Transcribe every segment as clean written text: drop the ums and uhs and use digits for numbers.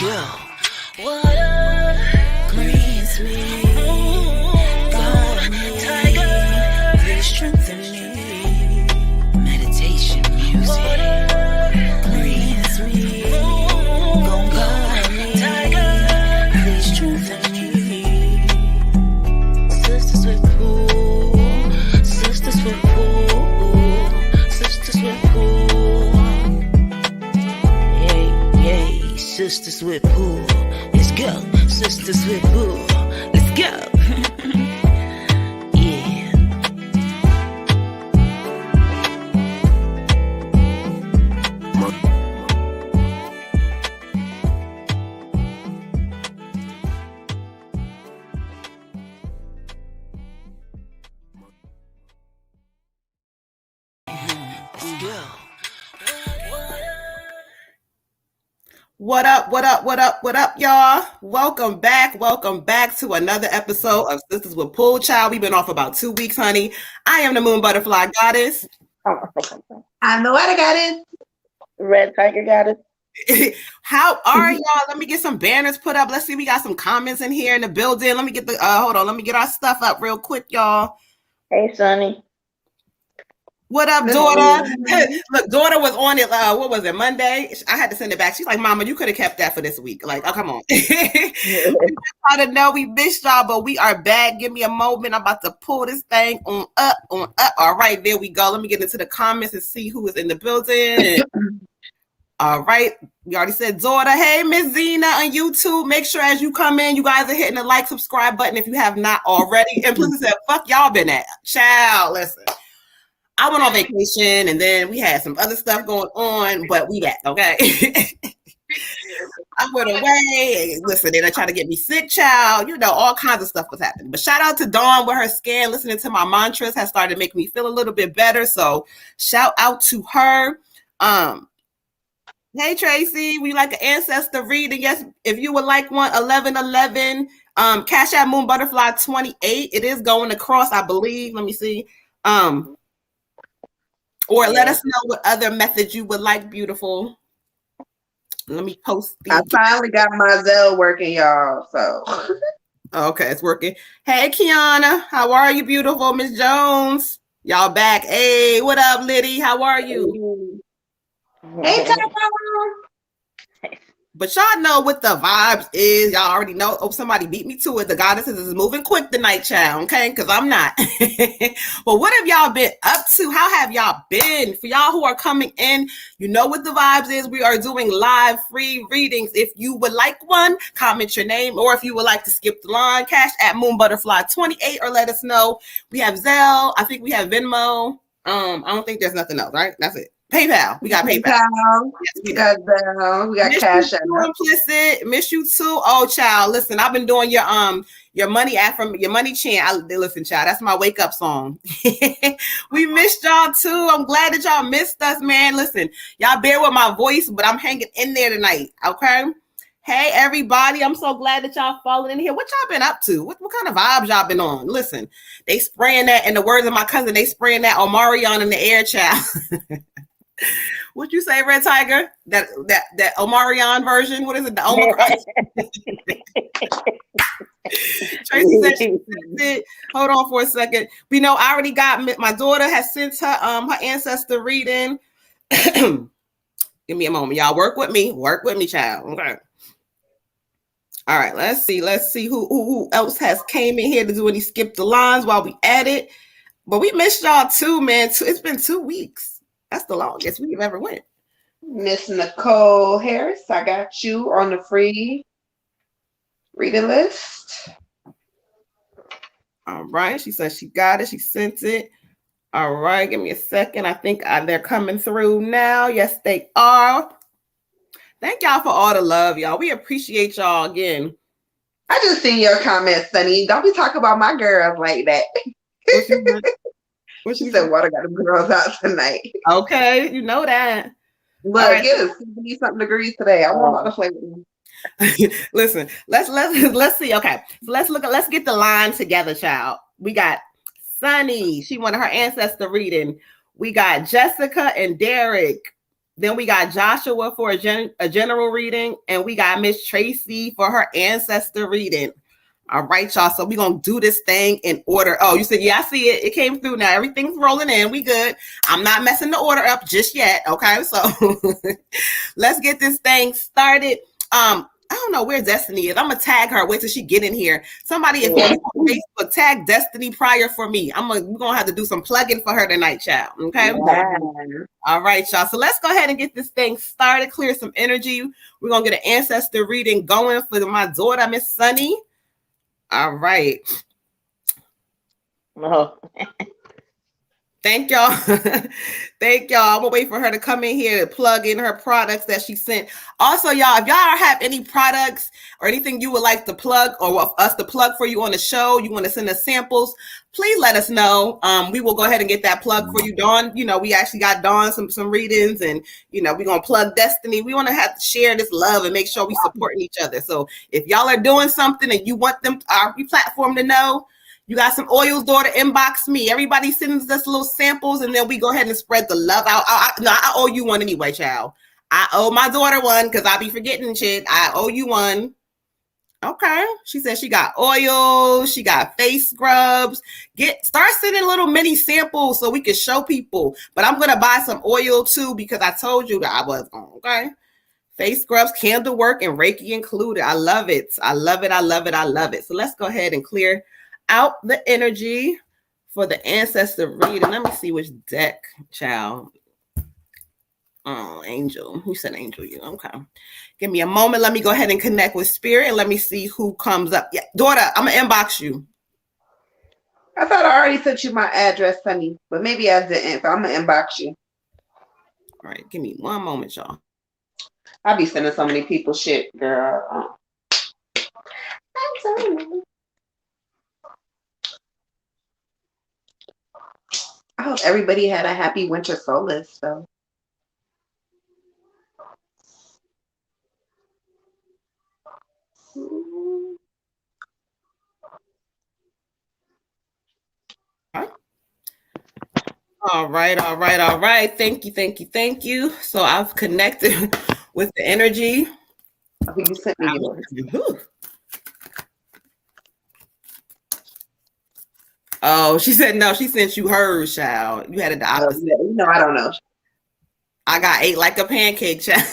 go. Water cleans me. Gold tiger, please strengthen me. Meditation music cleans me. Gold tiger, please strengthen me. Sisters with pool, sisters with pool, sisters with pool. Yay, sisters with pool. Let's go, sisters with pool. Let's go. Yeah. Let's go. What up, what up, what up, what up, y'all? Welcome back to another episode of Sisters with Pool. Child, we've been off about 2 weeks, honey. I am the Moon Butterfly Goddess. I know I got it. Red Tiger got it. How are y'all? Let me get some banners put up. Let's see, we got some comments in here in the building. Let me get the, hold on, let me get our stuff up real quick, y'all. Hey, Sonny. What up, daughter? Look, daughter was on it. What was it, Monday? I had to send it back. She's like, Mama, you could have kept that for this week. Like, oh, come on. I don't know we missed y'all, but we are back. Give me a moment. I'm about to pull this thing on up. All right, there we go. Let me get into the comments and see who is in the building. All right, we already said daughter. Hey, Miss Zena on YouTube. Make sure as you come in, you guys are hitting the like, subscribe button if you have not already. And please said, fuck y'all been at. Child, listen. I went on vacation and then we had some other stuff going on, but we back, okay? I went away. Listen, they tried to get me sick, child. You know, all kinds of stuff was happening. But shout out to Dawn with her scan, listening to my mantras has started to make me feel a little bit better. So shout out to her. Hey, Tracy, we like an ancestor reading. Yes, if you would like one, 1111. Cash App Moon Butterfly 28. It is going across, I believe. Let me see. Or let us know what other methods you would like, beautiful. Let me post these. I finally got my Zelle working, y'all. So okay, it's working. Hey, Kiana, how are you, beautiful? Miss Jones, y'all back. Hey, what up, Liddy? How are you? hey, Tyrone. But y'all know what the vibes is. Y'all already know. Oh, somebody beat me to it. The goddesses is moving quick tonight, child. Okay, because I'm not. But what have y'all been up to? How have y'all been? For y'all who are coming in, you know what the vibes is. We are doing live free readings. If you would like one, comment your name, or if you would like to skip the line, Cash at Moon Butterfly 28, or let us know. We have Zelle. I think we have Venmo. I don't think there's nothing else, right? That's it. PayPal. We got PayPal. Yes, we got Zelle. We got Cash App. Implicit. Miss you too. Oh, child. Listen, I've been doing your money app from your money chant. Listen, child, that's my wake up song. We missed y'all too. I'm glad that y'all missed us, man. Listen, y'all bear with my voice, but I'm hanging in there tonight. Okay. Hey, everybody. I'm so glad that y'all falling in here. What y'all been up to? What kind of vibes y'all been on? Listen, they spraying that, in the words of my cousin, they spraying that Omarion in the air, child. What you say, Red Tiger? That Omarion version? What is it? The Omicron? Tracy said she sent it. Hold on for a second. We know I already got, my daughter has sent her her ancestor reading. Give me a moment, y'all. Work with me, child. Okay. All right, let's see who else has came in here to do any skip the lines while we at it. But we missed y'all too, man. It's been 2 weeks. That's the longest we've ever went. Miss Nicole Harris, I got you on the free reading list. All right. She said she got it. She sent it. All right. Give me a second. I think they're coming through now. Yes, they are. Thank y'all for all the love, y'all. We appreciate y'all again. I just seen your comments, Sunny. Don't be talking about my girls like that. What she said, water got the girls out tonight. Okay, you know that. Look, right. It is 70-something degrees today. I want to play with you. Listen, let's see. Okay, so let's get the line together, child. We got Sunny. She wanted her ancestor reading. We got Jessica and Derek. Then we got Joshua for a general reading, and we got Miss Tracy for her ancestor reading. All right, y'all. So we're going to do this thing in order. Oh, you said, yeah, I see it. It came through now. Everything's rolling in. We good. I'm not messing the order up just yet. Okay, so let's get this thing started. I don't know where Destiny is. I'm gonna tag her. Wait till she get in here. Somebody, if you're on Facebook, tag Destiny Pryor for me. We're gonna have to do some plugging for her tonight, child. Okay. Yeah. All right, y'all. So let's go ahead and get this thing started. Clear some energy. We're gonna get an ancestor reading going for my daughter, Miss Sunny. All right. No. Thank y'all. Thank y'all. I'm gonna wait for her to come in here to plug in her products that she sent. Also, y'all, if y'all have any products or anything you would like to plug or us to plug for you on the show, you want to send us samples, please let us know. We will go ahead and get that plug for you. Dawn, we actually got Dawn some readings, and we're gonna plug Destiny. We want to have to share this love and make sure we supporting each other. So if y'all are doing something and you want them our platform to know, you got some oils, daughter, inbox me. Everybody sends us little samples, and then we go ahead and spread the love out. I owe you one anyway, child. I owe my daughter one because I be forgetting shit. I owe you one. Okay. She said she got oil. She got face scrubs. Start sending little mini samples so we can show people. But I'm going to buy some oil too because I told you that I was on. Okay. Face scrubs, candle work, and Reiki included. I love it. I love it. I love it. I love it. So let's go ahead and clear out the energy for the ancestor reading. Let me see which deck, child. Oh, Angel. Who said Angel? You. Okay. Give me a moment. Let me go ahead and connect with Spirit, and let me see who comes up. Yeah, daughter, I'm going to inbox you. I thought I already sent you my address, Sunny, but maybe I didn't. So I'm going to inbox you. All right. Give me one moment, y'all. I be sending so many people shit, girl. I'm sorry. I hope everybody had a happy winter solstice, though. All right. Thank you. So I've connected with the energy. I think you sent me yours. Oh, she said no. She sent you hers, child. You had it the opposite. No, I don't know. I got ate like a pancake, child.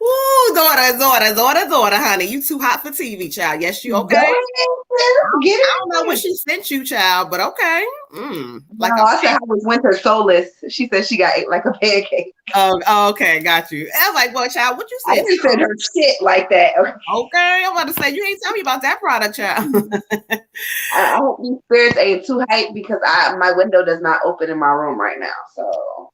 Ooh, daughter, honey. You too hot for TV, child. Yes, you okay? I don't know what she sent you, child, but okay. Like I said, how was winter solstice? She said she got ate like a pancake. Oh, okay, got you. I was like, well, child, what you said? I didn't send her shit like that. Okay, I'm about to say, you ain't tell me about that product, child. I hope these spirits ain't too hyped because my window does not open in my room right now. So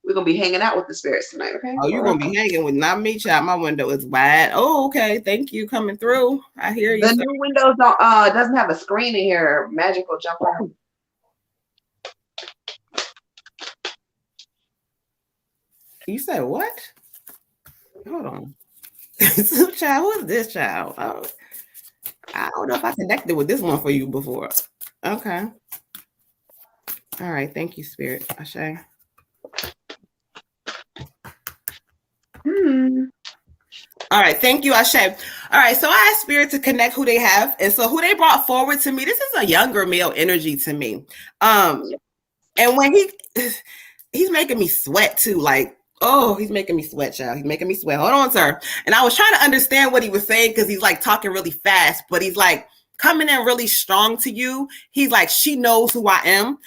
we're going to be hanging out with the spirits tonight, okay? Oh, you're going to be hanging with not me, child. My window is wide. Oh, okay. Thank you coming through. I hear you. The new windows doesn't have a screen in here. Magic will jump out. You said what? Hold on. So, child, who is this child? Oh, I don't know if I connected with this one for you before. Okay. All right. Thank you, Spirit. Ashe. All right, thank you, Ashe. All right, so I asked Spirit to connect who they have, and so who they brought forward to me. This is a younger male energy to me, and when he's making me sweat too, like he's making me sweat, child. He's making me sweat. Hold on, sir. And I was trying to understand what he was saying because he's like talking really fast, but he's like coming in really strong to you. He's like, she knows who I am.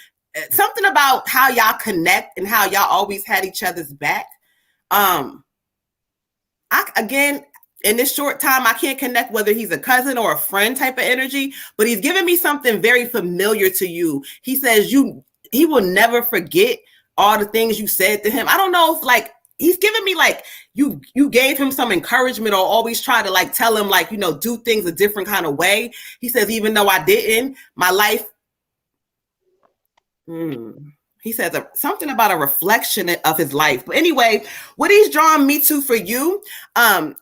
Something about how y'all connect and how y'all always had each other's back. Again, in this short time, I can't connect whether he's a cousin or a friend type of energy, but he's giving me something very familiar to you. He says he will never forget all the things you said to him. I don't know if like he's giving me like you gave him some encouragement or always try to like tell him like, do things a different kind of way. He says, even though I didn't, my life. He says something about a reflection of his life. But anyway, what he's drawing me to for you. So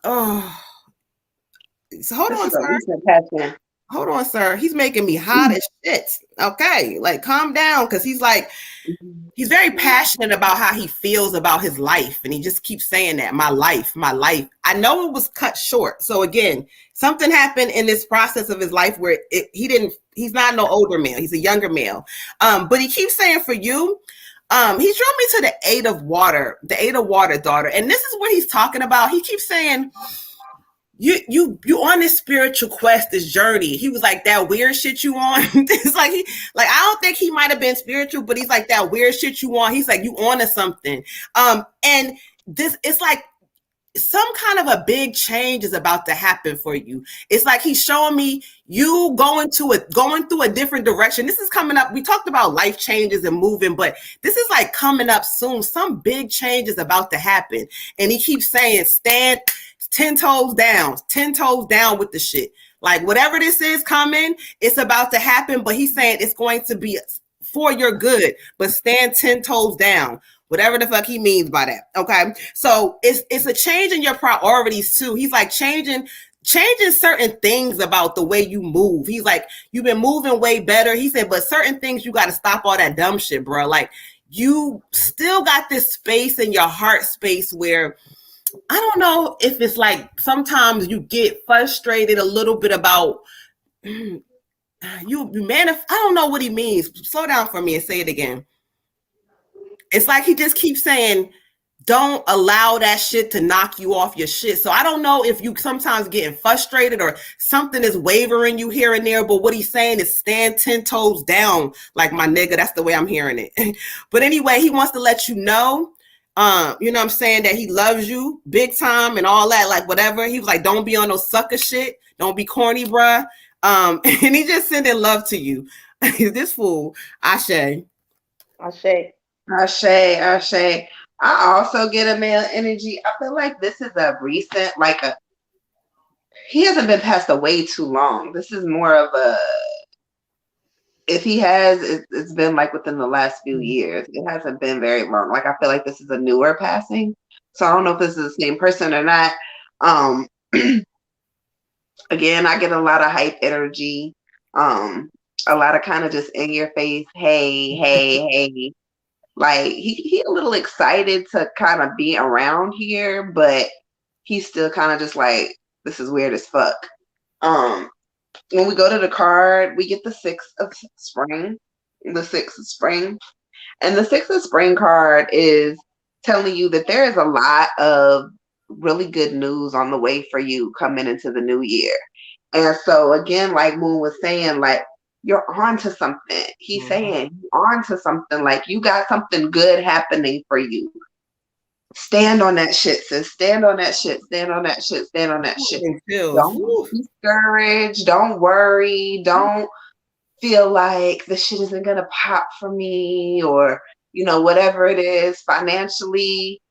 hold on, sir. hold on, sir. He's making me hot as shit. Okay, like calm down, because he's like, he's very passionate about how he feels about his life, and he just keeps saying that my life, my life. I know it was cut short. So again, something happened in this process of his life where he's not no older male, he's a younger male. But he keeps saying for you, he drew me to the eight of water, daughter. And this is what he's talking about. He keeps saying, you on this spiritual quest, this journey. He was like, that weird shit you on. It's like I don't think he might have been spiritual, but he's like, that weird shit you on. He's like, you on to something. And this, it's like some kind of a big change is about to happen for you. It's like he's showing me you going through a different direction. This is coming up. We talked about life changes and moving, but this is like coming up soon. Some big change is about to happen. And he keeps saying, stand 10 toes down with the shit. Like whatever this is coming, it's about to happen, but he's saying it's going to be for your good, but stand 10 toes down. Whatever the fuck he means by that. Okay. So it's a change in your priorities too. He's like changing certain things about the way you move. He's like, you've been moving way better. He said, but certain things you got to stop all that dumb shit, bro. Like you still got this space in your heart space where I don't know if it's like sometimes you get frustrated a little bit about I don't know what he means. Slow down for me and say it again. It's like he just keeps saying, don't allow that shit to knock you off your shit. So I don't know if you sometimes getting frustrated or something is wavering you here and there, but what he's saying is stand 10 toes down, like my nigga. That's the way I'm hearing it. But anyway, he wants to let you know, you know what I'm saying, that he loves you big time and all that, like whatever. He was like, don't be on no sucker shit. Don't be corny, bruh. And he just sending love to you. This fool, Ashe. Ashe. I also get a male energy. I feel like this is a recent, he hasn't been passed away too long. This is more of a, if he has, it's been like within the last few years. It hasn't been very long. Like I feel like this is a newer passing. So I don't know if this is the same person or not. Again, I get a lot of hype energy. A lot of kind of just in your face, hey. Like he a little excited to kind of be around here, but he's still kind of just like, this is weird as fuck. When we go to the card, we get the 6 of spring. The 6 of spring. And the 6 of spring card is telling you that there is a lot of really good news on the way for you coming into the new year. And so again, like Moon was saying, like, you're on to something. He's saying you're on to something, like you got something good happening for you. Stand on that shit, sis. Stand on that shit. Stand on that shit. Don't be discouraged. Don't worry. Don't feel like this shit isn't gonna pop for me, or whatever it is financially.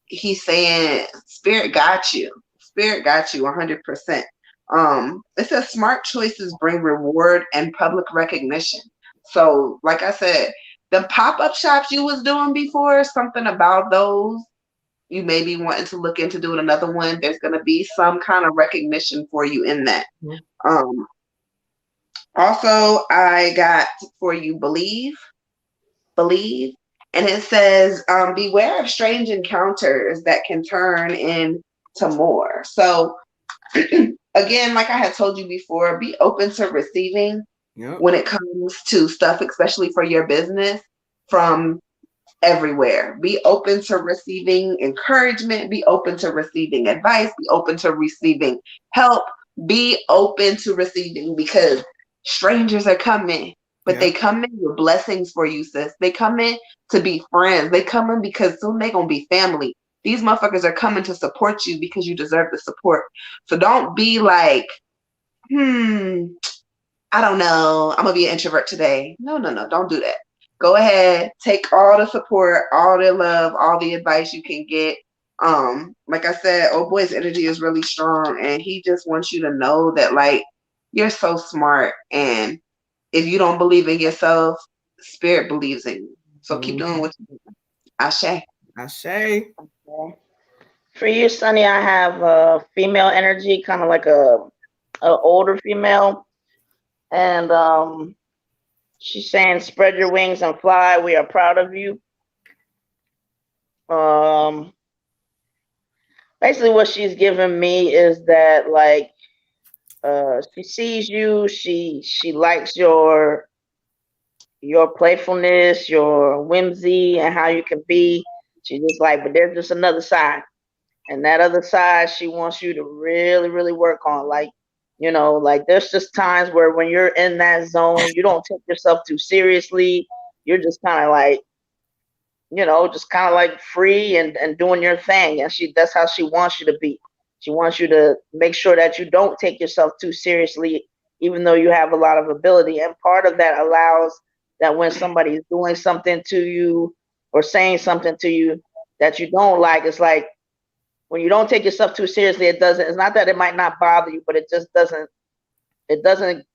He's saying spirit got you. Spirit got you 100%. It says smart choices bring reward and public recognition. So like I said, the pop-up shops you was doing before, something about those, you may be wanting to look into doing another one. There's going to be some kind of recognition for you in that. Also, I got for you believe, and it says beware of strange encounters that can turn into more. So again, like I had told you before, be open to receiving when it comes to stuff, especially for your business, from everywhere. Be open to receiving encouragement, be open to receiving advice, be open to receiving help, be open to receiving, because strangers are coming, but they come in with blessings for you, sis. They come in to be friends. They come in because soon they're going to be family. These motherfuckers are coming to support you because you deserve the support. So don't be like, I don't know, I'm going to be an introvert today. No, don't do that. Go ahead, take all the support, all the love, all the advice you can get. Like I said, old boy's energy is really strong, and he just wants you to know that, like, you're so smart, and if you don't believe in yourself, spirit believes in you. So keep doing what you're doing. Ashe. For you, Sunny, I have a female energy, kind of like a older female. And she's saying, spread your wings and fly. We are proud of you. Basically what she's giving me is that, like, she sees you, she likes your playfulness, your whimsy, and how you can be. She's just like, but there's just another side. And that other side, she wants you to really, really work on. Like, like there's just times where when you're in that zone, you don't take yourself too seriously. You're just kind of like, just kind of like free and doing your thing. And that's how she wants you to be. She wants you to make sure that you don't take yourself too seriously, even though you have a lot of ability. And part of that allows that when somebody is doing something to you or saying something to you that you don't like, it's like when you don't take yourself too seriously, it's not that it might not bother you, but it doesn't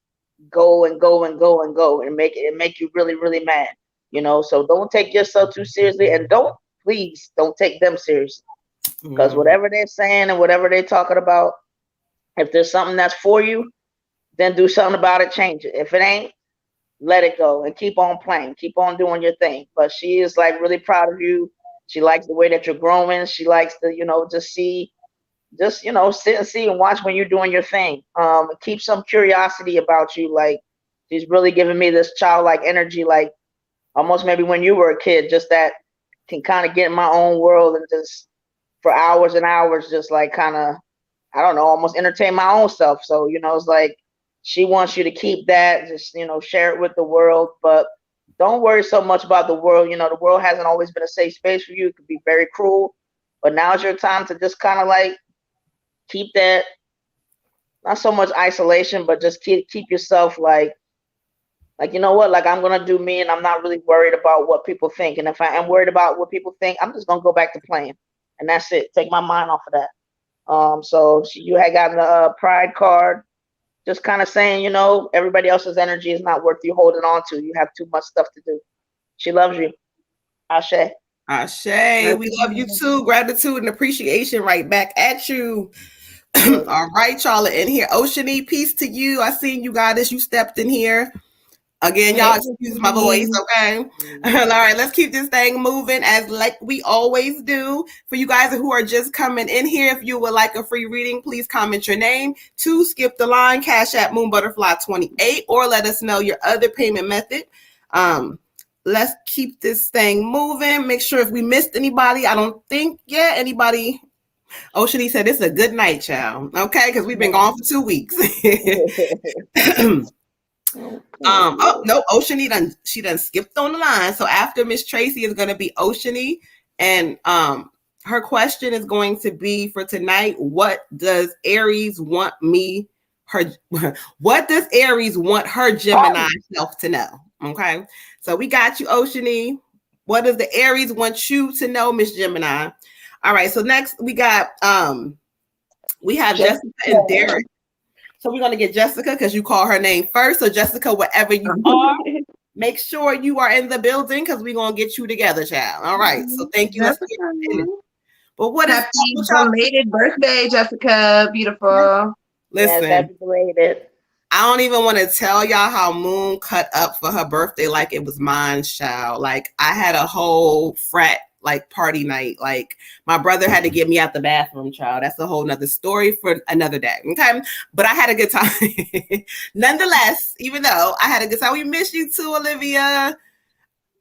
go and go and go and go and make you really, really mad. So don't take yourself too seriously, and please don't take them seriously, because whatever they're saying and whatever they're talking about, if there's something that's for you, then do something about it, change it. If it ain't, let it go and keep on playing, keep on doing your thing. But she is like really proud of you. She likes the way that you're growing. She likes to, sit and see and watch when you're doing your thing. Keep some curiosity about you. Like, she's really giving me this childlike energy, like almost maybe when you were a kid, just that can kind of get in my own world and just for hours and hours, just like kind of, I don't know, almost entertain my own self. So, it's like she wants you to keep that, just, share it with the world, but don't worry so much about the world. The world hasn't always been a safe space for you. It could be very cruel, but now's your time to just kind of like keep that, not so much isolation, but just keep yourself like, you know what, like I'm going to do me and I'm not really worried about what people think. And if I am worried about what people think, I'm just going to go back to playing. And that's it. Take my mind off of that. So you had gotten the pride card, just kind of saying, everybody else's energy is not worth you holding on to. You have too much stuff to do. She loves you. Ashe. Ashe. We love you too. Gratitude and appreciation right back at you. All right, y'all are in here. Oceany, peace to you. I seen you got this. You stepped in here. Again, y'all excuse my voice, okay? All right, let's keep this thing moving as like we always do. For you guys who are just coming in here, if you would like a free reading, please comment your name to Skip the Line, Cash App Moon Butterfly 28, or let us know your other payment method. Let's keep this thing moving. Make sure if we missed anybody, I don't think anybody. Oceany said it's a good night, child. Okay, because we've been gone for 2 weeks. Oh no, Oceany she done skipped on the line. So after Miss Tracy is going to be Oceany, and her question is going to be for tonight: what does Aries want what does Aries want her Gemini self to know? Okay, so we got you, Oceany. What does the Aries want you to know, Miss Gemini? All right, so next we got we have Jessica and Derek. So we're going to get Jessica because you call her name first. So Jessica, wherever you are, make sure you are in the building because we're going to get you together, child. All right. So thank you. But what happy belated birthday, Jessica. Beautiful. Listen, yes, happy belated. I don't even want to tell y'all how Moon cut up for her birthday like it was mine, child. Like I had a whole frat like party night. Like my brother had to get me out the bathroom, child. That's a whole nother story for another day. Okay. But I had a good time. Nonetheless, even though I had a good time, we miss you too, Olivia.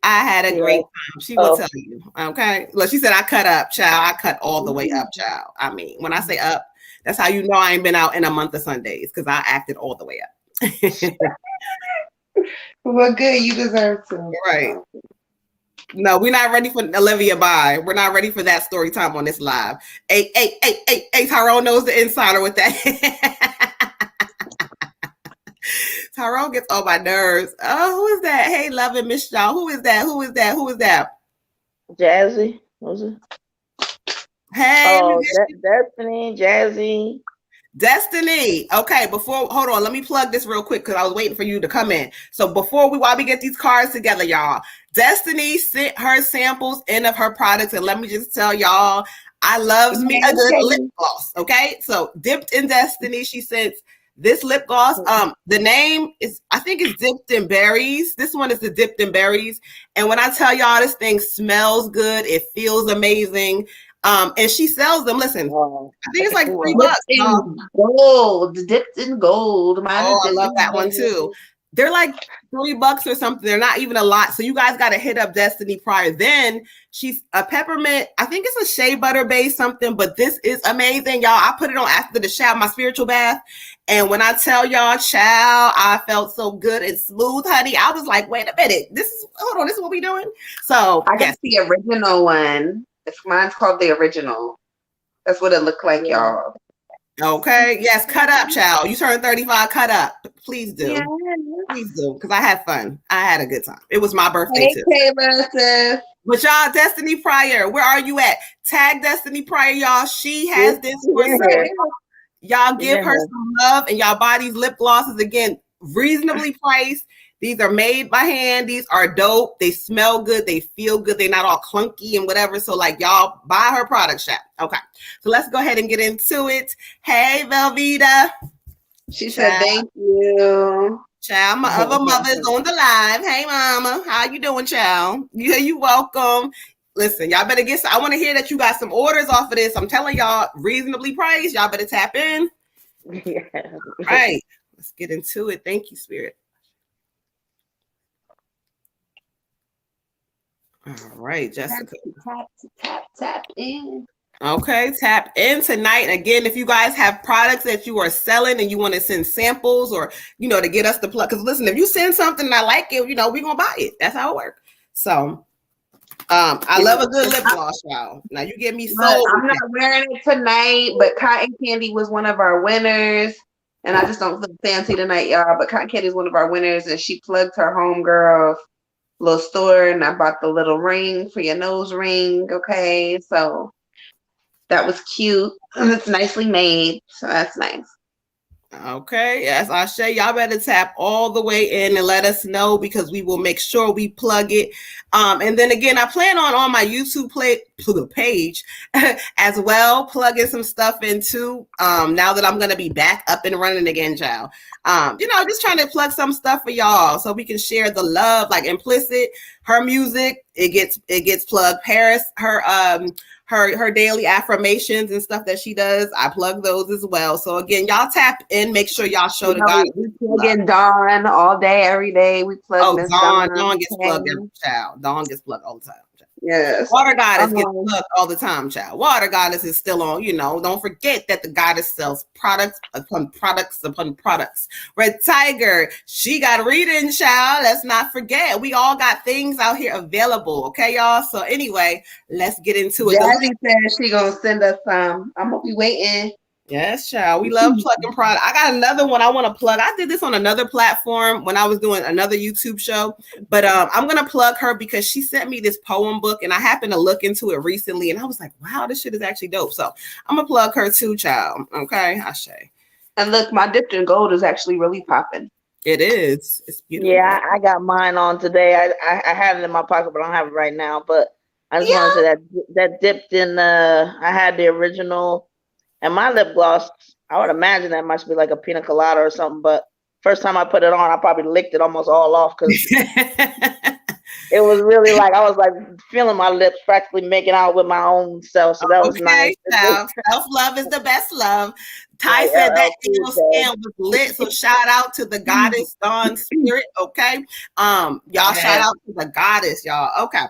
I had a great time. She will tell you. Okay. Look, she said I cut up, child. I cut all the way up, child. I mean, when I say up, that's how you know I ain't been out in a month of Sundays because I acted all the way up. Well, good. You deserve to. Right. No, we're not ready for Olivia. Bye. We're not ready for that story time on this live. Hey, Tyrone knows the insider with that. Tyrone gets on my nerves. Oh, who is that? Hey, love and miss y'all. Who is that? Who is that? Who is that? Jazzy. What was it? Hey, Destiny, Jazzy. Destiny. Okay, hold on. Let me plug this real quick because I was waiting for you to come in. So while we get these cards together, y'all, Destiny sent her samples in of her products, and let me just tell y'all, I loves me a good lip gloss. Okay, so dipped in Destiny, she sent This lip gloss, the name is, I think it's Dipped in Berries. This one is the Dipped in Berries. And when I tell y'all this thing smells good, it feels amazing. And she sells them. Listen, I think it's like $3. Dipped in gold. Mine is I love that one too. They're like $3 or something. They're not even a lot. So you guys got to hit up Destiny Pryor. Then she's a peppermint. I think it's a shea butter based something, but this is amazing, y'all. I put it on after the shower, my spiritual bath. And when I tell y'all, child, I felt so good and smooth, honey. I was like, wait a minute. This is what we doing? So I guess the original one. Mine's called the original. That's what it looked like, y'all. Okay. Yes. Cut up, child. You turn 35. Cut up. Please do. Yeah. Please do. Because I had fun. I had a good time. It was my birthday too. Taylor, but y'all, Destiny Pryor, where are you at? Tag Destiny Pryor, y'all. She has this for sale. Y'all give her some love, and y'all buy these lip glosses again, reasonably priced. These are made by hand. These are dope. They smell good. They feel good. They're not all clunky and whatever. So like y'all buy her product shop. Okay. So let's go ahead and get into it. Hey, Velveeta. She said, thank you. Child, my other mother's on the live. Hey, mama. How you doing, child? Yeah, you welcome. Listen, y'all better get some. I want to hear that you got some orders off of this. I'm telling y'all, reasonably priced. Y'all better tap in. Yeah. All right. Let's get into it. Thank you, Spirit. All right, Jessica. Tap in. Okay, tap in tonight. Again, if you guys have products that you are selling and you want to send samples or, to get us the plug. Because listen, if you send something and I like it, we're going to buy it. That's how it works. So I love a good lip gloss, y'all. Now you get me sold. I'm not wearing it tonight, but Cotton Candy was one of our winners. And I just don't feel fancy tonight, y'all. But Cotton Candy is one of our winners, and she plugged her homegirl little store, and I bought the little ring for your nose ring. Okay, so that was cute. It's nicely made, so that's nice. Okay, yes, Ashe, y'all better tap all the way in and let us know, because we will make sure we plug it. And then again, I plan on my YouTube page as well, plugging some stuff in too. Now that I'm gonna be back up and running again, child. Just trying to plug some stuff for y'all so we can share the love. Like Implicit, her music, it gets plugged. Paris, her daily affirmations and stuff that she does, I plug those as well. So again, y'all tap in, make sure y'all show the God. We plug in Dawn all day, every day. We plug Miss Dawn. Dawn gets plugged every child. Dawn gets plugged all the time. Yes. Water Goddess gets plugged all the time, child. Water Goddess is still on, don't forget that the Goddess sells products upon products upon products. Red Tiger, she got reading, child. Let's not forget. We all got things out here available. Okay, y'all? So anyway, let's get into it. Jazzy said she gonna send us some. I'm gonna be waiting. Yes, child. We love plugging product. I got another one I want to plug. I did this on another platform when I was doing another YouTube show, but I'm going to plug her because she sent me this poem book and I happened to look into it recently and I was like, wow, this shit is actually dope. So I'm going to plug her too, child. Okay, Ashe. And look, my Dipped in Gold is actually really popping. It is. It's beautiful. Yeah, I got mine on today. I have it in my pocket, but I don't have it right now. But I just want to say that dipped in, I had the original. And my lip gloss, I would imagine that must be like a pina colada or something. But first time I put it on, I probably licked it almost all off because it was really like, I was like feeling my lips practically making out with my own self. So that was nice. Self-love is the best love. Ty said that angel skin was lit. So shout out to the Goddess Dawn Spirit. Okay. Y'all shout out to the Goddess, y'all. Okay.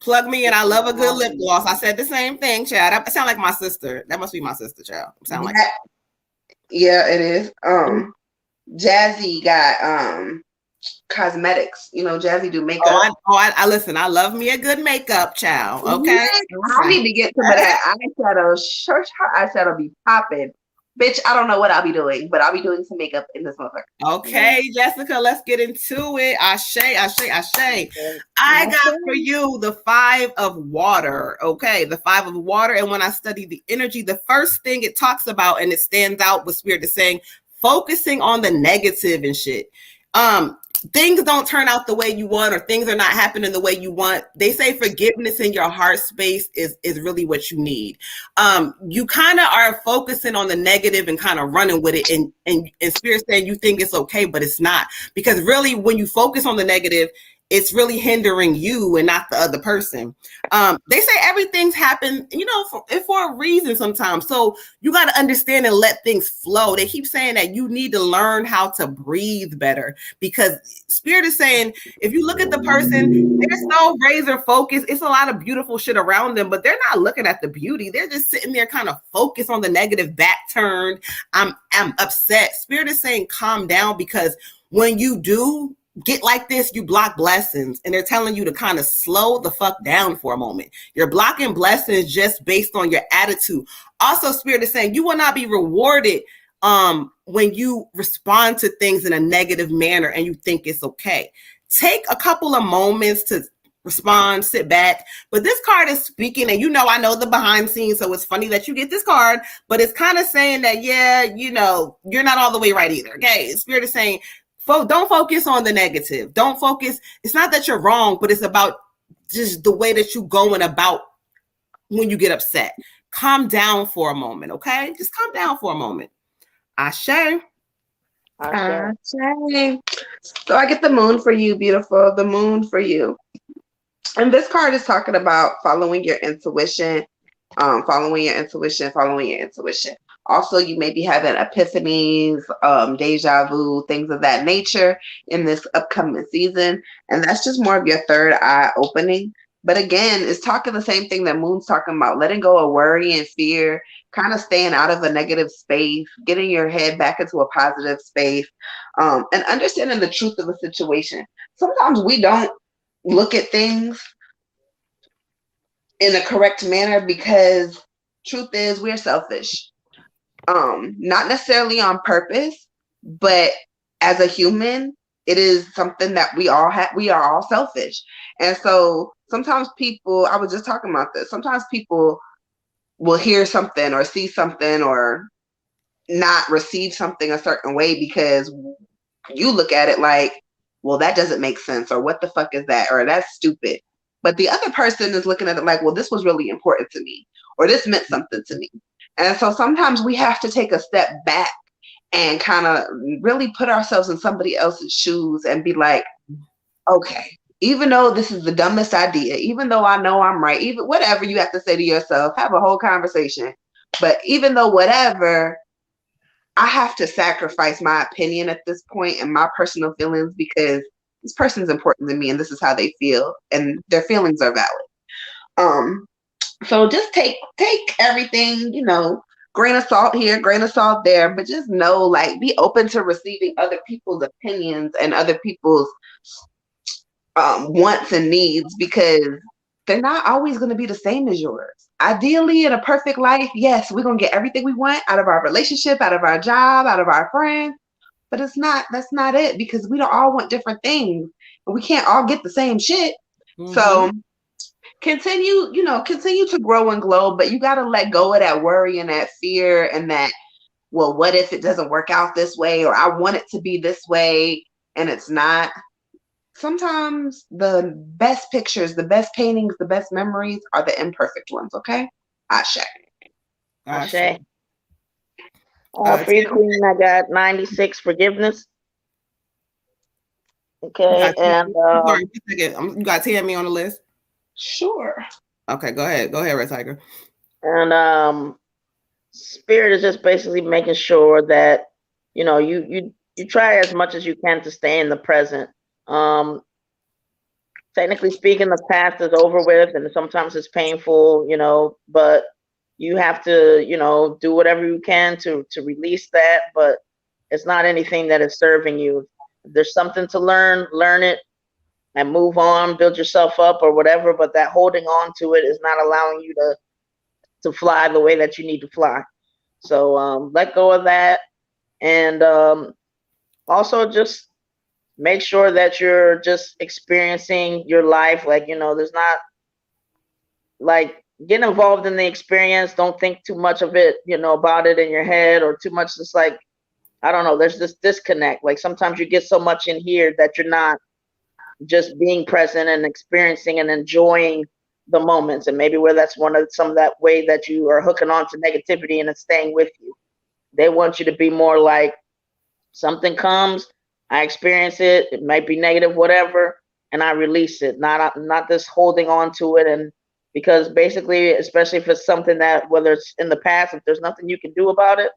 Plug me in. I love a good lip gloss. I said the same thing, child. I sound like my sister. That must be my sister, child. Sound like yeah, it is. Jazzy got cosmetics. Jazzy do makeup. I listen. I love me a good makeup, child. Okay. I need to get some of that eyeshadow. Her eyeshadow be popping. Bitch, I don't know what I'll be doing, but I'll be doing some makeup in this motherfucker. Okay, Jessica, let's get into it. Ashe. I got for you the 5 of water. Okay, the 5 of water. And when I study the energy, the first thing it talks about, and it stands out, what Spirit is saying, focusing on the negative and shit. things don't turn out the way you want, or things are not happening the way you want, they say forgiveness in your heart space is really what you need. You kind of are focusing on the negative and kind of running with it, and spirit saying you think it's okay, but it's not, because really when you focus on the negative, it's really hindering you and not the other person. They say everything's happened, for a reason sometimes. So you got to understand and let things flow. They keep saying that you need to learn how to breathe better, because spirit is saying, if you look at the person, there's no razor focus. It's a lot of beautiful shit around them, but they're not looking at the beauty. They're just sitting there kind of focused on the negative, back turned. I'm upset. Spirit is saying, calm down, because when you do get like this, you block blessings, and they're telling you to kind of slow the fuck down for a moment. You're blocking blessings just based on your attitude. Also, spirit is saying you will not be rewarded when you respond to things in a negative manner and you think it's okay. Take a couple of moments to respond, sit back. But this card is speaking, and I know the behind scenes, so it's funny that you get this card, but it's kind of saying that, you're not all the way right either. Okay, spirit is saying, don't focus on the negative. Don't focus. It's not that you're wrong, but it's about just the way that you're going about when you get upset. Calm down for a moment, okay? Just calm down for a moment. Ashe. Ashe. So I get the moon for you, beautiful. The moon for you. And this card is talking about following your intuition, following your intuition. Also, you may be having epiphanies, deja vu, things of that nature in this upcoming season. And that's just more of your third eye opening. But again, it's talking the same thing that Moon's talking about, letting go of worry and fear, kind of staying out of a negative space, getting your head back into a positive space, and understanding the truth of the situation. Sometimes we don't look at things in a correct manner because truth is we're selfish. Not necessarily on purpose, but as a human, it is something that we all have. We are all selfish. And so sometimes people, I was just talking about this, sometimes people will hear something or see something or not receive something a certain way because you look at it like, well, that doesn't make sense, or what the fuck is that, or that's stupid. But the other person is looking at it like, well, this was really important to me, or this meant something to me. And so sometimes we have to take a step back and kind of really put ourselves in somebody else's shoes and be like, okay, even though this is the dumbest idea, even though I know I'm right, even whatever you have to say to yourself, have a whole conversation. But even though whatever, I have to sacrifice my opinion at this point and my personal feelings because this person's important to me and this is how they feel and their feelings are valid. So just take everything, grain of salt here, grain of salt there, but just know, like, be open to receiving other people's opinions and other people's wants and needs, because they're not always going to be the same as yours. Ideally, in a perfect life, yes, we're going to get everything we want out of our relationship, out of our job, out of our friends, but that's not it, because we don't all want different things and we can't all get the same shit. Mm-hmm. So continue to grow and glow, but you got to let go of that worry and that fear and that, well, what if it doesn't work out this way, or I want it to be this way and it's not. Sometimes the best pictures, the best paintings, the best memories are the imperfect ones, okay? Ashe. Ashe. For your queen, I got 96, forgiveness. Okay, and you got Tammy on the list? Sure. Okay, go ahead, Red Tiger. And spirit is just basically making sure that you try as much as you can to stay in the present. Technically speaking, the past is over with, and sometimes it's painful, but you have to, do whatever you can to release that, but it's not anything that is serving you. If there's something to learn it and move on, build yourself up or whatever, but that holding on to it is not allowing you to fly the way that you need to fly. So let go of that. And also just make sure that you're just experiencing your life. Like, there's not, like, get involved in the experience. Don't think too much of it, about it in your head, or too much just like I don't know, there's this disconnect. Like sometimes you get so much in here that you're not just being present and experiencing and enjoying the moments. And maybe where that's some of that way that you are hooking on to negativity and it's staying with you. They want you to be more like, something comes, I experience it, it might be negative, whatever, and I release it, not this holding on to it. And because basically, especially if it's something that, whether it's in the past, if there's nothing you can do about it,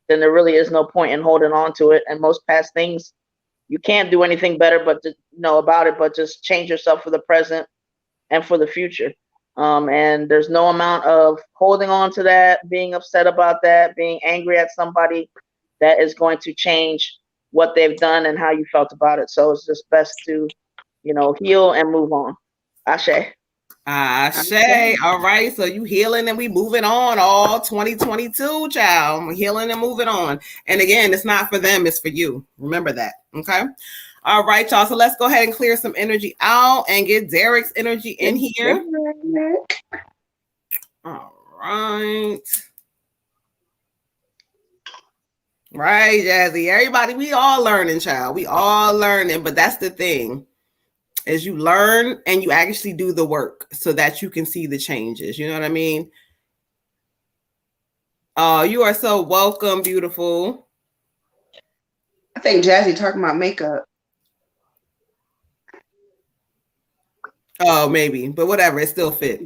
then there really is no point in holding on to it. And most past things, you can't do anything better but to know about it, but just change yourself for the present and for the future. And there's no amount of holding on to that, being upset about that, being angry at somebody that is going to change what they've done and how you felt about it. So it's just best to, heal and move on. Ashe. Ashe. All right. So you healing and we moving on all 2022, child. I'm healing and moving on. And again, it's not for them, it's for you. Remember that. Okay. All right, y'all. So let's go ahead and clear some energy out and get Derek's energy in here. All right. Right, Jazzy. Everybody, we all learning, child. We all learning, but that's the thing. Is you learn and you actually do the work so that you can see the changes. You know what I mean? Oh, you are so welcome, beautiful. I think Jazzy talking about makeup. Oh, maybe, but whatever, it still fit.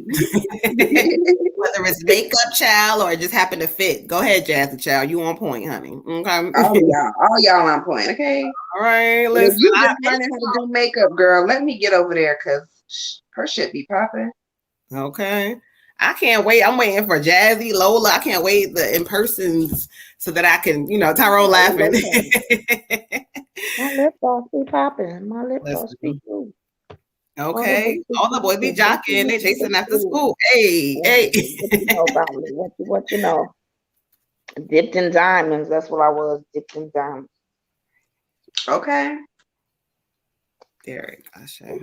Whether it's makeup, child, or it just happened to fit. Go ahead, Jazzy, child. You on point, honey. Okay. All y'all on point. Okay. All right. Listen, if you just learning how to do makeup, girl, let me get over there because her shit be popping. Okay. I can't wait. I'm waiting for Jazzy, Lola. I can't wait the in persons so that I can, Tyrone laughing. My lip gloss be popping. My lip gloss be cool. Okay. All the boys be jocking. They chasing after school. Hey. What you know about me? What you know? Dipped in diamonds. That's what I was. Dipped in diamonds. Okay. Derek, I say.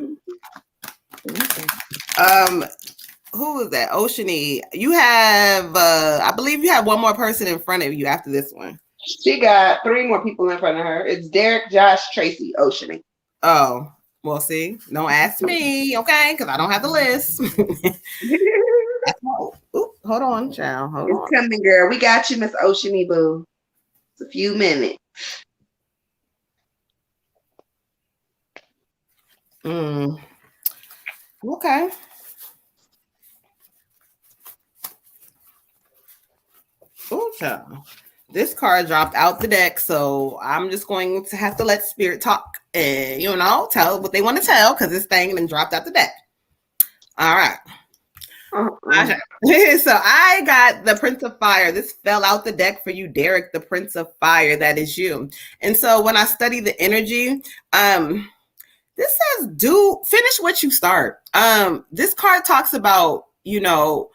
Who is that? Oceany. You have I believe you have one more person in front of you after this one. She got 3 more people in front of her. It's Derek, Josh, Tracy, Oceany. Oh, well, see, don't ask me, okay? Because I don't have the list. Ooh, hold on, child. Hold on. It's coming, girl. We got you, Miss Oceany Boo. It's a few minutes. Okay. Oh, child. This card dropped out the deck, so I'm just going to have to let Spirit talk and, tell what they want to tell because this thing then dropped out the deck. All right. So I got the Prince of Fire. This fell out the deck for you, Derek, the Prince of Fire. That is you. And so when I study the energy, this says, finish what you start. This card talks about, you don't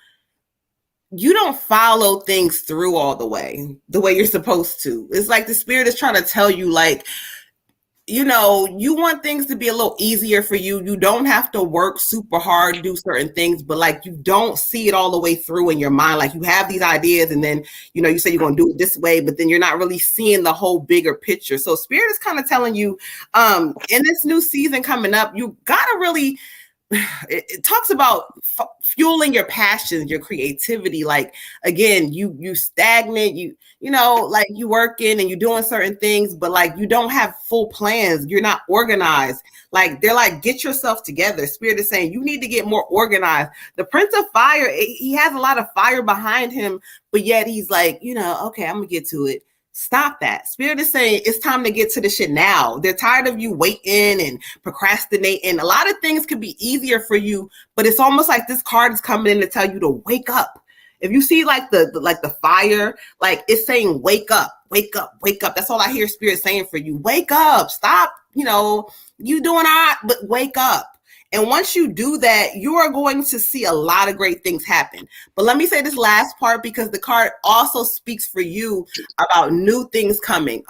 follow things through all the way you're supposed to. It's like the Spirit is trying to tell you, like, you want things to be a little easier for you. You don't have to work super hard to do certain things, but like you don't see it all the way through in your mind. Like you have these ideas and then, you say you're going to do it this way, but then you're not really seeing the whole bigger picture. So Spirit is kind of telling you, in this new season coming up, you got to really, it talks about fueling your passions, your creativity. Like, again, you stagnant, like you working and you're doing certain things, but like you don't have full plans. You're not organized. Like they're like, get yourself together. Spirit is saying you need to get more organized. The Prince of Fire, he has a lot of fire behind him, but yet he's like, okay, I'm gonna get to it. Stop that. Spirit is saying it's time to get to the shit now. They're tired of you waiting and procrastinating. A lot of things could be easier for you, but it's almost like this card is coming in to tell you to wake up. If you see like the fire, like it's saying wake up, wake up, wake up. That's all I hear Spirit saying for you. Wake up. Stop, you doing all right, but wake up. And once you do that, you are going to see a lot of great things happen. But let me say this last part because the card also speaks for you about new things coming.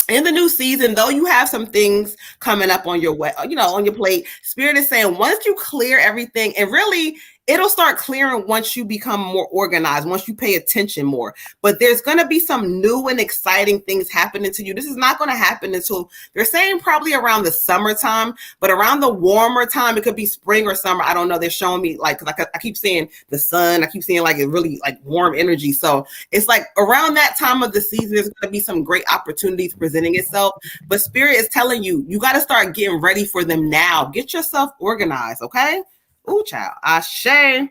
In the new season, though you have some things coming up on your way, on your plate, Spirit is saying once you clear everything, and really it'll start clearing once you become more organized, once you pay attention more. But there's going to be some new and exciting things happening to you. This is not going to happen until, they're saying probably around the summertime, but around the warmer time, it could be spring or summer. I don't know. They're showing me like, I keep seeing the sun. I keep seeing like a really like warm energy. So it's like around that time of the season, there's going to be some great opportunities presenting itself. But Spirit is telling you, you got to start getting ready for them now. Get yourself organized, okay? Ooh, child. Ashe. I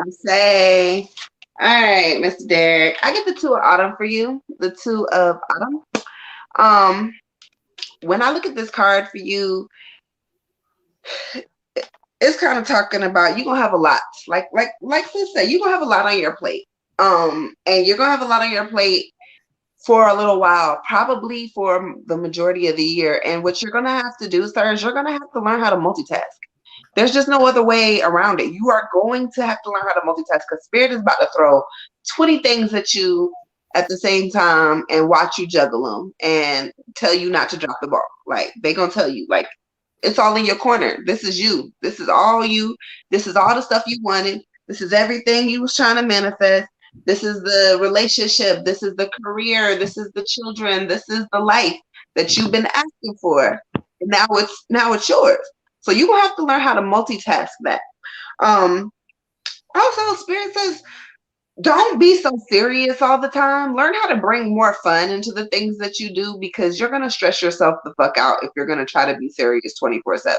say. All right, Mr. Derek. I get the 2 of autumn for you. The 2 of autumn. When I look at this card for you, it's kind of talking about you're gonna have a lot. Like Sis said, you're gonna have a lot on your plate. And you're gonna have a lot on your plate for a little while, probably for the majority of the year. And what you're gonna have to do, sir, is you're gonna have to learn how to multitask. There's just no other way around it. You are going to have to learn how to multitask because Spirit is about to throw 20 things at you at the same time and watch you juggle them and tell you not to drop the ball. Like, they gonna tell you, like, it's all in your corner. This is you. This is all you. This is all the stuff you wanted. This is everything you was trying to manifest. This is the relationship. This is the career. This is the children. This is the life that you've been asking for. And now it's yours. So you're gonna have to learn how to multitask that. Also, Spirit says, don't be so serious all the time. Learn how to bring more fun into the things that you do, because you're gonna stress yourself the fuck out if you're gonna try to be serious 24/7.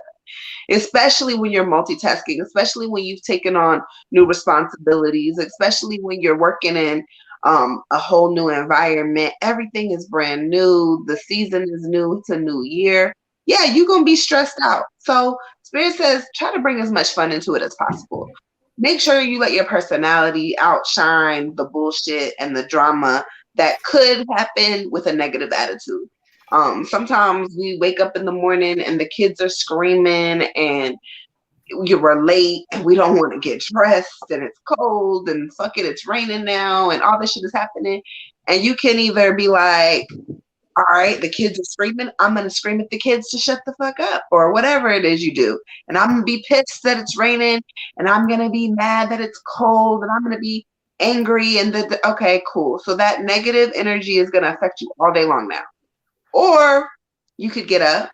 Especially when you're multitasking, especially when you've taken on new responsibilities, especially when you're working in a whole new environment. Everything is brand new. The season is new. It's a new year. Yeah, you're going to be stressed out. So Spirit says, try to bring as much fun into it as possible. Make sure you let your personality outshine the bullshit and the drama that could happen with a negative attitude. Sometimes we wake up in the morning and the kids are screaming and you were late and we don't want to get dressed and it's cold and fuck it, it's raining now and all this shit is happening. And you can either be like, all right, the kids are screaming, I'm going to scream at the kids to shut the fuck up, or whatever it is you do. And I'm going to be pissed that it's raining, and I'm going to be mad that it's cold, and I'm going to be angry. And okay, cool. So that negative energy is going to affect you all day long now. Or you could get up,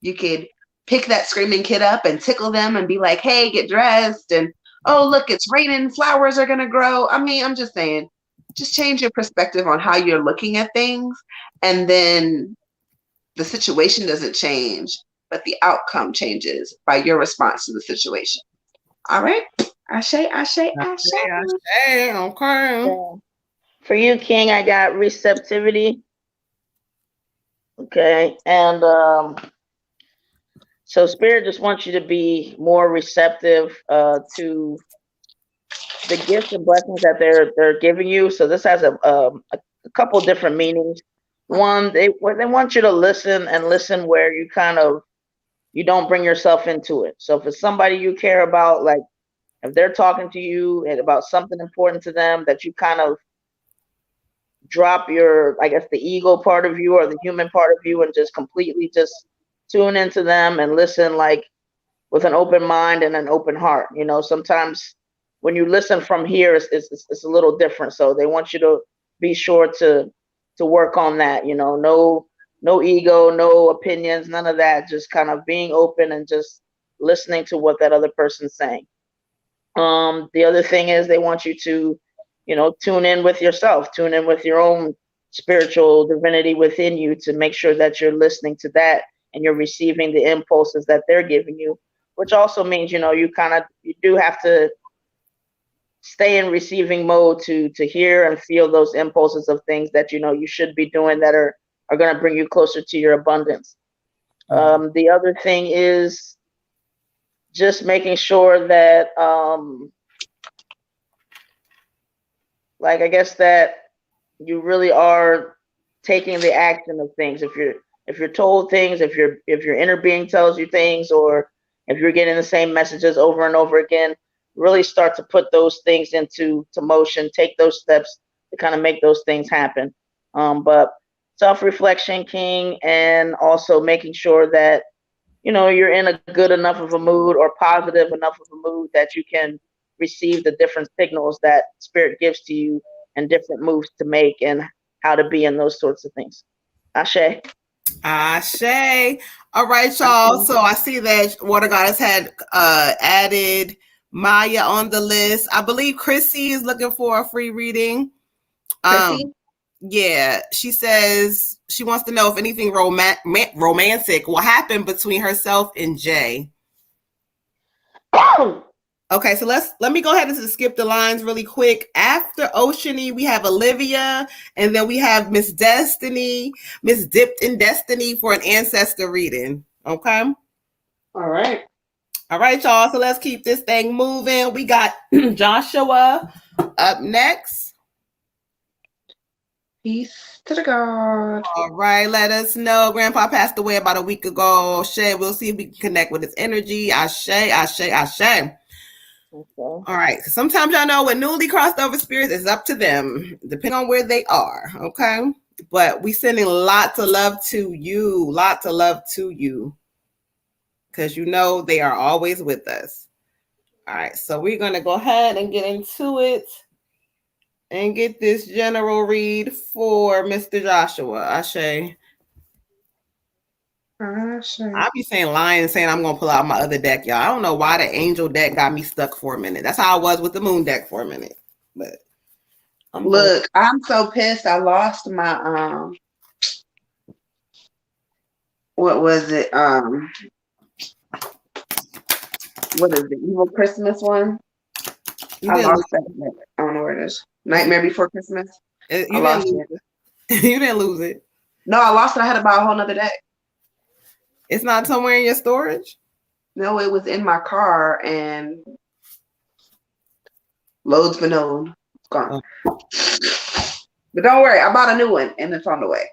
you could pick that screaming kid up and tickle them and be like, hey, get dressed. And, oh, look, it's raining, flowers are going to grow. I mean, I'm just saying, just change your perspective on how you're looking at things, and then the situation doesn't change, but the outcome changes by your response to the situation. All right. Ashe. Okay. For you, King, I got receptivity. Okay. And so Spirit just wants you to be more receptive to the gifts and blessings that they're giving you. So this has a couple different meanings. One, they want you to listen where you don't bring yourself into it. So if it's somebody you care about, like if they're talking to you and about something important to them, that you kind of drop your, I guess, the ego part of you or the human part of you and just completely just tune into them and listen, like with an open mind and an open heart. You know, sometimes when you listen from here, it's a little different. So they want you to be sure to work on that. You know, no ego, no opinions, none of that. Just kind of being open and just listening to what that other person's saying. The other thing is they want you to, you know, tune in with yourself, tune in with your own spiritual divinity within you to make sure that you're listening to that and you're receiving the impulses that they're giving you, which also means, you know, you do have to stay in receiving mode to hear and feel those impulses of things that, you know, you should be doing that are going to bring you closer to your abundance. The other thing is just making sure that, like, I guess that you really are taking the action of things. If you're told things, if your inner being tells you things, or if you're getting the same messages over and over again, really start to put those things into motion, take those steps to kind of make those things happen. But self-reflection, King, and also making sure that you're in a good enough of a mood or positive enough of a mood that you can receive the different signals that spirit gives to you and different moves to make and how to be in those sorts of things. Ashe. Ashe. All right, y'all. So I see that Water Goddess had added Maya on the list. I believe Chrissy is looking for a free reading. Chrissy? Yeah, she says she wants to know if anything romantic will happen between herself and Jay. Okay, so let me go ahead and skip the lines really quick. After Oceany, we have Olivia, and then we have Miss Destiny, Miss Dipped in Destiny for an ancestor reading. Okay. All right. All right, y'all. So let's keep this thing moving. We got Joshua up next. Peace to the God. All right, let us know. Grandpa passed away about a week ago. Shay, we'll see if we can connect with his energy. Ashe, ashe, ashe. Okay. All right. Sometimes y'all know when newly crossed over spirits, it's up to them, depending on where they are. Okay. But we sending lots of love to you. Lots of love to you. Because they are always with us. All right. So we're going to go ahead and get into it and get this general read for Mr. Joshua. Ashe. I be lying saying I'm gonna pull out my other deck, y'all. I don't know why the angel deck got me stuck for a minute. That's how I was with the moon deck for a minute. But I'm so pissed. I lost my what was it? What is the Evil Christmas one? I lost that deck. I don't know where it is. Nightmare Before Christmas. You didn't lose it. No, I lost it. I had to buy a whole nother deck. It's not somewhere in your storage? No, it was in my car and loads been known. It's gone. Oh. But don't worry, I bought a new one and it's on the way.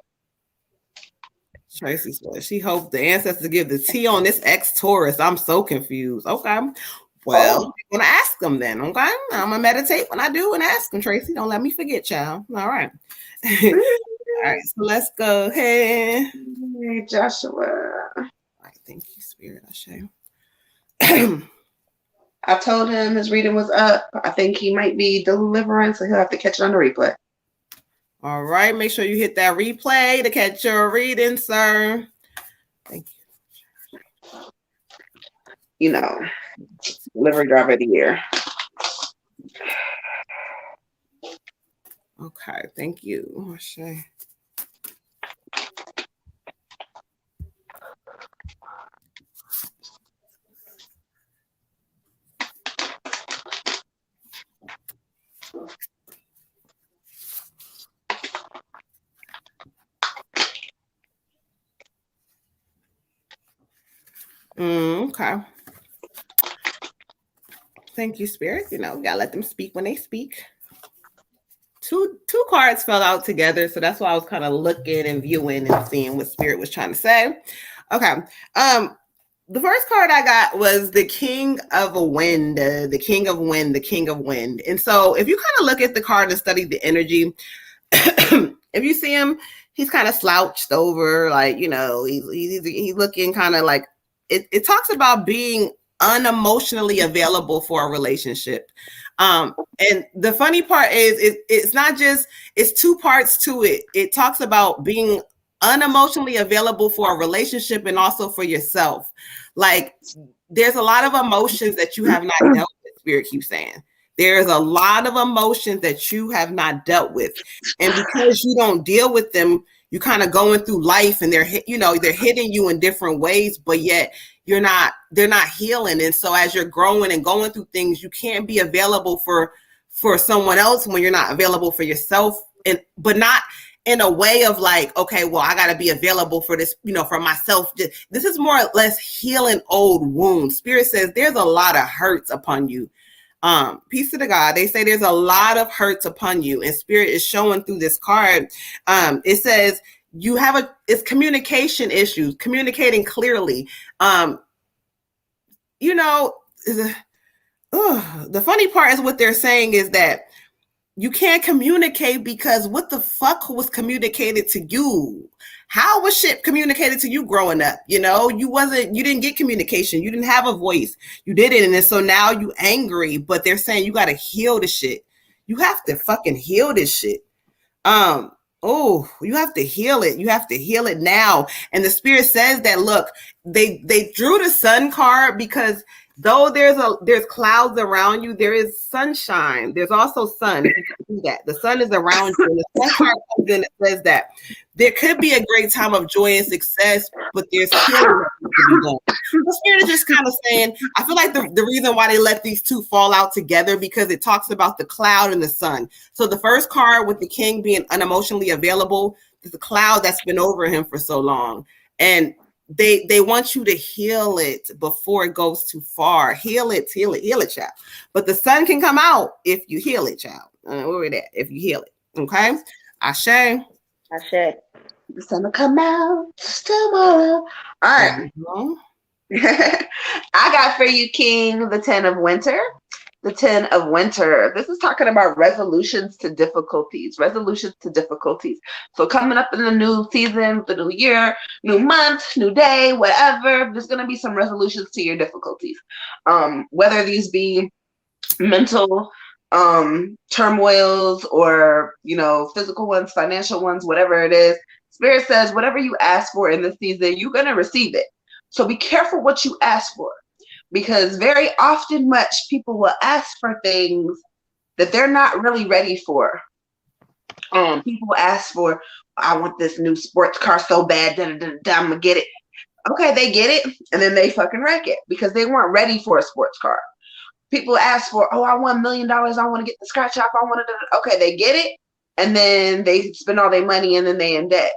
Tracy said she hopes the ancestors give the tea on this ex-Taurus. I'm so confused. Okay. Well, I'm going to ask them then. Okay. I'm going to meditate when I do and ask them, Tracy. Don't let me forget, child. All right. All right, so let's go ahead. Hey, Joshua. All right, thank you, Spirit. Ashe. I told him his reading was up. I think he might be delivering, so he'll have to catch it on the replay. All right, make sure you hit that replay to catch your reading, sir. Thank you. Delivery driver of the year. Okay, thank you. Ashe. Okay. Thank you, Spirit. We gotta let them speak when they speak. Two cards fell out together, so that's why I was kind of looking and viewing and seeing what Spirit was trying to say. Okay. The first card I got was the King of Wind, the King of Wind, the King of Wind. And so if you kind of look at the card and study the energy, if you see him, he's kind of slouched over, like, he's looking kind of like, it talks about being unemotionally available for a relationship. And the funny part is it's not just, it's two parts to it. It talks about being unemotionally available for a relationship and also for yourself. Like, there's a lot of emotions that you have not dealt with, Spirit keeps saying. There's a lot of emotions that you have not dealt with. And because you don't deal with them, you kind of going through life and they're hitting you in different ways, but yet they're not healing. And so as you're growing and going through things, you can't be available for someone else when you're not available for yourself, but not in a way of like, okay, well, I got to be available for this, for myself. This is more or less healing old wounds. Spirit says there's a lot of hurts upon you. Peace to the God. They say there's a lot of hurts upon you, and Spirit is showing through this card. It says it's communication issues, communicating clearly. The funny part is what they're saying is that you can't communicate because what the fuck was communicated to you? How was shit communicated to you growing up? You didn't get communication. You didn't have a voice. You didn't. And then, so now you angry, but they're saying you got to heal the shit. You have to fucking heal this shit. You have to heal it. You have to heal it now. And the spirit says that, look, they drew the sun card because though there's clouds around you, there is sunshine. There's also sun. If you can see that, the sun is around you. And the sun card comes in and says that there could be a great time of joy and success, but there's healing that needs to be done. The spirit is just kind of saying, I feel like the reason why they let these two fall out together, because it talks about the cloud and the sun. So the first card with the king being unemotionally available, is the cloud that's been over him for so long. And they want you to heal it before it goes too far. Heal it, child. But the sun can come out if you heal it, child. Where we at? If you heal it. Okay? Ashe. The sun will come out tomorrow. All right. I got for you, King, the 10 of winter. The 10 of winter. This is talking about resolutions to difficulties. So coming up in the new season, the new year, new month, new day, whatever, there's going to be some resolutions to your difficulties. Whether these be mental turmoils or, physical ones, financial ones, whatever it is. Spirit says whatever you ask for in this season, you're going to receive it. So be careful what you ask for. Because very often people will ask for things that they're not really ready for. People ask for, I want this new sports car so bad, I'm gonna get it. Okay, they get it, and then they fucking wreck it because they weren't ready for a sports car. People ask for, I want $1 million, I want to get the scratch off, okay, they get it, and then they spend all their money, and then they in debt.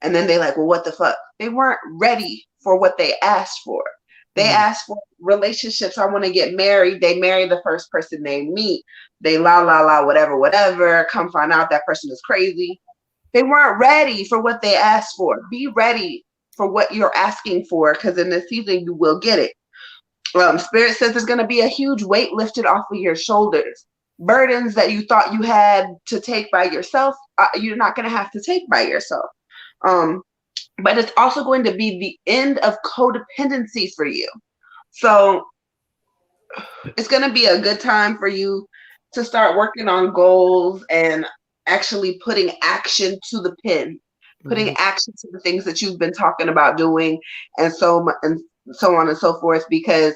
And then they like, well, what the fuck? They weren't ready for what they asked for. They ask for relationships. I want to get married. They marry the first person they meet. They whatever. Come find out that person is crazy. They weren't ready for what they asked for. Be ready for what you're asking for, because in this season you will get it. Spirit says there's going to be a huge weight lifted off of your shoulders. Burdens that you thought you had to take by yourself, you're not going to have to take by yourself. But it's also going to be the end of codependency for you. So it's going to be a good time for you to start working on goals and actually putting action to the pen, putting action to the things that you've been talking about doing, and so on and so forth, because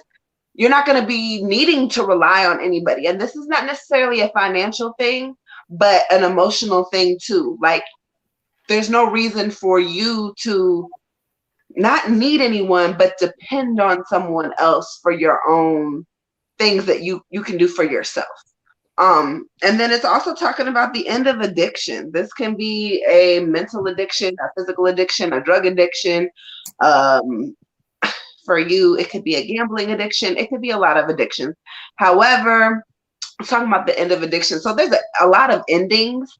you're not going to be needing to rely on anybody. And this is not necessarily a financial thing, but an emotional thing too. Like, there's no reason for you to not need anyone, but depend on someone else for your own things that you can do for yourself. And then it's also talking about the end of addiction. This can be a mental addiction, a physical addiction, a drug addiction. For you, it could be a gambling addiction. It could be a lot of addictions. However, I'm talking about the end of addiction. So there's a lot of endings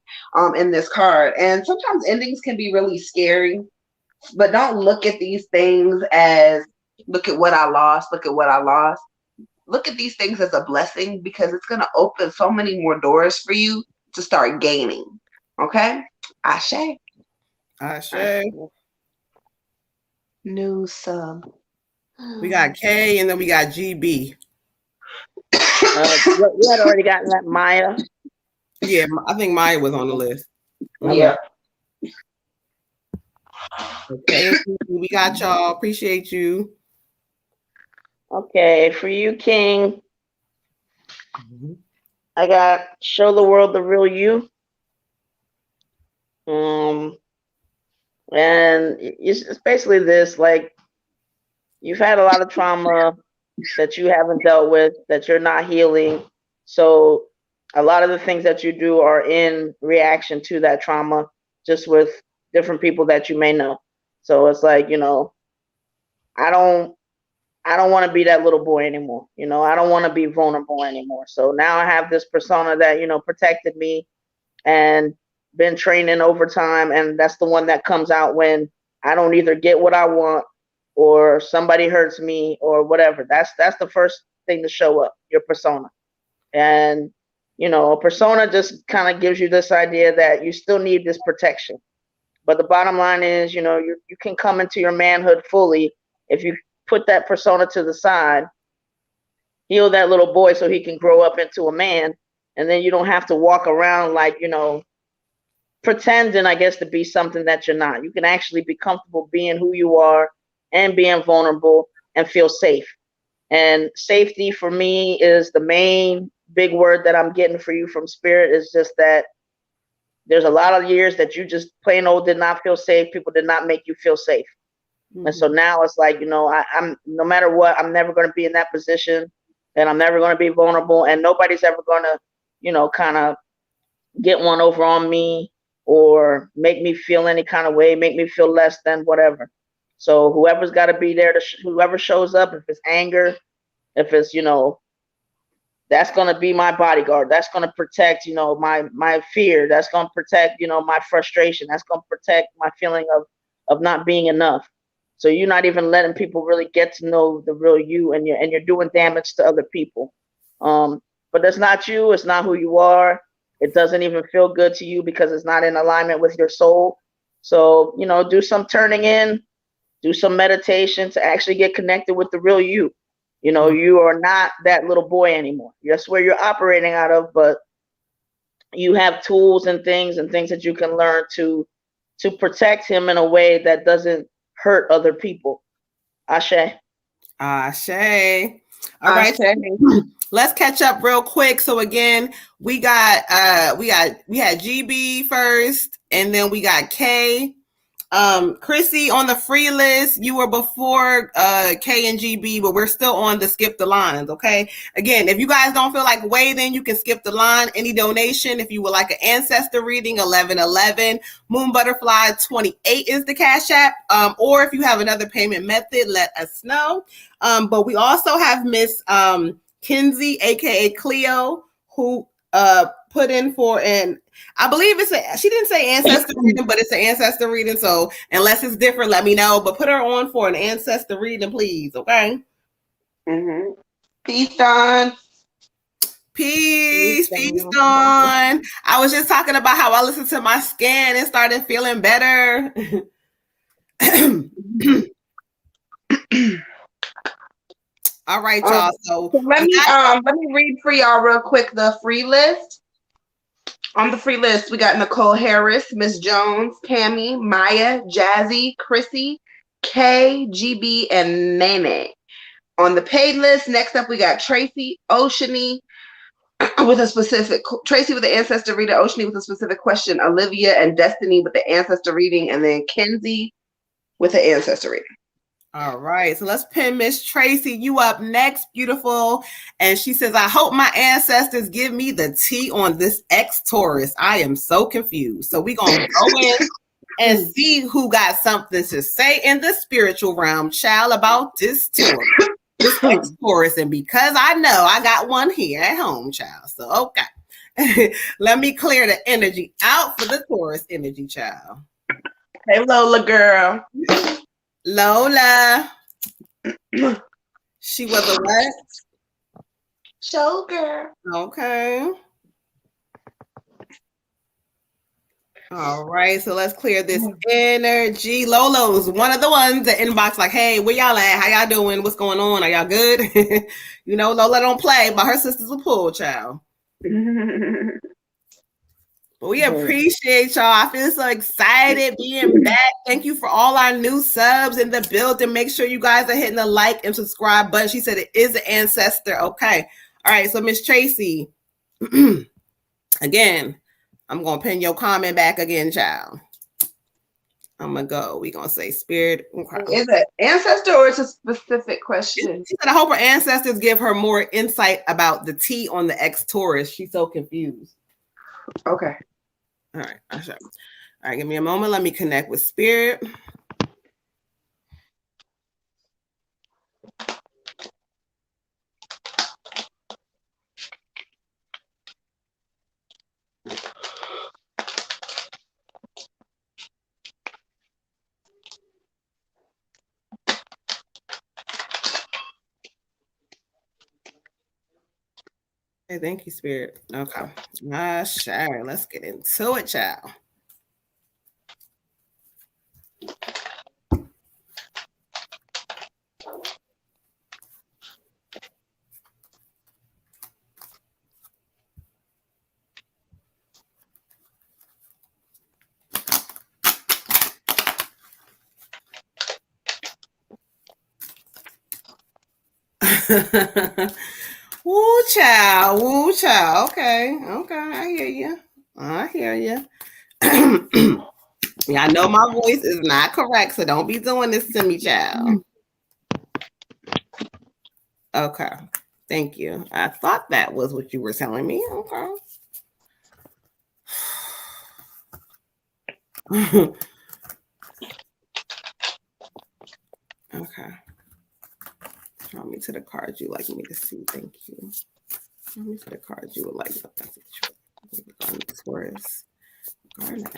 in this card. And sometimes endings can be really scary. But don't look at these things as, look at what I lost. Look at these things as a blessing, because it's going to open so many more doors for you to start gaining. Okay? Ashe. New sub. We got K and then we got GB. We had already gotten that Maya. Yeah, I think Maya was on the list. Yeah. Okay, we got y'all. Appreciate you. Okay, for you, King, I got show the world the real you. And it's basically this, like, you've had a lot of trauma that you haven't dealt with, that you're not healing. So a lot of the things that you do are in reaction to that trauma, just with different people that you may know. So it's like, I don't want to be that little boy anymore. I don't want to be vulnerable anymore. So now I have this persona that, protected me and been training over time. And that's the one that comes out when I don't either get what I want or somebody hurts me or whatever. That's the first thing to show up, your persona. And, a persona just kind of gives you this idea that you still need this protection. But the bottom line is, you know, you can come into your manhood fully if you put that persona to the side, heal that little boy so he can grow up into a man, and then you don't have to walk around like, you know, pretending, I guess, to be something that you're not. You can actually be comfortable being who you are and being vulnerable and feel safe. And safety for me is the main big word that I'm getting for you from spirit, is just that there's a lot of years that you just plain old did not feel safe. People did not make you feel safe. Mm-hmm. And so now it's like, you know, I'm no matter what, I'm never going to be in that position, and I'm never going to be vulnerable, and nobody's ever going to, you know, kind of get one over on me or make me feel any kind of way, make me feel less than whatever. So whoever's got to be there, whoever shows up, if it's anger, if it's, you know, that's going to be my bodyguard. That's going to protect, you know, my fear. That's going to protect, you know, my frustration. That's going to protect my feeling of not being enough. So you're not even letting people really get to know the real you, and you're doing damage to other people. But that's not you. It's not who you are. It doesn't even feel good to you because it's not in alignment with your soul. So, you know, do some turning in, do some meditation to actually get connected with the real you. You know, you are not that little boy anymore. That's where you're operating out of, but you have tools and things that you can learn to protect him in a way that doesn't hurt other people. Ashe. Ashe. All right. Let's catch up real quick. So again, we had GB first, and then we got K. Chrissy, on the free list, you were before K and GB, but we're still on the skip the lines. Okay. Again, if you guys don't feel like waiting, you can skip the line. Any donation, if you would like an ancestor reading, 1111. Moon Butterfly 28 is the Cash App. Or if you have another payment method, let us know. But we also have Miss Kinsey, aka Cleo, who put in for an, I believe she didn't say ancestor reading, but it's an ancestor reading. So unless it's different, let me know. But put her on for an ancestor reading, please. Okay. Mm-hmm. Peace, Dawn. Peace, Dawn. I was just talking about how I listened to my scan and started feeling better. All right, y'all. So let me read for y'all real quick the free list. On the free list, we got Nicole Harris, Miss Jones, Pammy, Maya, Jazzy, Chrissy, Kay, GB, and Nene. On the paid list, next up we got Tracy, Oceany with a specific, Tracy with the ancestor reading, Oceany with a specific question, Olivia and Destiny with the ancestor reading, and then Kenzie with the ancestor reading. All right, so let's pin Miss Tracy. You up next, beautiful. And she says, I hope my ancestors give me the tea on this ex-Taurus. I am so confused. So we're going to go in and see who got something to say in the spiritual realm, child, about this Taurus, this ex-Taurus. And because I know I got one here at home, child. So, okay. Let me clear the energy out for the Taurus energy, child. Hey, Lola, girl. Lola. She was a what? Show girl. Okay. All right, so let's clear this energy. Lola was one of the ones that inbox like, hey, where y'all at? How y'all doing? What's going on? Are y'all good? You know, Lola don't play, but her sisters will pull, child. But we appreciate y'all. I feel so excited being back. Thank you for all our new subs in the building. Make sure you guys are hitting the like and subscribe button. She said it is an ancestor. Okay. All right. So Miss Tracy, again, I'm going to pin your comment back again, child. I'm going to go. We're going to say spirit. Okay. Is it ancestor or it's a specific question? She said, I hope her ancestors give her more insight about the T on the ex-Taurus. She's so confused. Okay. All right. All right. Give me a moment. Let me connect with spirit. Hey, thank you, spirit. Okay. Sure. Let's get into it, child. Woo child, woo child. Okay, I hear you. I hear you. Yeah, I know my voice is not correct, so don't be doing this to me, child. Okay, thank you. I thought that was what you were telling me. Okay. Okay. Draw me to the cards you like me to see. Thank you. Draw me to the cards you would like. That's a choice. Taurus. Garnet.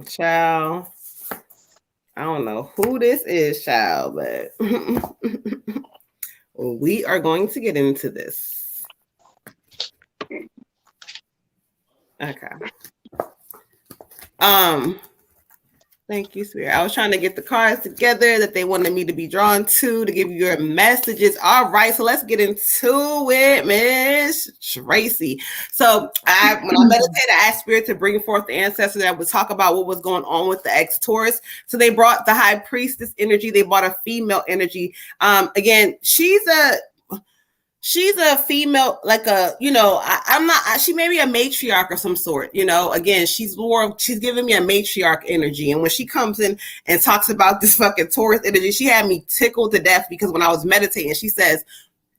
Child. I don't know who this is, child, but we are going to get into this. Okay. Thank you, Spirit. I was trying to get the cards together that they wanted me to be drawn to give you your messages. All right, so let's get into it, Miss Tracy. So when I meditated, I asked Spirit to bring forth the ancestors that would talk about what was going on with the ex-Taurus. So they brought the High Priestess energy. They brought a female energy. Again, she's a female, like a, she may be a matriarch of some sort, again, she's giving me a matriarch energy. And when she comes in and talks about this fucking Taurus energy, she had me tickled to death, because when I was meditating, she says,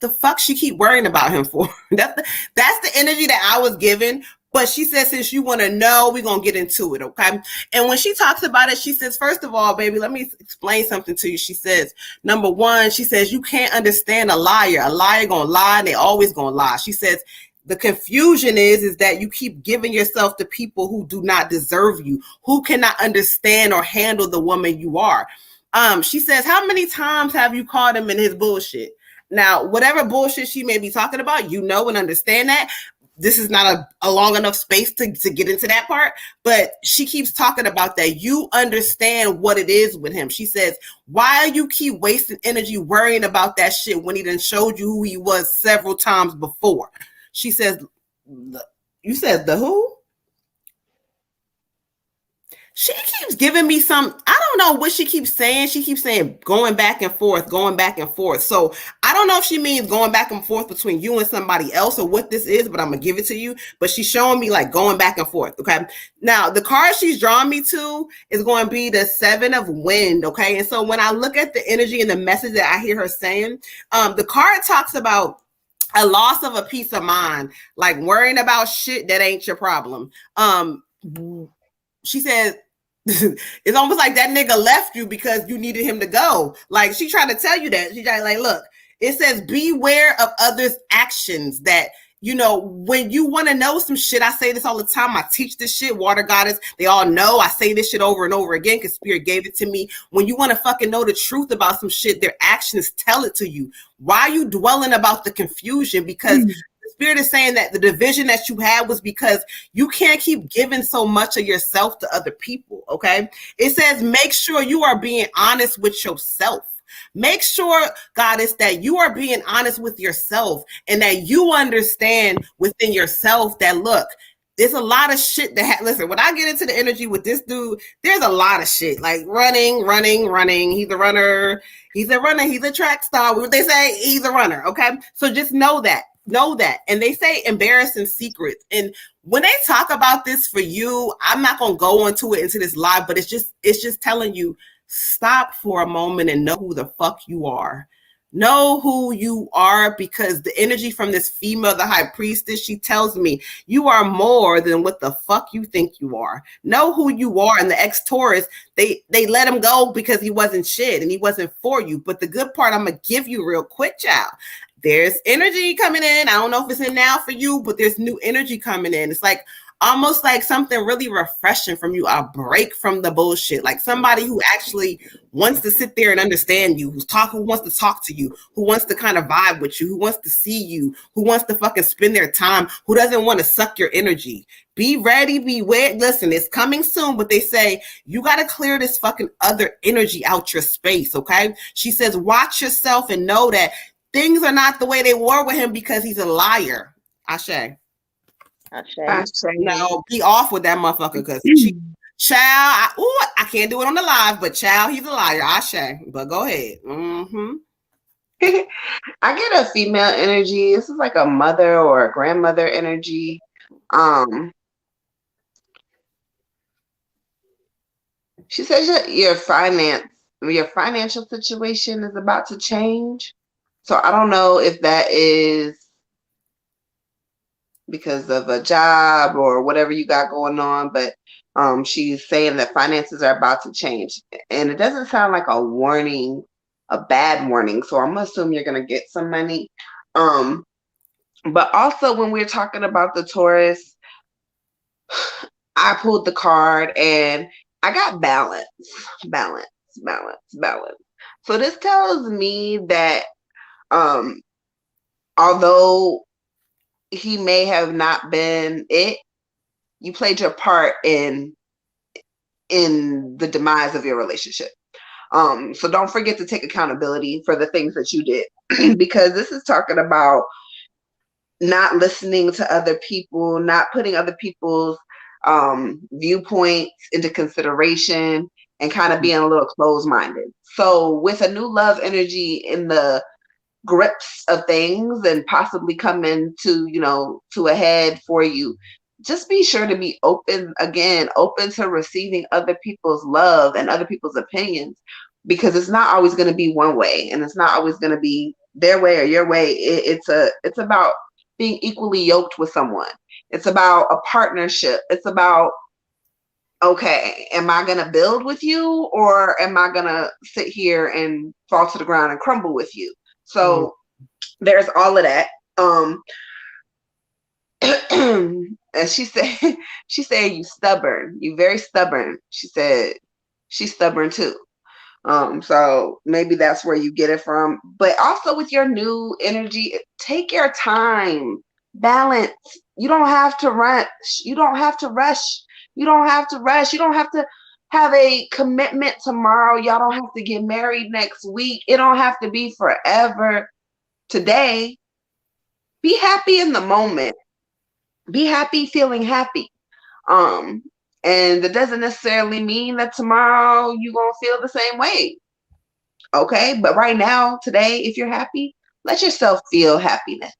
the fuck she keep worrying about him for? That's the energy that I was given. But she says, since you want to know, we're going to get into it, okay? And when she talks about it, she says, first of all, baby, let me explain something to you. She says, number one, she says, you can't understand a liar. A liar going to lie, and they always going to lie. She says, the confusion is that you keep giving yourself to people who do not deserve you, who cannot understand or handle the woman you are. She says, how many times have you caught him in his bullshit? Now, whatever bullshit she may be talking about, and understand that. This is not a long enough space to get into that part, but she keeps talking about that. You understand what it is with him. She says, why you keep wasting energy worrying about that shit when he done showed you who he was several times before? She says, you said the who? She keeps giving me some, I don't know what she keeps saying. She keeps saying going back and forth. So I don't know if she means going back and forth between you and somebody else or what this is, but I'm going to give it to you. But she's showing me like going back and forth. Okay. Now the card she's drawing me to is going to be the 7 of Wind. Okay. And so when I look at the energy and the message that I hear her saying, the card talks about a loss of a peace of mind, like worrying about shit that ain't your problem. She says, it's almost like that nigga left you because you needed him to go. Like, she trying to tell you that. She's like, look, it says beware of others' actions. That, when you want to know some shit, I say this all the time. I teach this shit, Water Goddess. They all know I say this shit over and over again because Spirit gave it to me. When you want to fucking know the truth about some shit, their actions tell it to you. Why are you dwelling about the confusion? Because Spirit is saying that the division that you had was because you can't keep giving so much of yourself to other people, okay? It says, make sure you are being honest with yourself. Make sure, Goddess, that you are being honest with yourself and that you understand within yourself that, look, there's a lot of shit that listen, when I get into the energy with this dude, there's a lot of shit, like running. He's a runner. He's a track star. What they say, he's a runner, okay? So just know that. And they say embarrassing secrets. And when they talk about this for you, I'm not going to go into this live, but it's just telling you, stop for a moment and know who the fuck you are. Know who you are, because the energy from this female, the High Priestess, she tells me you are more than what the fuck you think you are. Know who you are. And the ex-Taurus, they let him go because he wasn't shit and he wasn't for you. But the good part I'm going to give you real quick, child. There's energy coming in. I don't know if it's in now for you, but there's new energy coming in. It's like almost like something really refreshing from you, a break from the bullshit. Like somebody who actually wants to sit there and understand you, who wants to talk to you, who wants to kind of vibe with you, who wants to see you, who wants to fucking spend their time, who doesn't want to suck your energy. Be ready, beware. Listen, it's coming soon, but they say you got to clear this fucking other energy out your space, okay? She says, watch yourself and know that things are not the way they were with him because he's a liar. Ashe. No, be off with that motherfucker because child, I can't do it on the live, but child, he's a liar. Ashe. But go ahead. Mm-hmm. I get a female energy. This is like a mother or a grandmother energy. She says your financial situation is about to change. So I don't know if that is because of a job or whatever you got going on, but she's saying that finances are about to change. And it doesn't sound like a warning, a bad warning. So I'm gonna assume you're gonna get some money. But also when we're talking about the Taurus, I pulled the card and I got balance. So this tells me that although he may have not been it, you played your part in the demise of your relationship. So don't forget to take accountability for the things that you did, because this is talking about not listening to other people, not putting other people's viewpoints into consideration, and kind of being a little closed-minded. So with a new love energy in the grips of things and possibly coming to a head for you, just be sure to be open to receiving other people's love and other people's opinions, because it's not always going to be one way, and it's not always going to be their way or your way. It's about being equally yoked with someone. It's about a partnership. It's about, okay, am I going to build with you, or am I going to sit here and fall to the ground and crumble with you? So there's all of that. And she said you stubborn. You very stubborn. She said she's stubborn too. So maybe that's where you get it from. But also with your new energy, take your time. Balance. You don't have to rush. You don't have to rush. You don't have to have a commitment tomorrow. Y'all don't have to get married next week. It don't have to be forever. Today, be happy in the moment. Be happy feeling happy. And it doesn't necessarily mean that tomorrow you're going to feel the same way. Okay? But right now, today, if you're happy, let yourself feel happiness.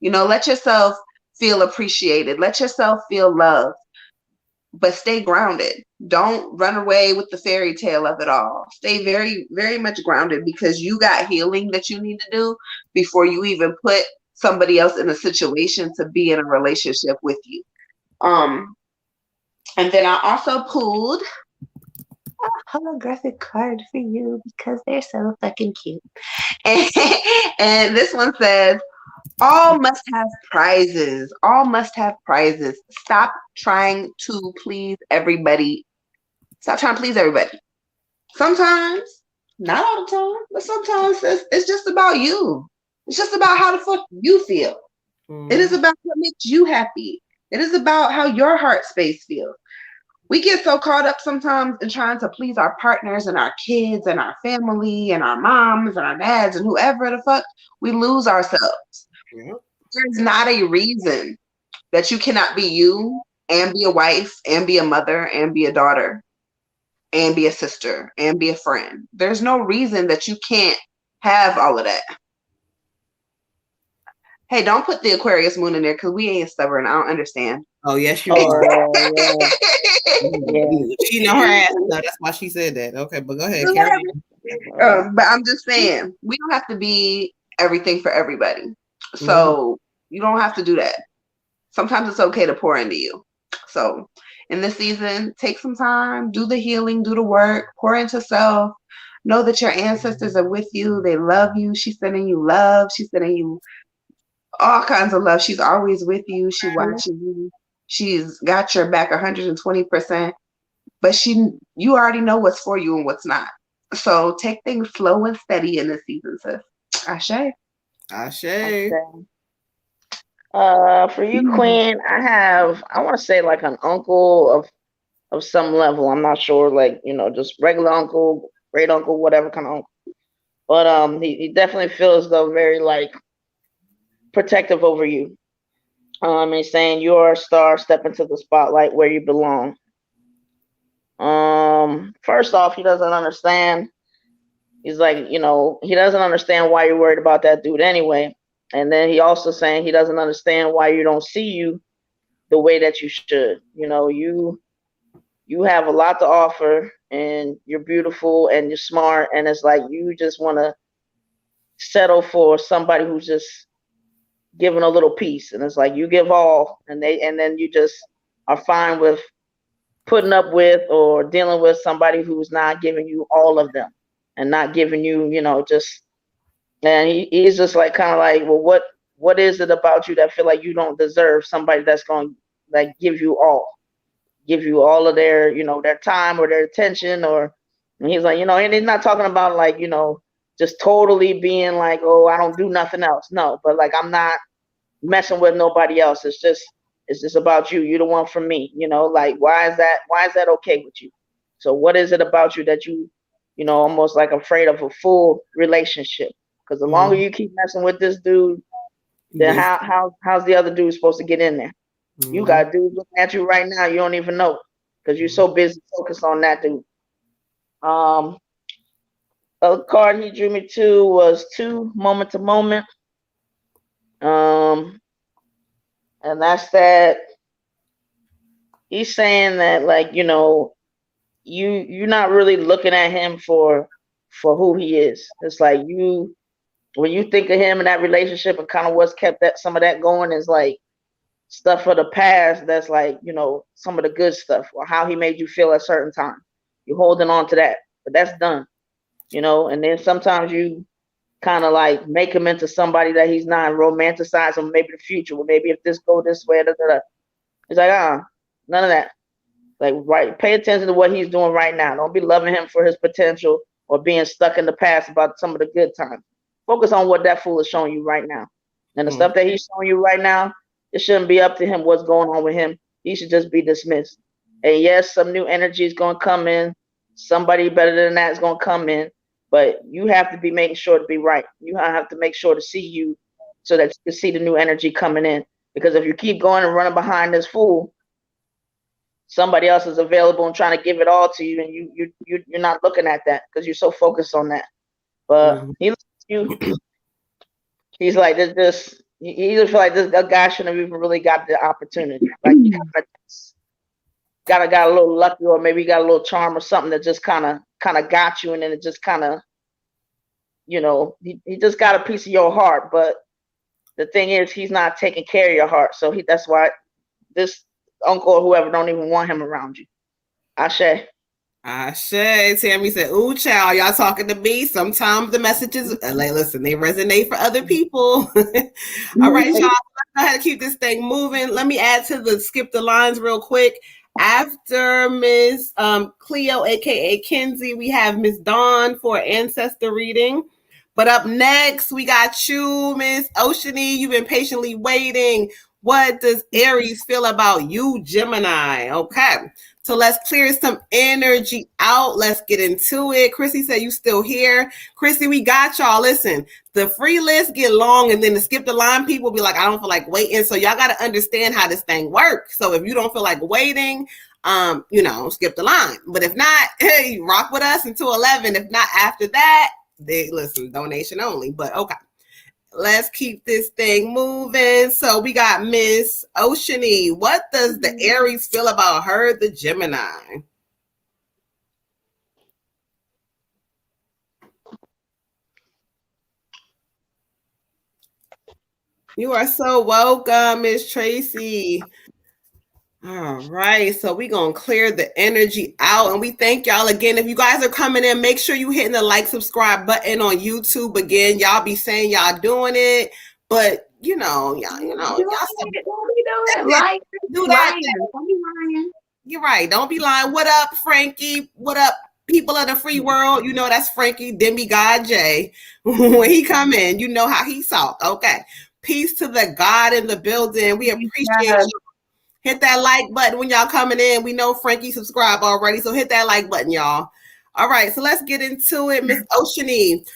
Let yourself feel appreciated. Let yourself feel loved. But stay grounded. Don't run away with the fairy tale of it all. Stay very, very much grounded, because you got healing that you need to do before you even put somebody else in a situation to be in a relationship with you. And then I also pulled a holographic card for you because they're so fucking cute. And this one says, all must have prizes. All must have prizes. Stop trying to please everybody. Stop trying to please everybody. Sometimes, not all the time, but sometimes it's just about you. It's just about how the fuck you feel. It is about what makes you happy. It is about how your heart space feels. We get so caught up sometimes in trying to please our partners and our kids and our family and our moms and our dads and whoever the fuck, we lose ourselves. Yeah. There's not a reason that you cannot be you and be a wife and be a mother and be a daughter and be a sister and be a friend. There's no reason that you can't have all of that. Hey, don't put the Aquarius moon in there because we ain't stubborn. I don't understand. Oh, yes, you are. Yeah. She know her ass. No, that's why she said that. Okay, but go ahead. But I'm just saying, we don't have to be everything for everybody. So you don't have to do that. Sometimes it's okay to pour into you. So in this season, take some time, do the healing, do the work, pour into self. Know that your ancestors are with you. They love you. She's sending you love. She's sending you all kinds of love. She's always with you. She's watching you. She's got your back 120%. But you already know what's for you and what's not. So take things slow and steady in this season, sis. Ashe. Ashe. For you, Queen, I want to say like an uncle of some level. I'm not sure, like, just regular uncle, great uncle, whatever kind of uncle. But he definitely feels though very like protective over you. He's saying you're a star, step into the spotlight where you belong. First off, he doesn't understand. He's like, he doesn't understand why you're worried about that dude anyway. And then he also saying he doesn't understand why you don't see you the way that you should. You have a lot to offer, and you're beautiful and you're smart, and it's like you just want to settle for somebody who's just giving a little piece, and it's like you give all, and then you just are fine with putting up with or dealing with somebody who's not giving you all of them and not giving you, just, and he's just like kind of like, well, what is it about you that feel like you don't deserve somebody that's going to like give you all of their, their time or their attention, or, and he's like, and he's not talking about like, just totally being like, oh, I don't do nothing else. No, but like, I'm not messing with nobody else. It's just about you. You're the one for me, like, why is that okay with you? So what is it about you that you almost like afraid of a full relationship? Because the longer you keep messing with this dude, then how's the other dude supposed to get in there? You got dudes looking at you right now, you don't even know, because you're so busy focused on that dude. A card he drew me to was 2, moment to moment. And that's that he's saying that, like, you're not really looking at him for who he is. It's like when you think of him in that relationship and kind of what's kept some of that going is like stuff of the past. That's like, some of the good stuff, or how he made you feel at a certain time. You're holding on to that, but that's done, and then sometimes you kind of like make him into somebody that he's not, romanticize him, maybe the future, well, maybe if this go this way, it's like, none of that. Like, right, pay attention to what he's doing right now. Don't be loving him for his potential or being stuck in the past about some of the good times. Focus on what that fool is showing you right now. And the stuff that he's showing you right now, it shouldn't be up to him what's going on with him. He should just be dismissed. And yes, some new energy is going to come in. Somebody better than that is going to come in. But you have to be making sure to be right. You have to make sure to see you so that you can see the new energy coming in. Because if you keep going and running behind this fool, somebody else is available and trying to give it all to you, and you're not looking at that because you're so focused on that. But he looks at you. He's like, he just feel like this guy shouldn't have even really got the opportunity. Like, he got a little lucky, or maybe he got a little charm or something that just kind of got you, and then it just kind of, he just got a piece of your heart. But the thing is, he's not taking care of your heart, so that's why this uncle or whoever don't even want him around you. Ashe. Tammy said, ooh, child, y'all talking to me. Sometimes the messages, like, listen, they resonate for other people. All right, y'all, let's go ahead and keep this thing moving. Let me add to the skip the lines real quick. After Miss Cleo, aka Kenzie, we have Miss Dawn for ancestor reading. But up next, we got you, Miss Oceany. You've been patiently waiting. What does Aries feel about you, Gemini? Okay, so let's clear some energy out. Let's get into it. Chrissy said you still here. Chrissy, we got y'all. Listen, the free list get long, and then the skip the line people be like, I don't feel like waiting. So y'all got to understand how this thing works. So if you don't feel like waiting, skip the line. But if not, hey, rock with us until 11. If not after that, listen, donation only. But okay. Let's keep this thing moving. So we got Miss Oceany. What does the Aries feel about her, the Gemini? You are so welcome, Miss Tracy. All right, so we're going to clear the energy out, and we thank y'all again. If you guys are coming in, make sure you hitting the like, subscribe button on YouTube. Again, y'all be saying y'all doing it, but y'all do that. You're right. Don't be lying. What up, Frankie? What up, people of the free world? That's Frankie, demigod Jay. When he come in, you know how he talk. Okay. Peace to the God in the building. We appreciate you. Hit that like button when y'all coming in. We know Frankie subscribed already, so hit that like button, y'all. All right, so let's get into it. Miss Oceany,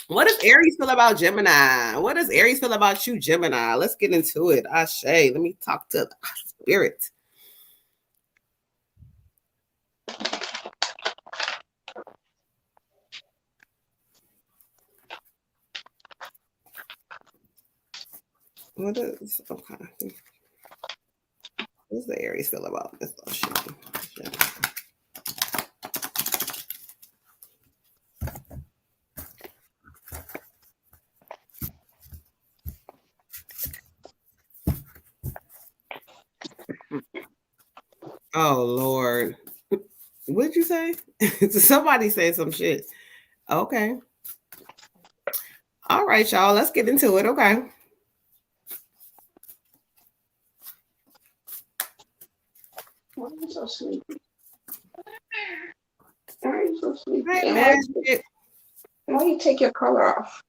What does Aries feel about Gemini? What does Aries feel about you, Gemini? Let's get into it. Ashe, let me talk to the spirit. What is okay? What does the Aries feel about this? Oh, shit. Oh Lord, what'd you say? Somebody said some shit. Okay. All right, y'all. Let's get into it. Okay. Why are you so sleepy? Why are you so sleepy? Hey, And Magic. why you take your color off?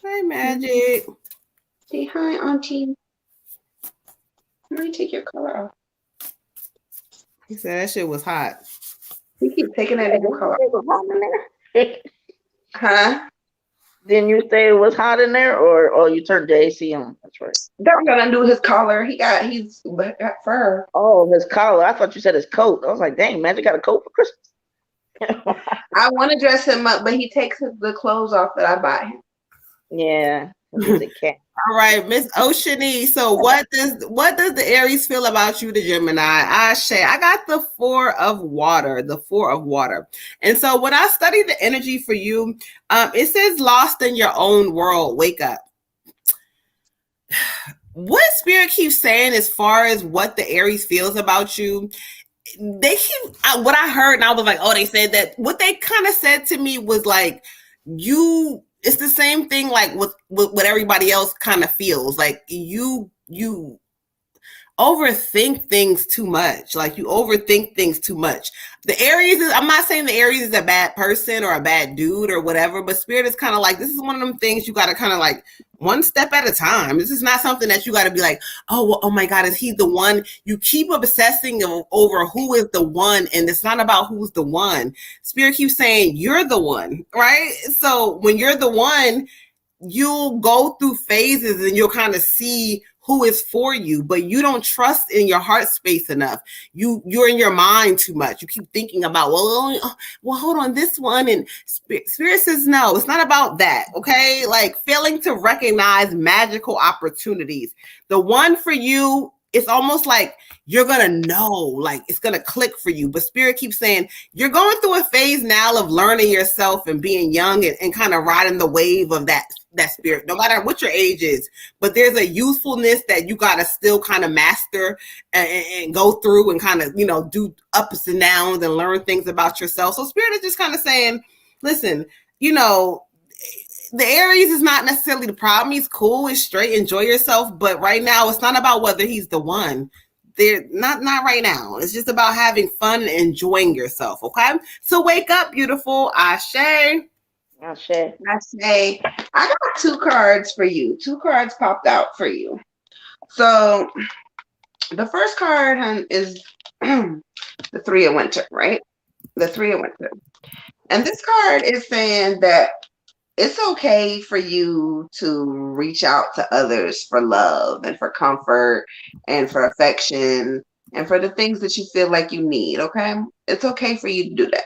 Hey, Magic. Say hi, Auntie. Why you take your color off? He said that shit was hot. You keep taking that nigga color off. Huh? Didn't you say it was hot in there, or you turned the AC on? That's right. That gonna do his collar. He's got fur. Oh, his collar. I thought you said his coat. I was like, dang, Magic got a coat for Christmas. I want to dress him up, but he takes the clothes off that I buy him. Yeah, he's a cat. All right, Miss Oceany. So what does the Aries feel about you, the Gemini? Ashe, I got the 4 of water, the 4 of water. And so when I study the energy for you, it says lost in your own world, wake up. What Spirit keeps saying as far as what the Aries feels about you, they keep what I heard, and I was like, oh, they said that. What they kind of said to me was like, it's the same thing like with what everybody else kind of feels. Like you overthink things too much. Like you overthink things too much. The Aries is, I'm not saying the Aries is a bad person or a bad dude or whatever, but Spirit is kind of like, this is one of them things you got to kind of like one step at a time. This is not something that you got to be like, oh, well, oh my God, is he the one? You keep obsessing over who is the one, and it's not about who's the one. Spirit keeps saying you're the one, right? So when you're the one, you'll go through phases and you'll kind of see who is for you, but you don't trust in your heart space enough. You're in your mind too much. You keep thinking about, well, hold on, this one. And Spirit says, no, it's not about that. Okay. Like failing to recognize magical opportunities. The one for you, it's almost like you're going to know, like it's going to click for you. But Spirit keeps saying you're going through a phase now of learning yourself and being young and kind of riding the wave of that spirit, no matter what your age is. But there's a youthfulness that you got to still kind of master and go through and kind of, do ups and downs and learn things about yourself. So Spirit is just kind of saying, listen, the Aries is not necessarily the problem. He's cool, he's straight, enjoy yourself. But right now, it's not about whether he's the one. They're not right now. It's just about having fun and enjoying yourself. Okay. So wake up, beautiful. Ashe. Ashe. I got 2 cards for you. 2 cards popped out for you. So the first card is the 3 of Winter, right? The 3 of Winter. And this card is saying that it's okay for you to reach out to others for love and for comfort and for affection and for the things that you feel like you need, okay? It's okay for you to do that.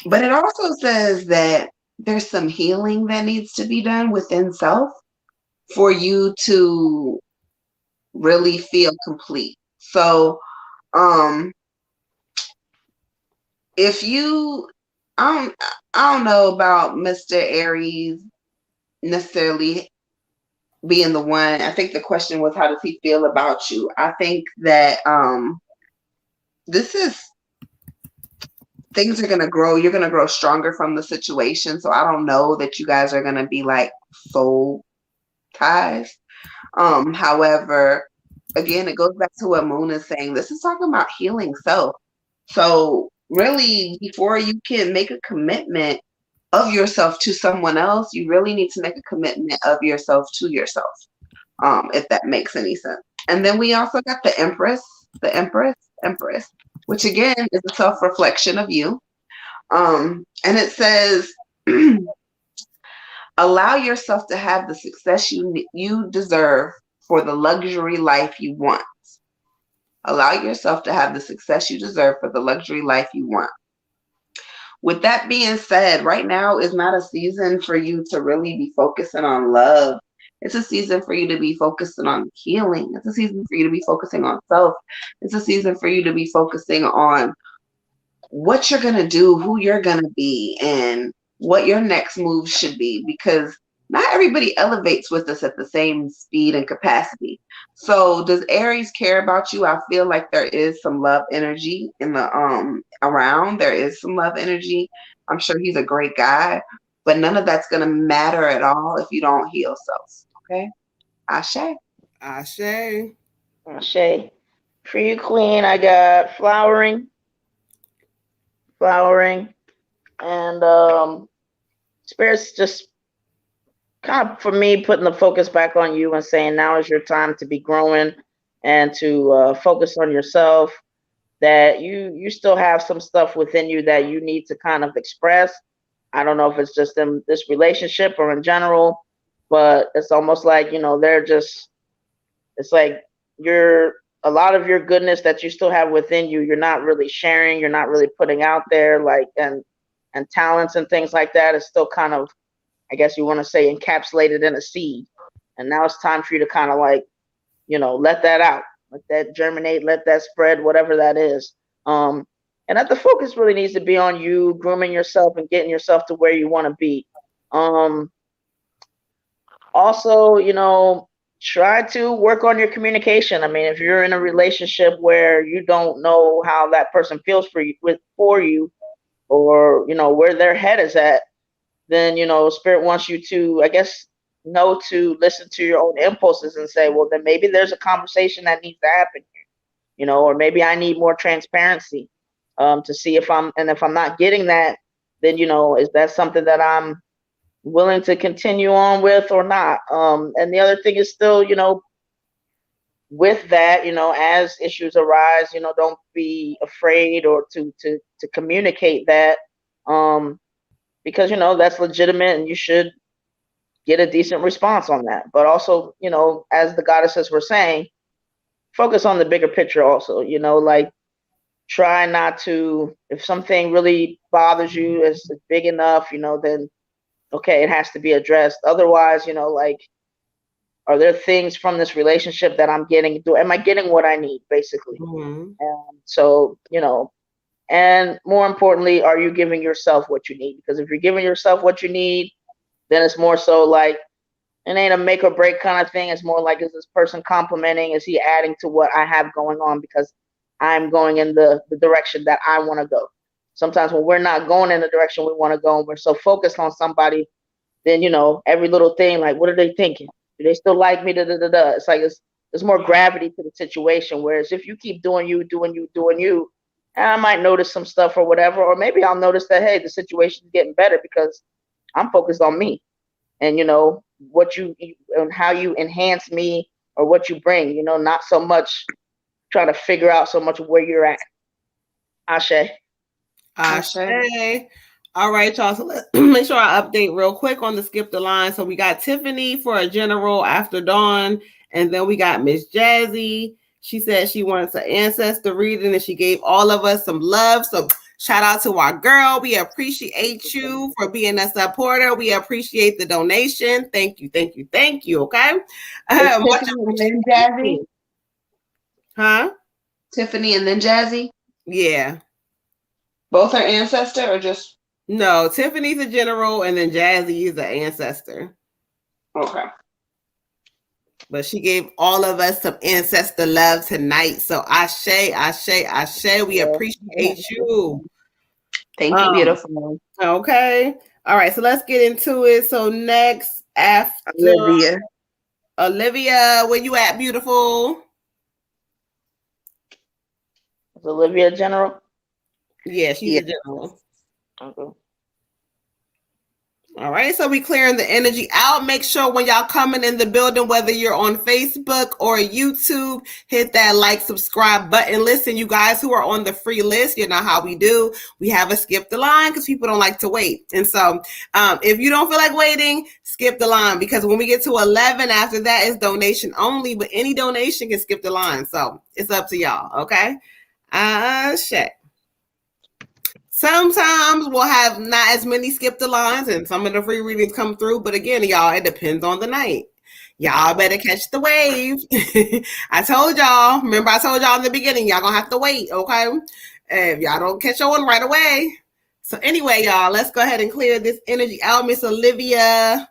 But it also says that there's some healing that needs to be done within self for you to really feel complete. So, if you, I don't know about Mr. Aries necessarily being the one. I think the question was, how does he feel about you? I think that things are going to grow. You're going to grow stronger from the situation. So I don't know that you guys are going to be like soul ties. However, again, it goes back to what Moon is saying. This is talking about healing self. So really, before you can make a commitment of yourself to someone else, you really need to make a commitment of yourself to yourself, if that makes any sense. And then we also got the Empress, which again is a self-reflection of you. And it says, allow yourself to have the success you deserve for the luxury life you want. Allow yourself to have the success you deserve for the luxury life you want. With that being said, right now is not a season for you to really be focusing on love. It's a season for you to be focusing on healing. It's a season for you to be focusing on self. It's a season for you to be focusing on what you're going to do, who you're going to be, and what your next move should be, because not everybody elevates with us at the same speed and capacity. So does Aries care about you? I feel like there is some love energy in the around. There is some love energy. I'm sure he's a great guy, but none of that's going to matter at all if you don't heal self. Okay? Ashe. Ashe. Ashe. For you, Queen, I got flowering, and spirits just kind of, for me, putting the focus back on you and saying now is your time to be growing and to focus on yourself. That you still have some stuff within you that you need to kind of express. I don't know if it's just in this relationship or in general, but it's almost like, they're just, it's like a lot of your goodness that you still have within you, you're not really sharing, you're not really putting out there, like, and talents and things like that is still kind of, I guess you want to say, encapsulated in a seed. And now it's time for you to kind of like, let that out, let that germinate, let that spread, whatever that is. And that the focus really needs to be on you grooming yourself and getting yourself to where you want to be. Also, try to work on your communication. I mean, if you're in a relationship where you don't know how that person feels for you, or where their head is at, then spirit wants you to, I guess, know to listen to your own impulses and say, well, then maybe there's a conversation that needs to happen here, or maybe I need more transparency to see if I'm not getting that, then is that something that I'm willing to continue on with or not. And the other thing is still, with that, as issues arise, don't be afraid or to communicate that, because that's legitimate and you should get a decent response on that. But also, as the goddesses were saying, focus on the bigger picture also, like try not to, if something really bothers you, is big enough, then okay, it has to be addressed. Otherwise, like, are there things from this relationship that I'm getting? Am I getting what I need, basically? Mm-hmm. So, and more importantly, are you giving yourself what you need? Because if you're giving yourself what you need, then it's more so like, it ain't a make or break kind of thing. It's more like, is this person complimenting? Is he adding to what I have going on because I'm going in the direction that I want to go? Sometimes when we're not going in the direction we want to go and we're so focused on somebody, then, every little thing, like, what are they thinking? Do they still like me? It's like there's more gravity to the situation. Whereas if you keep doing you, I might notice some stuff or whatever, or maybe I'll notice that, hey, the situation's getting better because I'm focused on me and, what you and how you enhance me or what you bring, not so much trying to figure out so much where you're at. Ashe. Ashe. All right, y'all. So let's make sure I update real quick on the skip the line. So we got Tiffany for a general after dawn, and then we got Miss Jazzy. She said she wants an ancestor reading, and she gave all of us some love. So shout out to our girl. We appreciate you for being a supporter. We appreciate the donation. Thank you. Okay. Much and Jazzy. Huh? Tiffany and then Jazzy. Yeah. Both are ancestor or just? No, Tiffany's a general and then Jazzy is an ancestor. Okay. But she gave all of us some ancestor love tonight. So Ashe. We appreciate you. Thank you, beautiful. Okay. All right. So let's get into it. So next after Olivia, where you at, beautiful? Is Olivia general? Yeah, she's a general. Okay. All right, so we clearing the energy out. Make sure when y'all coming in the building, whether you're on Facebook or YouTube, hit that like, subscribe button. Listen, you guys who are on the free list, you know how we do. We have a skip the line because people don't like to wait. And so if you don't feel like waiting, skip the line, because when we get to 11, after that is donation only, but any donation can skip the line. So it's up to y'all, okay? Shit. Sometimes we'll have not as many skip the lines and some of the free readings come through. But again, y'all, it depends on the night. Y'all better catch the wave. I told y'all, remember I told y'all in the beginning, y'all gonna have to wait, okay? If y'all don't catch on right away. So anyway, y'all, let's go ahead and clear this energy out. Miss Olivia.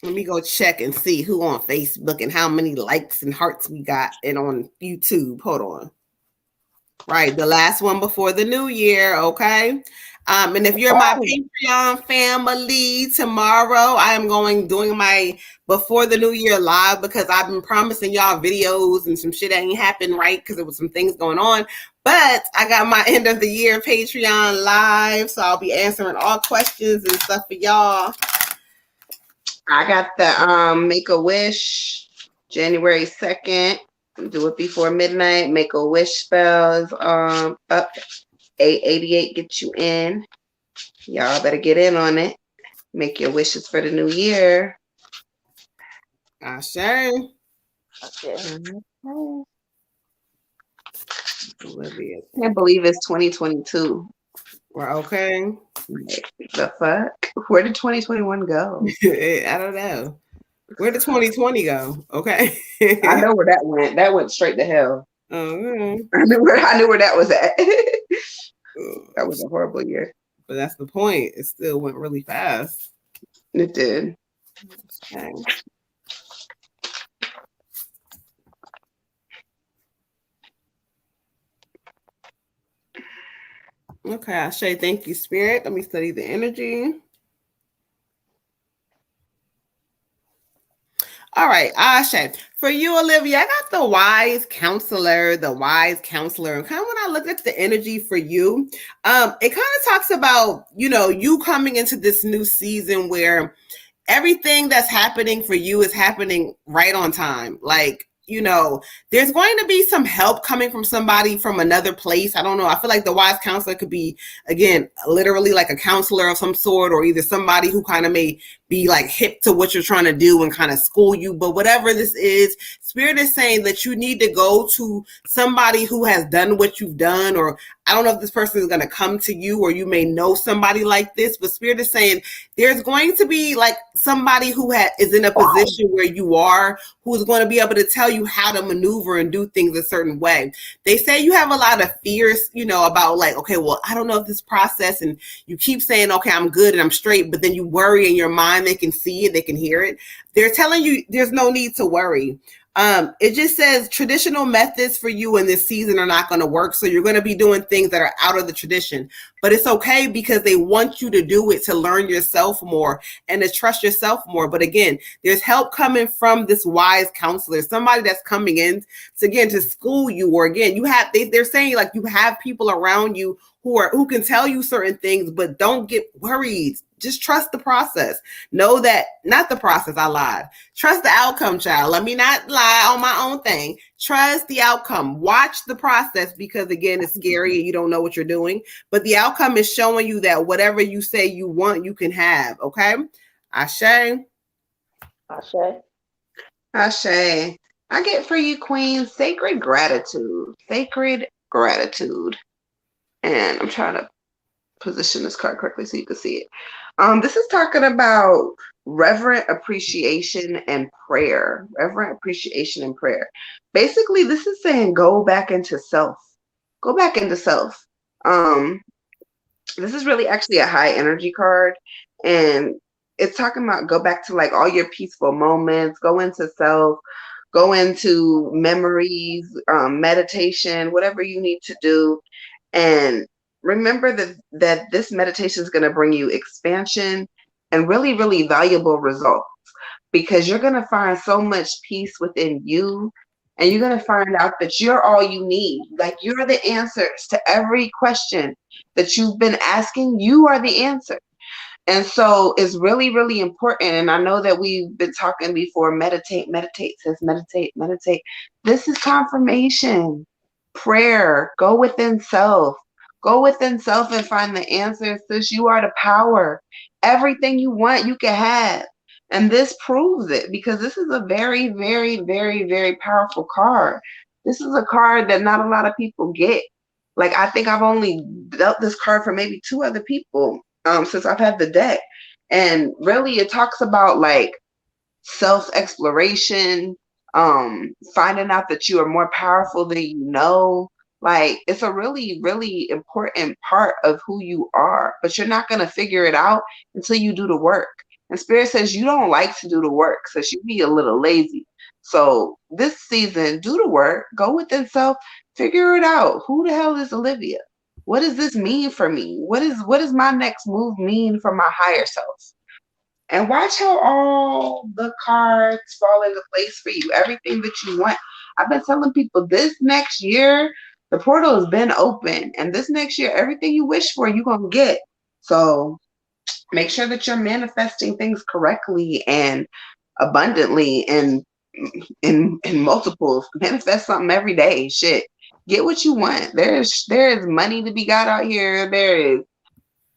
Let me go check and see who on Facebook and how many likes and hearts we got and on YouTube. Hold on. Right, the last one before the new year, okay? And if you're my Patreon family, tomorrow I am doing my before the new year live, because I've been promising y'all videos and some shit ain't happened, right? Because there was some things going on. But I got my end of the year Patreon live, so I'll be answering all questions and stuff for y'all. I got the Make-A-Wish January 2nd. Do it before midnight. Make-A-Wish spells up. 888 get you in. Y'all better get in on it. Make your wishes for the new year. Sure. Okay. Can't believe it's 2022. We're okay. The fuck? Where did 2021 go? I don't know. Where did 2020 go? Okay. I know where that went. That went straight to hell. Oh, I knew where that was at. That was a horrible year. But that's the point. It still went really fast. It did. Okay. Okay, Ashe, thank you, Spirit. Let me study the energy. All right, Ashe. For you, Olivia, I got the wise counselor. And kind of when I look at the energy for you, it kind of talks about, you coming into this new season where everything that's happening for you is happening right on time. Like, there's going to be some help coming from somebody from another place. I don't know. I feel like the wise counselor could be, again, literally like a counselor of some sort, or either somebody who kind of may be like hip to what you're trying to do and kind of school you. But whatever this is, Spirit is saying that you need to go to somebody who has done what you've done, or I don't know if this person is going to come to you, or you may know somebody like this, but Spirit is saying there's going to be like somebody who is in a position where you are, who is going to be able to tell you how to maneuver and do things a certain way. They say you have a lot of fears, about like, okay, well, I don't know if this process, and you keep saying, okay, I'm good and I'm straight, but then you worry in your mind. They can see it, they can hear it. They're telling you there's no need to worry. It just says traditional methods for you in this season are not going to work. So you're going to be doing things that are out of the tradition, but it's okay because they want you to do it to learn yourself more and to trust yourself more. But again, there's help coming from this wise counselor, somebody that's coming in to school you, or again, they're saying like you have people around you who can tell you certain things, but don't get worried. Just trust the process. Know that, not the process, I lied. Trust the outcome, child. Let me not lie on my own thing. Trust the outcome. Watch the process, because again, it's scary and you don't know what you're doing. But the outcome is showing you that whatever you say you want, you can have. Okay? Ashe. Ashe. Ashe. I get for you, Queen, sacred gratitude. Sacred gratitude. And I'm trying to position this card correctly so you can see it. This is talking about reverent appreciation and prayer. Reverent appreciation and prayer. Basically, this is saying go back into self. Go back into self. This is really actually a high energy card, and it's talking about go back to like all your peaceful moments, go into self, go into memories, meditation, whatever you need to do. And remember that this meditation is going to bring you expansion and really, really valuable results, because you're going to find so much peace within you And you're going to find out that you're all you need. Like, you're the answers to every question that you've been asking. You are the answer. And so it's really, really important. And I know that we've been talking before, meditate, says meditate, meditate. This is confirmation. Prayer, go within self. Go within self and find the answers. Sis, you are the power. Everything you want, you can have. And this proves it, because this is a very, very, very, very powerful card. This is a card that not a lot of people get. Like, I think I've only dealt this card for maybe 2 other people since I've had the deck. And really, it talks about like self-exploration, finding out that you are more powerful than you know. Like, it's a really, really important part of who you are, but you're not going to figure it out until you do the work. And Spirit says you don't like to do the work, so you be a little lazy. So this season, do the work, go within self, figure it out. Who the hell is Olivia? What does this mean for me? What does my next move mean for my higher self? And watch how all the cards fall into place for you. Everything that you want. I've been telling people this next year, the portal has been open. And this next year, everything you wish for, you're going to get. So make sure that you're manifesting things correctly and abundantly and in multiples. Manifest something every day. Shit. Get what you want. There is money to be got out here. There is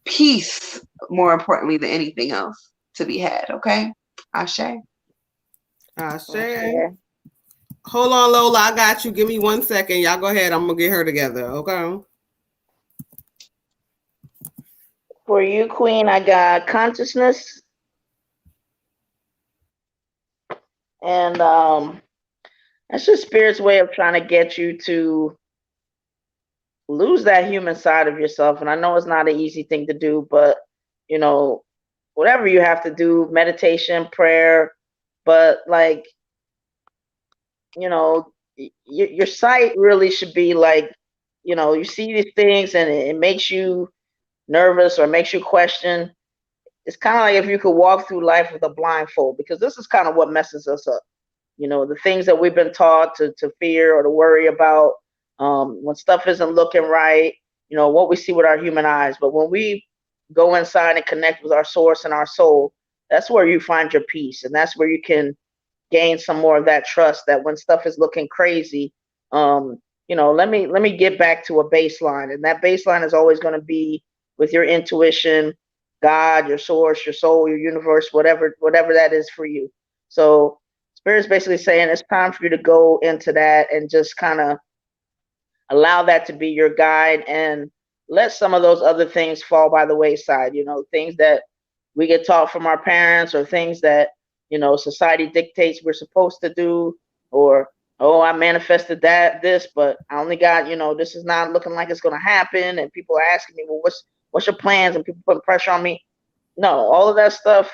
peace, more importantly than anything else, to be had. Okay, Ashe. Ashe. Hold on, Lola. I got you. Give me 1 second. Y'all go ahead. I'm gonna get her together. Okay. For you, Queen, I got consciousness, and that's just Spirit's way of trying to get you to lose that human side of yourself. And I know it's not an easy thing to do, but you know, whatever you have to do, meditation, prayer, but like, you know, your sight really should be like, you know, you see these things and it makes you nervous or makes you question. It's kind of like if you could walk through life with a blindfold, because this is kind of what messes us up. You know, the things that we've been taught to fear or to worry about, when stuff isn't looking right, you know, what we see with our human eyes. But when we go inside and connect with our source and our soul, that's where you find your peace. And that's where you can gain some more of that trust that when stuff is looking crazy, you know, let me get back to a baseline. And that baseline is always going to be with your intuition, God, your source, your soul, your universe, whatever that is for you. So Spirit's basically saying it's time for you to go into that and just kind of allow that to be your guide and let some of those other things fall by the wayside. You know, things that we get taught from our parents, or things that, you know, society dictates we're supposed to do, or, oh, I manifested this, but I only got, you know, this is not looking like it's going to happen. And people are asking me, well, what's your plans? And people putting pressure on me. No, all of that stuff,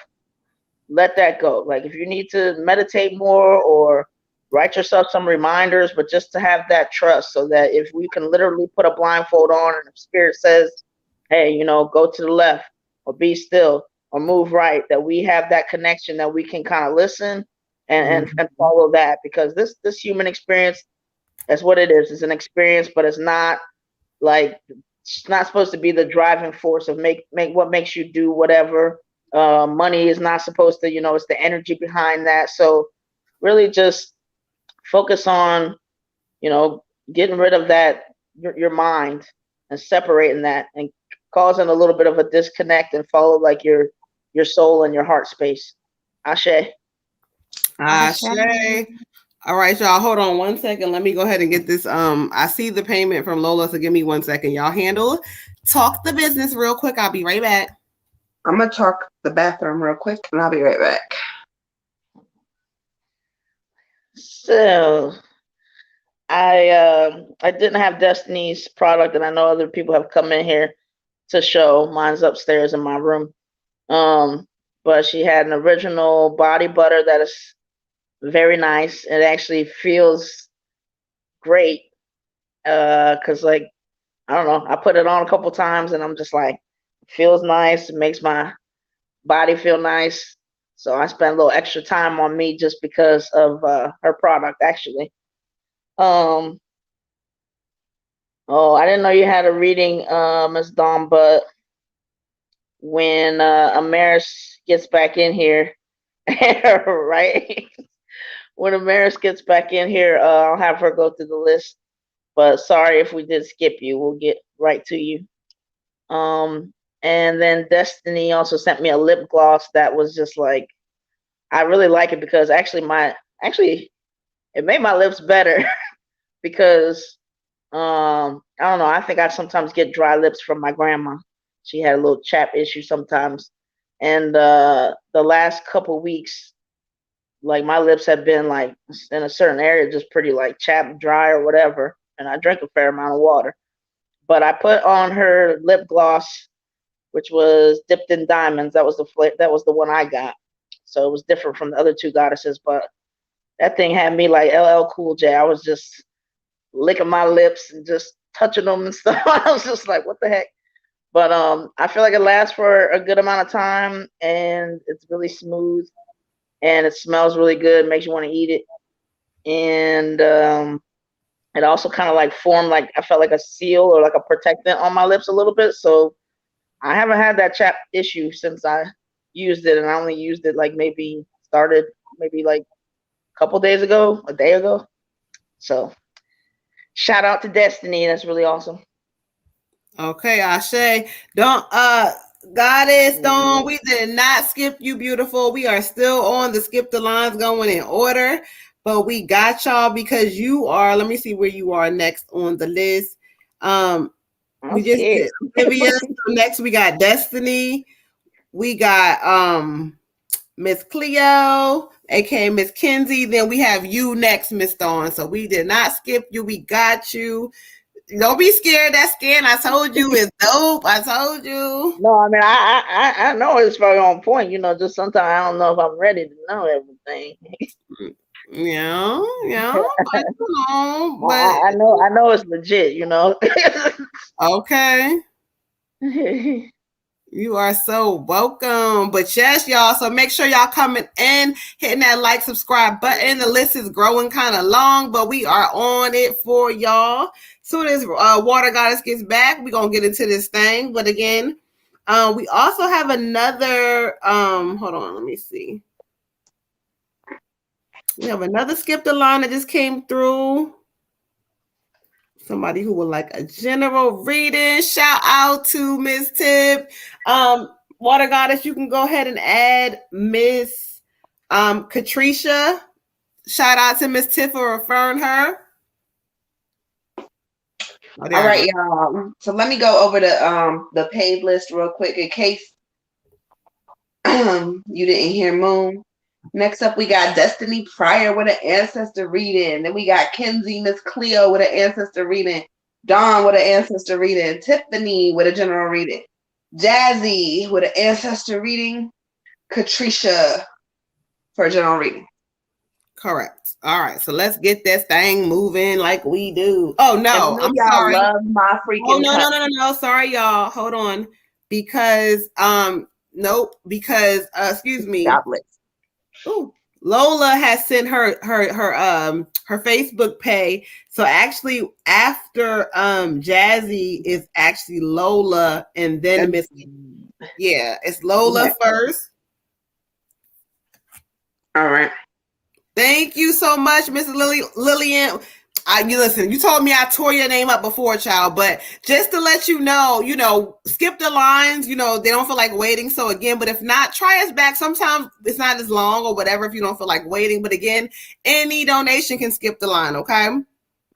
let that go. Like, if you need to meditate more or write yourself some reminders, but just to have that trust, so that if we can literally put a blindfold on and if Spirit says, hey, you know, go to the left or be still or move right, that we have that connection, that we can kind of listen and follow that. Because this human experience, that's what it is. It's an experience, but it's not like, it's not supposed to be the driving force of make what makes you do whatever. Money is not supposed to, you know, it's the energy behind that. So really just focus on, you know, getting rid of that, your mind, and separating that and causing a little bit of a disconnect, and follow like your soul and your heart space. Ashe. Ashe. All right, y'all. Hold on 1 second. Let me go ahead and get this. I see the payment from Lola, so give me 1 second. Y'all talk the business real quick. I'll be right back. I'm gonna talk the bathroom real quick, and I'll be right back. So I didn't have Destiny's product, and I know other people have come in here to show. Mine's upstairs in my room. But she had an original body butter that is very nice. It actually feels great. Cause like, I don't know, I put it on a couple times and I'm just like, it feels nice. It makes my body feel nice. So I spent a little extra time on me just because of her product, actually. Oh, I didn't know you had a reading, Miss Dawn, but when Amaris gets back in here, right? When Amaris gets back in here, I'll have her go through the list. But sorry if we did skip you. We'll get right to you. And then Destiny also sent me a lip gloss that was just like, I really like it because actually it made my lips better because I don't know, I think I sometimes get dry lips from my grandma. She had a little chap issue sometimes. And the last couple weeks, like my lips have been like in a certain area just pretty like chapped, dry or whatever. And I drink a fair amount of water. But I put on her lip gloss, which was dipped in diamonds. That was the one I got. So it was different from the other two goddesses, but that thing had me like LL Cool J. I was just licking my lips and just touching them and stuff. I was just like, what the heck? But I feel like it lasts for a good amount of time, and it's really smooth, and it smells really good. Makes you want to eat it, and it also kind of like formed like I felt like a seal or like a protectant on my lips a little bit. So I haven't had that chap issue since I used it, and I only used it like started maybe like a couple days ago, a day ago. So shout out to Destiny. That's really awesome. Okay, Ashe. Don't Goddess, don't we did not skip you, beautiful. We are still on the skip the lines going in order, but we got y'all because you are, let me see where you are next on the list. We just did Olivia. So next we got Destiny. We got Miss Cleo, aka Miss Kenzie. Then we have you next, Miss Dawn. So we did not skip you. We got you. Don't be scared. That skin I told you is dope. I told you. No, I mean I know it's very on point. You know, just sometimes I don't know if I'm ready to know everything. Yeah. But, I know it's legit. You know. Okay. You are so welcome. But yes, y'all. So make sure y'all coming in, hitting that like, subscribe button. The list is growing kind of long, but we are on it for y'all. Soon as Water Goddess gets back, we're going to get into this thing. But again, we also have another, hold on, let me see. We have another skip the line that just came through. Somebody who would like a general reading. Shout out to Miss Tip. Water Goddess, you can go ahead and add Miss Katricia. Shout out to Miss Tip for referring her. All right, y'all. So let me go over the paid list real quick in case you didn't hear Moon. Next up, we got Destiny Pryor with an ancestor reading. Then we got Kenzie, Miss Cleo with an ancestor reading. Dawn with an ancestor reading. Tiffany with a general reading. Jazzy with an ancestor reading. Katricia for a general reading. Correct. All right, so let's get this thing moving like we do. Oh no, I'm sorry. Love my freaking. Oh no. Sorry, y'all. Hold on, because excuse me. Goblets. Ooh, Lola has sent her Facebook pay. So actually, after Jazzy is actually Lola, and then Miss. Yeah, it's Lola first. All right. Thank you so much, Miss Lillian. You told me I tore your name up before, child, but just to let you know, skip the lines, they don't feel like waiting. So again, but if not, try us back. Sometimes it's not as long or whatever if you don't feel like waiting. But again, any donation can skip the line, okay?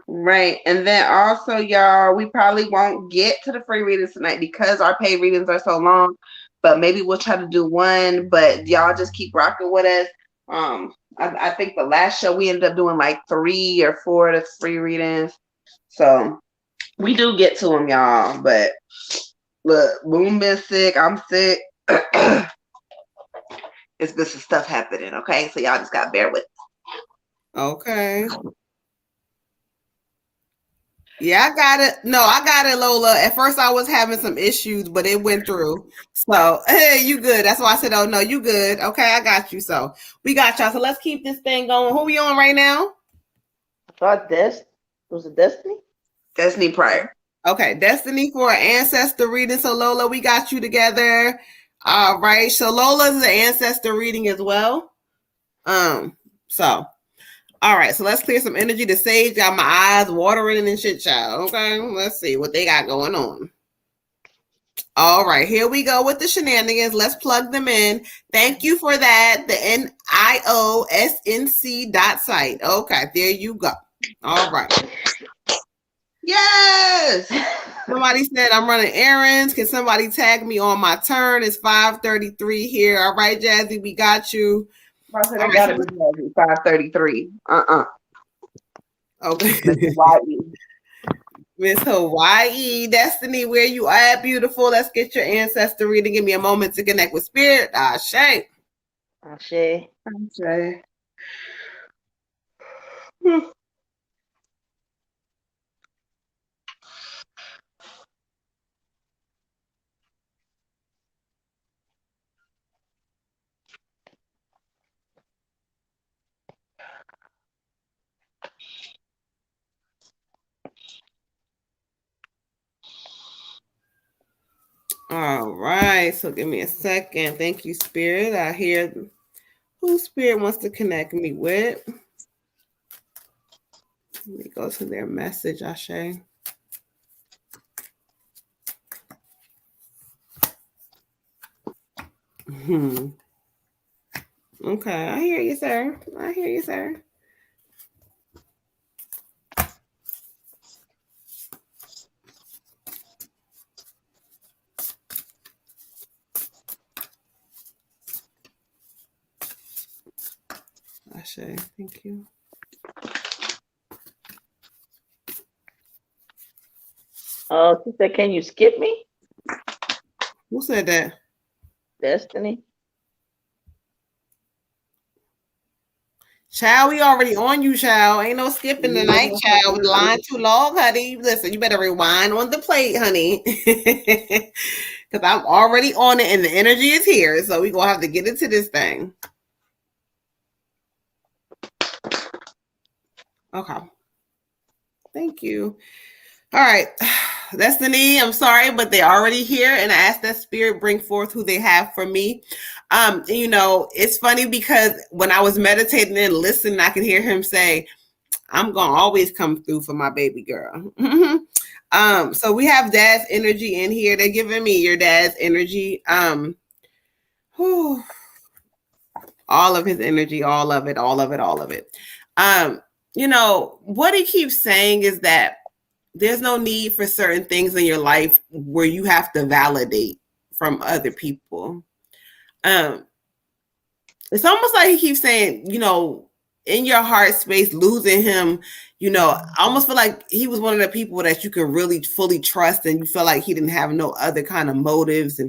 Right. And then also, y'all, we probably won't get to the free readings tonight because our paid readings are so long, but maybe we'll try to do one, but y'all just keep rocking with us. I think the last show we ended up doing like 3 or 4 of the free readings. So we do get to them, y'all. But look, Boom been sick. I'm sick. It's been some stuff happening, okay? So y'all just got to bear with it. Okay. Yeah, I got it. No, I got it, Lola. At first I was having some issues, but it went through. So, hey, you good. That's why I said, oh, no, you good. Okay, I got you. So, we got y'all. So, let's keep this thing going. Who we on right now? I thought Was it Destiny? Destiny Pryor. Okay, Destiny for an ancestor reading. So Lola, we got you together. All right. So Lola's the ancestor reading as well. So all right, so let's clear some energy. The sage got my eyes watering and shit, child. Okay, let's see what they got going on. All right, here we go with the shenanigans. Let's plug them in. Thank you for that. The NIOSNC.site. Okay, there you go. All right. Yes. Somebody said I'm running errands. Can somebody tag me on my turn? It's 5:33 here. All right, Jazzy, we got you. I said I gotta be 5:33. Okay. Miss Hawaii, Destiny, where you at, beautiful? Let's get your ancestor reading. Give me a moment to connect with spirit. Ashe. Ashe. Ashe. All right, so give me a second. Thank you, spirit. I hear who spirit wants to connect me with. Let me go to their message, Ashe. Okay, I hear you, sir. I hear you, sir. Ashe, thank you. Oh, she said, can you skip me? Who said that? Destiny. Child, we already on you, child. Ain't no skipping tonight, child. The line too long, honey. Listen, you better rewind on the plate, honey. Because I'm already on it and the energy is here. So we're going to have to get into this thing. Okay. Thank you. All right. Destiny, I'm sorry, but they're already here. And I asked that spirit bring forth who they have for me. You know, it's funny because when I was meditating and listening, I could hear him say, I'm going to always come through for my baby girl. So we have dad's energy in here. They're giving me your dad's energy. All of his energy, all of it, all of it, all of it. You know, what he keeps saying is that there's no need for certain things in your life where you have to validate from other people. It's almost like he keeps saying, you know, in your heart space, losing him, you know, I almost feel like he was one of the people that you can really fully trust and you feel like he didn't have no other kind of motives.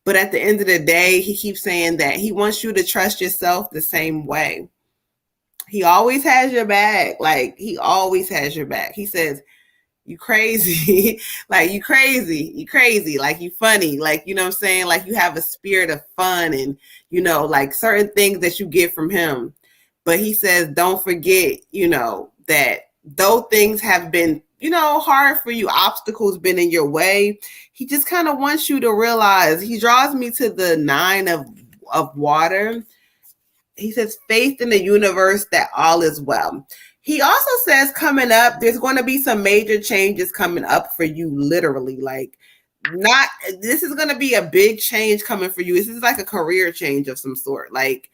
But at the end of the day, he keeps saying that he wants you to trust yourself the same way. He always has your back. Like, he always has your back. He says, you crazy, like you crazy, like you funny, like, you know what I'm saying? Like you have a spirit of fun and, you know, like certain things that you get from him. But he says, don't forget, you know, that though things have been, you know, hard for you, obstacles been in your way, he just kind of wants you to realize, he draws me to the 9 of water. He says, faith in the universe that all is well. He also says coming up, there's going to be some major changes coming up for you, literally. Like, this is going to be a big change coming for you. This is like a career change of some sort. Like,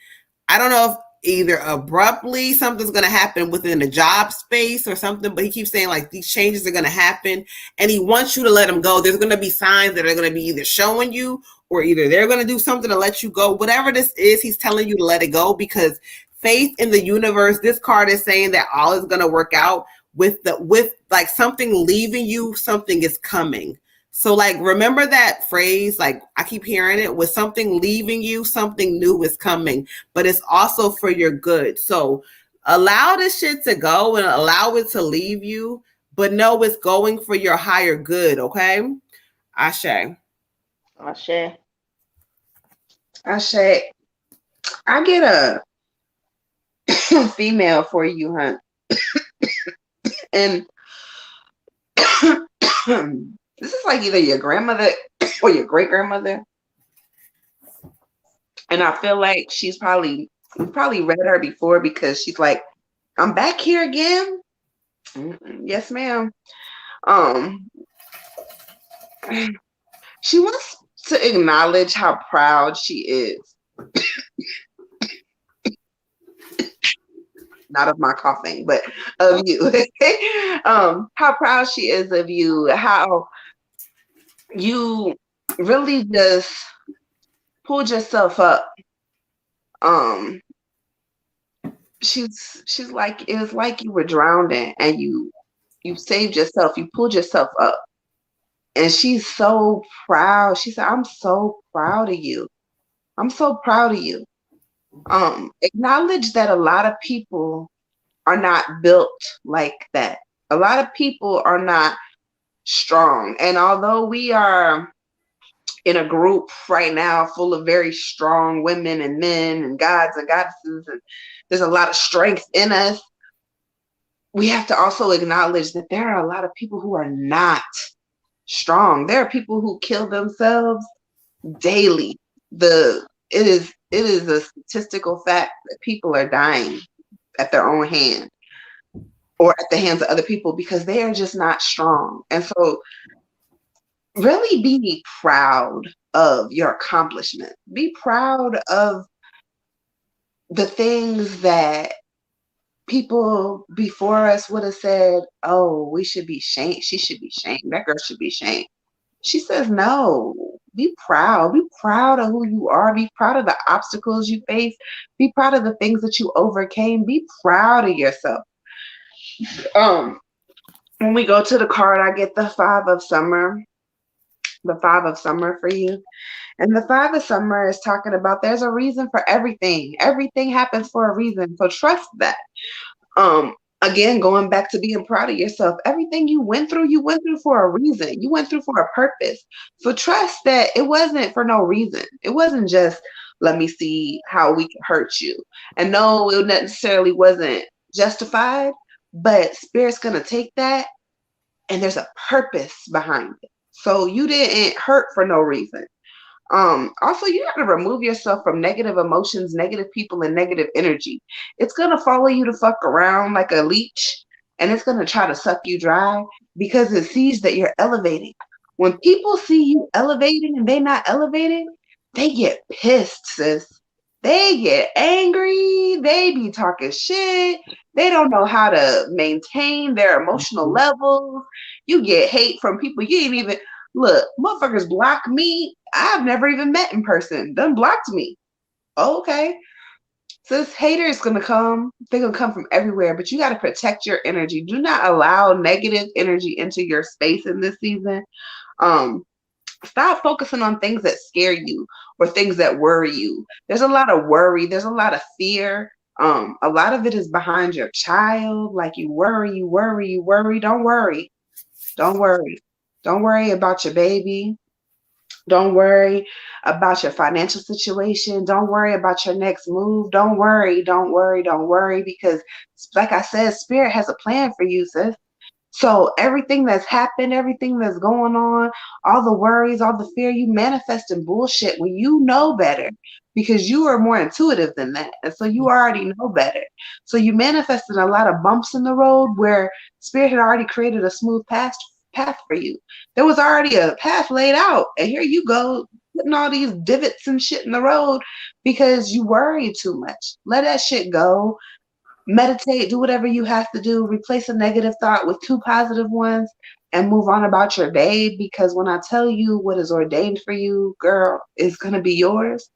I don't know if either abruptly something's going to happen within a job space or something, but he keeps saying like these changes are going to happen and he wants you to let them go. There's going to be signs that are going to be either showing you or either they're going to do something to let you go. Whatever this is, he's telling you to let it go because faith in the universe, this card is saying that all is going to work out with like something leaving you, something is coming. So like, remember that phrase, like I keep hearing it, with something leaving you, something new is coming, but it's also for your good. So allow this shit to go and allow it to leave you, but know it's going for your higher good. Okay. Ashe. Ashe. Ashe. I get a female for you, huh? And this is like either your grandmother or your great grandmother. And I feel like we've probably read her before because she's like, I'm back here again. Yes, ma'am. Um, she wants to acknowledge how proud she is. Not of my coughing, but of you. How proud she is of you, how you really just pulled yourself up. She's like, it was like you were drowning and you saved yourself, you pulled yourself up. And she's so proud. She said, I'm so proud of you. I'm so proud of you. Acknowledge that a lot of people are not built like that. A lot of people are not strong. And although we are in a group right now full of very strong women and men and gods and goddesses, and there's a lot of strength in us, we have to also acknowledge that there are a lot of people who are not strong. There are people who kill themselves daily. It is a statistical fact that people are dying at their own hand or at the hands of other people because they are just not strong. And so really be proud of your accomplishment. Be proud of the things that people before us would have said, oh, we should be shamed. She should be shamed. That girl should be shamed. She says, no, be proud. Be proud of who you are. Be proud of the obstacles you face. Be proud of the things that you overcame. Be proud of yourself. When we go to the card, I get the 5 of summer. The 5 of summer for you. And the 5 of summer is talking about there's a reason for everything. Everything happens for a reason. So trust that. Again, going back to being proud of yourself, everything you went through for a reason. You went through for a purpose. So trust that it wasn't for no reason. It wasn't just, let me see how we can hurt you. And no, it necessarily wasn't justified, but Spirit's going to take that and there's a purpose behind it. So you didn't hurt for no reason. Also, you got to remove yourself from negative emotions, negative people, and negative energy. It's going to follow you to fuck around like a leech, and it's going to try to suck you dry because it sees that you're elevating. When people see you elevating and they not elevating, they get pissed, sis. They get angry. They be talking shit. They don't know how to maintain their emotional levels. You get hate from people you ain't even... Look, motherfuckers block me. I've never even met in person. Done blocked me. Okay. So this hater is going to come. They're going to come from everywhere, but you got to protect your energy. Do not allow negative energy into your space in this season. Stop focusing on things that scare you or things that worry you. There's a lot of worry. There's a lot of fear. A lot of it is behind your child. Like you worry. Don't worry. Don't worry. Don't worry about your baby. Don't worry about your financial situation. Don't worry about your next move. Don't worry because like I said, Spirit has a plan for you, sis. So everything that's happened, everything that's going on, all the worries, all the fear, you manifest in bullshit when you know better because you are more intuitive than that. And so you already know better. So you manifested a lot of bumps in the road where Spirit had already created a smooth path for you. There was already a path laid out, and here you go putting all these divots and shit in the road because you worry too much. Let that shit go. Meditate, do whatever you have to do, replace a negative thought with 2 positive ones and move on about your day, because when I tell you what is ordained for you, girl, is going to be yours.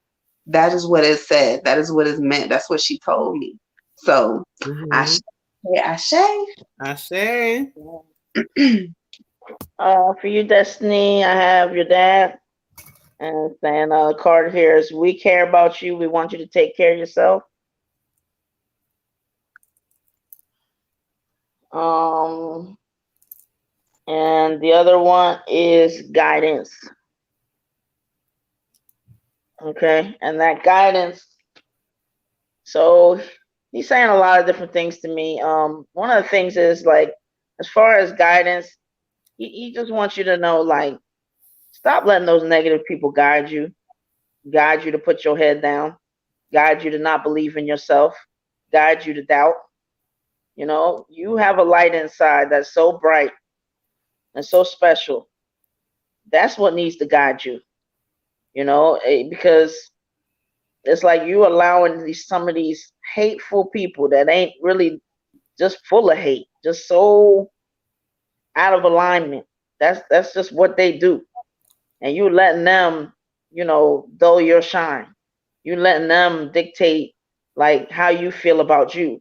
That is what it said. That is what is meant. That's what she told me. So I say. For you, Destiny, I have your dad. And saying the card here is, we care about you. We want you to take care of yourself. And the other one is guidance. Okay, and that guidance. So he's saying a lot of different things to me. One of the things is like, as far as guidance, He just wants you to know, like, stop letting those negative people guide you to put your head down, guide you to not believe in yourself, guide you to doubt. You know, you have a light inside that's so bright and so special. That's what needs to guide you, because it's like you allowing some of these hateful people that ain't really, just full of hate, just so out of alignment. That's just what they do. And you letting them, dull your shine. You letting them dictate like how you feel about you.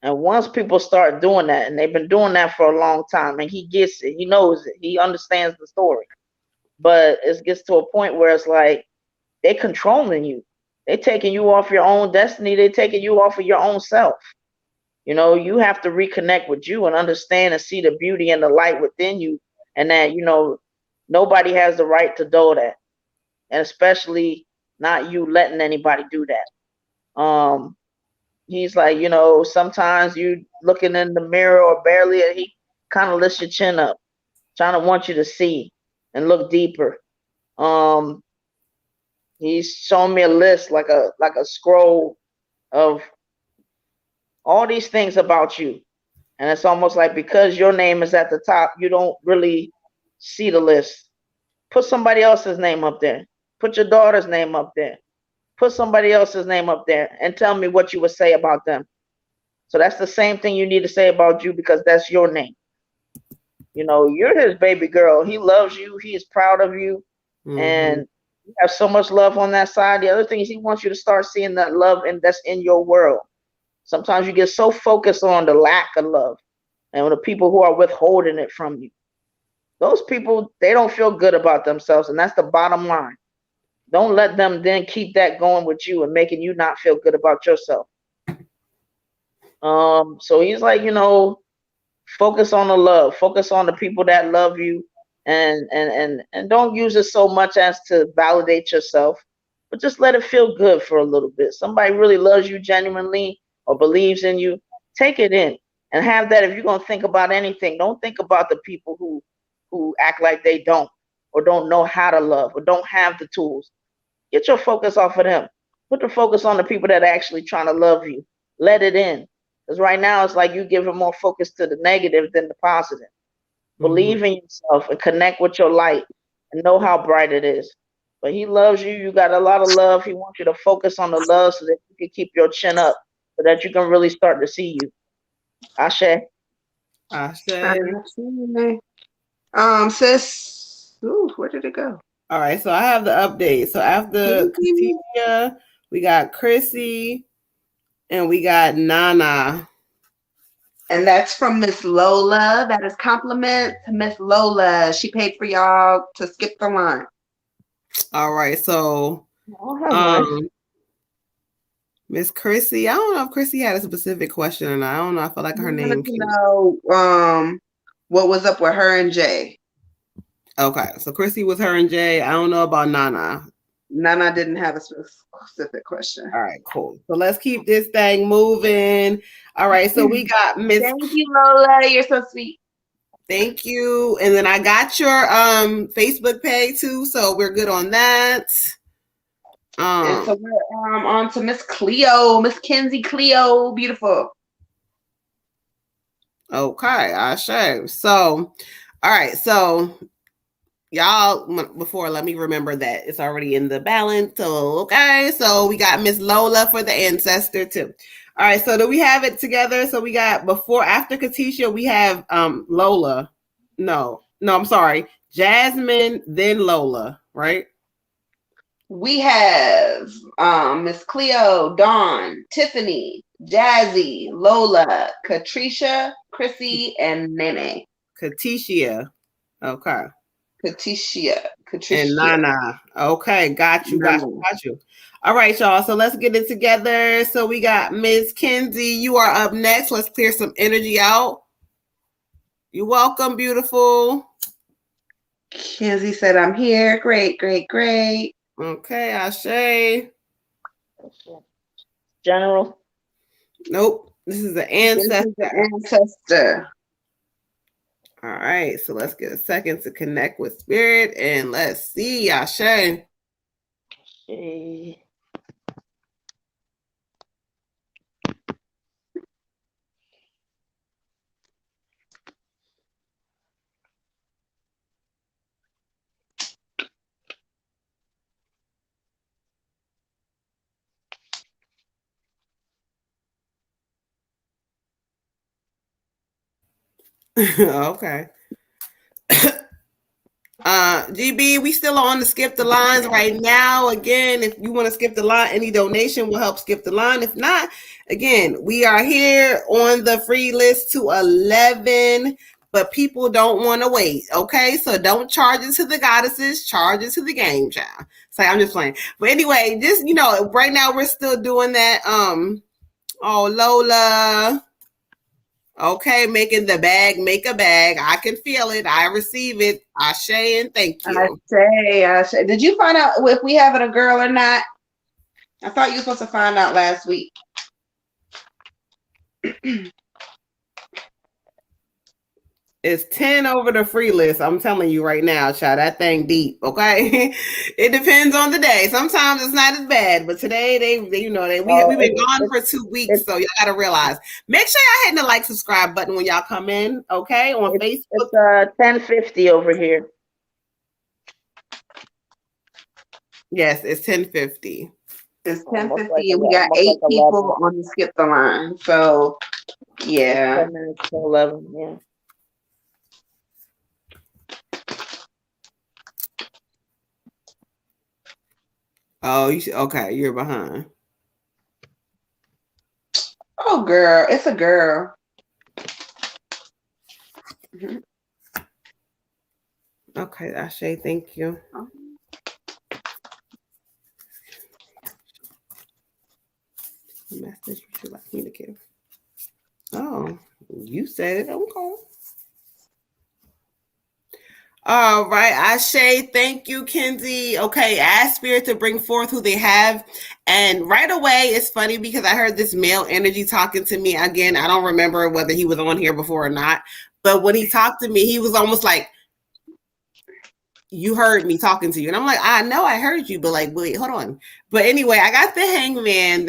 And once people start doing that, and they've been doing that for a long time, and he gets it, he knows it, he understands the story. But it gets to a point where it's like they're controlling you. They're taking you off your own destiny. They're taking you off of your own self. You have to reconnect with you and understand and see the beauty and the light within you, and that, nobody has the right to do that, and especially not you letting anybody do that. He's like, sometimes you looking in the mirror or barely, and he kind of lifts your chin up, trying to want you to see and look deeper. He's showing me a list, like a scroll of all these things about you. And it's almost like because your name is at the top, you don't really see the list. Put somebody else's name up there. Put your daughter's name up there. Put somebody else's name up there and tell me what you would say about them. So that's the same thing you need to say about you, because that's your name. You're his baby girl. He loves you. He is proud of you. Mm-hmm. And you have so much love on that side. The other thing is he wants you to start seeing that love that's in your world. Sometimes you get so focused on the lack of love and the people who are withholding it from you. Those people, they don't feel good about themselves, and that's the bottom line. Don't let them then keep that going with you and making you not feel good about yourself. So he's like, focus on the love, focus on the people that love you, and don't use it so much as to validate yourself, but just let it feel good for a little bit. Somebody really loves you genuinely or believes in you, take it in and have that. If you're going to think about anything, don't think about the people who act like they don't, or don't know how to love, or don't have the tools. Get your focus off of them. Put the focus on the people that are actually trying to love you. Let it in. Because right now it's like you giving more focus to the negative than the positive. Mm-hmm. Believe in yourself and connect with your light and know how bright it is. But he loves you. You got a lot of love. He wants you to focus on the love so that you can keep your chin up, so that you can really start to see you. Ashe. Sis, where did it go? All right, so I have the update. So after Katia, we got Chrissy, and we got Nana. And that's from Miss Lola. That is compliment to Miss Lola. She paid for y'all to skip the line. All right, so Miss Chrissy, I don't know if Chrissy had a specific question or not. I don't know. I feel like her name. What was up with her and Jay? Okay, so Chrissy was her and Jay. I don't know about Nana. Nana didn't have a specific question. All right, cool. So let's keep this thing moving. All right, so we got Miss. Thank you, Lola. You're so sweet. Thank you. And then I got your Facebook page too, so we're good on that. And so we're on to Miss Cleo, Miss Kenzie Cleo, beautiful. Okay, I show. So, all right, so y'all, before, let me remember that it's already in the balance. So, okay, so we got Miss Lola for the ancestor too. All right, so do we have it together? So we got after Katisha, we have Lola. No, I'm sorry, Jasmine, then Lola, right? We have Miss Cleo, Dawn, Tiffany, Jazzy, Lola, Katricia, Chrissy, and Nene. Katisha. Okay. Katricia. And Nana. Okay, got you. All right, y'all. So let's get it together. So we got Miss Kenzie. You are up next. Let's clear some energy out. You're welcome, beautiful. Kenzie said, I'm here. Great. Okay, Ashe. General. Nope. This is the ancestor. This is the ancestor. All right, so let's get a second to connect with spirit and let's see, Ashe. She, Okay. GB, we still on to skip the lines right now. Again, if you want to skip the line, any donation will help skip the line. If not, again, we are here on the free list to 11, but people don't want to wait. Okay, so don't charge it to the goddesses, charge it to the game, child. So I'm just playing. But anyway, just right now we're still doing that. Oh, Lola. Okay, making the bag make a bag. I can feel it. I receive it. Ashe and thank you. Ashe. Did you find out if we having a girl or not? I thought you were supposed to find out last week. It's 10 over the free list. I'm telling you right now, child, that thing deep. Okay, it depends on the day. Sometimes it's not as bad, but today we've been gone for 2 weeks, so y'all gotta realize. Make sure y'all hitting the like, subscribe button when y'all come in. Okay, on Facebook. It's 10:50 over here. Yes, it's 10:50. It's 10:50, and we got 8 people on the skip the line. So yeah, 10 minutes to 11. Yeah. Oh, okay, you're behind. Oh, girl, it's a girl. Okay, Ashe, thank you. Message would you like me to give? Oh, you said it. Okay. All right, Ashe, thank you, Kenzie. Okay, ask spirit to bring forth who they have. And right away, it's funny because I heard this male energy talking to me again. I don't remember whether he was on here before or not, but when he talked to me, he was almost like, you heard me talking to you. And I'm like, I know I heard you, but like, wait, hold on. But anyway, I got the hangman.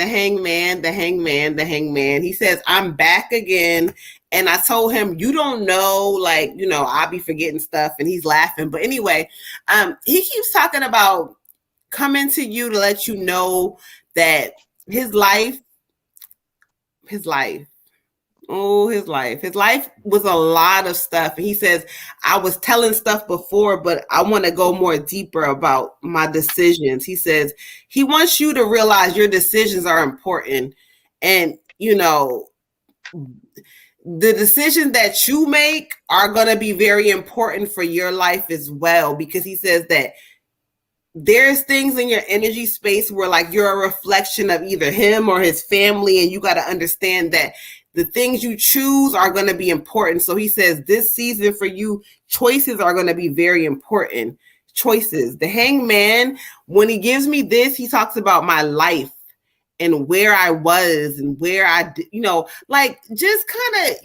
He says, I'm back again. And I told him, you don't know, like, I'll be forgetting stuff. And he's laughing. But anyway, he keeps talking about coming to you to let you know that his life was a lot of stuff. And he says, I was telling stuff before, but I want to go more deeper about my decisions. He says he wants you to realize your decisions are important. And, the decisions that you make are going to be very important for your life as well, because he says that there's things in your energy space where like you're a reflection of either him or his family, and you got to understand that the things you choose are going to be important. So he says this season for you, choices are going to be very important. Choices. The hangman, when he gives me this, he talks about my life and where I was and where I, like just kind of,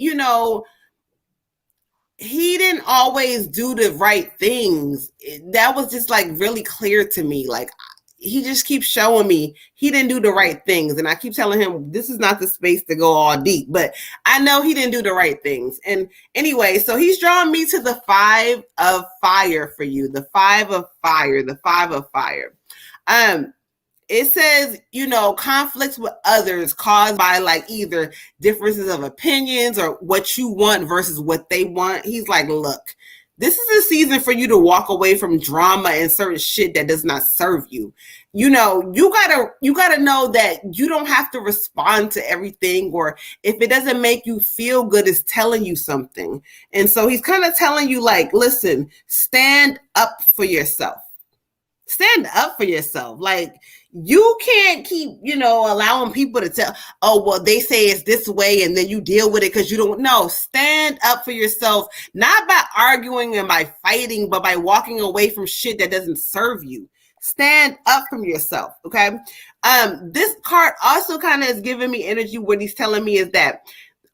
he didn't always do the right things. That was just like really clear to me. Like he just keeps showing me he didn't do the right things. And I keep telling him, this is not the space to go all deep, but I know he didn't do the right things. And anyway, so he's drawing me to the 5 of fire for you. The 5 of fire, the 5 of fire. It says, conflicts with others caused by like either differences of opinions or what you want versus what they want. He's like, look, this is a season for you to walk away from drama and certain shit that does not serve you. You gotta know that you don't have to respond to everything, or if it doesn't make you feel good, it's telling you something. And so he's kind of telling you like, listen, stand up for yourself. Stand up for yourself. Like, you can't keep, allowing people to tell, oh, well, they say it's this way, and then you deal with it because you don't know. Stand up for yourself, not by arguing and by fighting, but by walking away from shit that doesn't serve you. Stand up from yourself, okay? This card also kind of is giving me energy. What he's telling me is that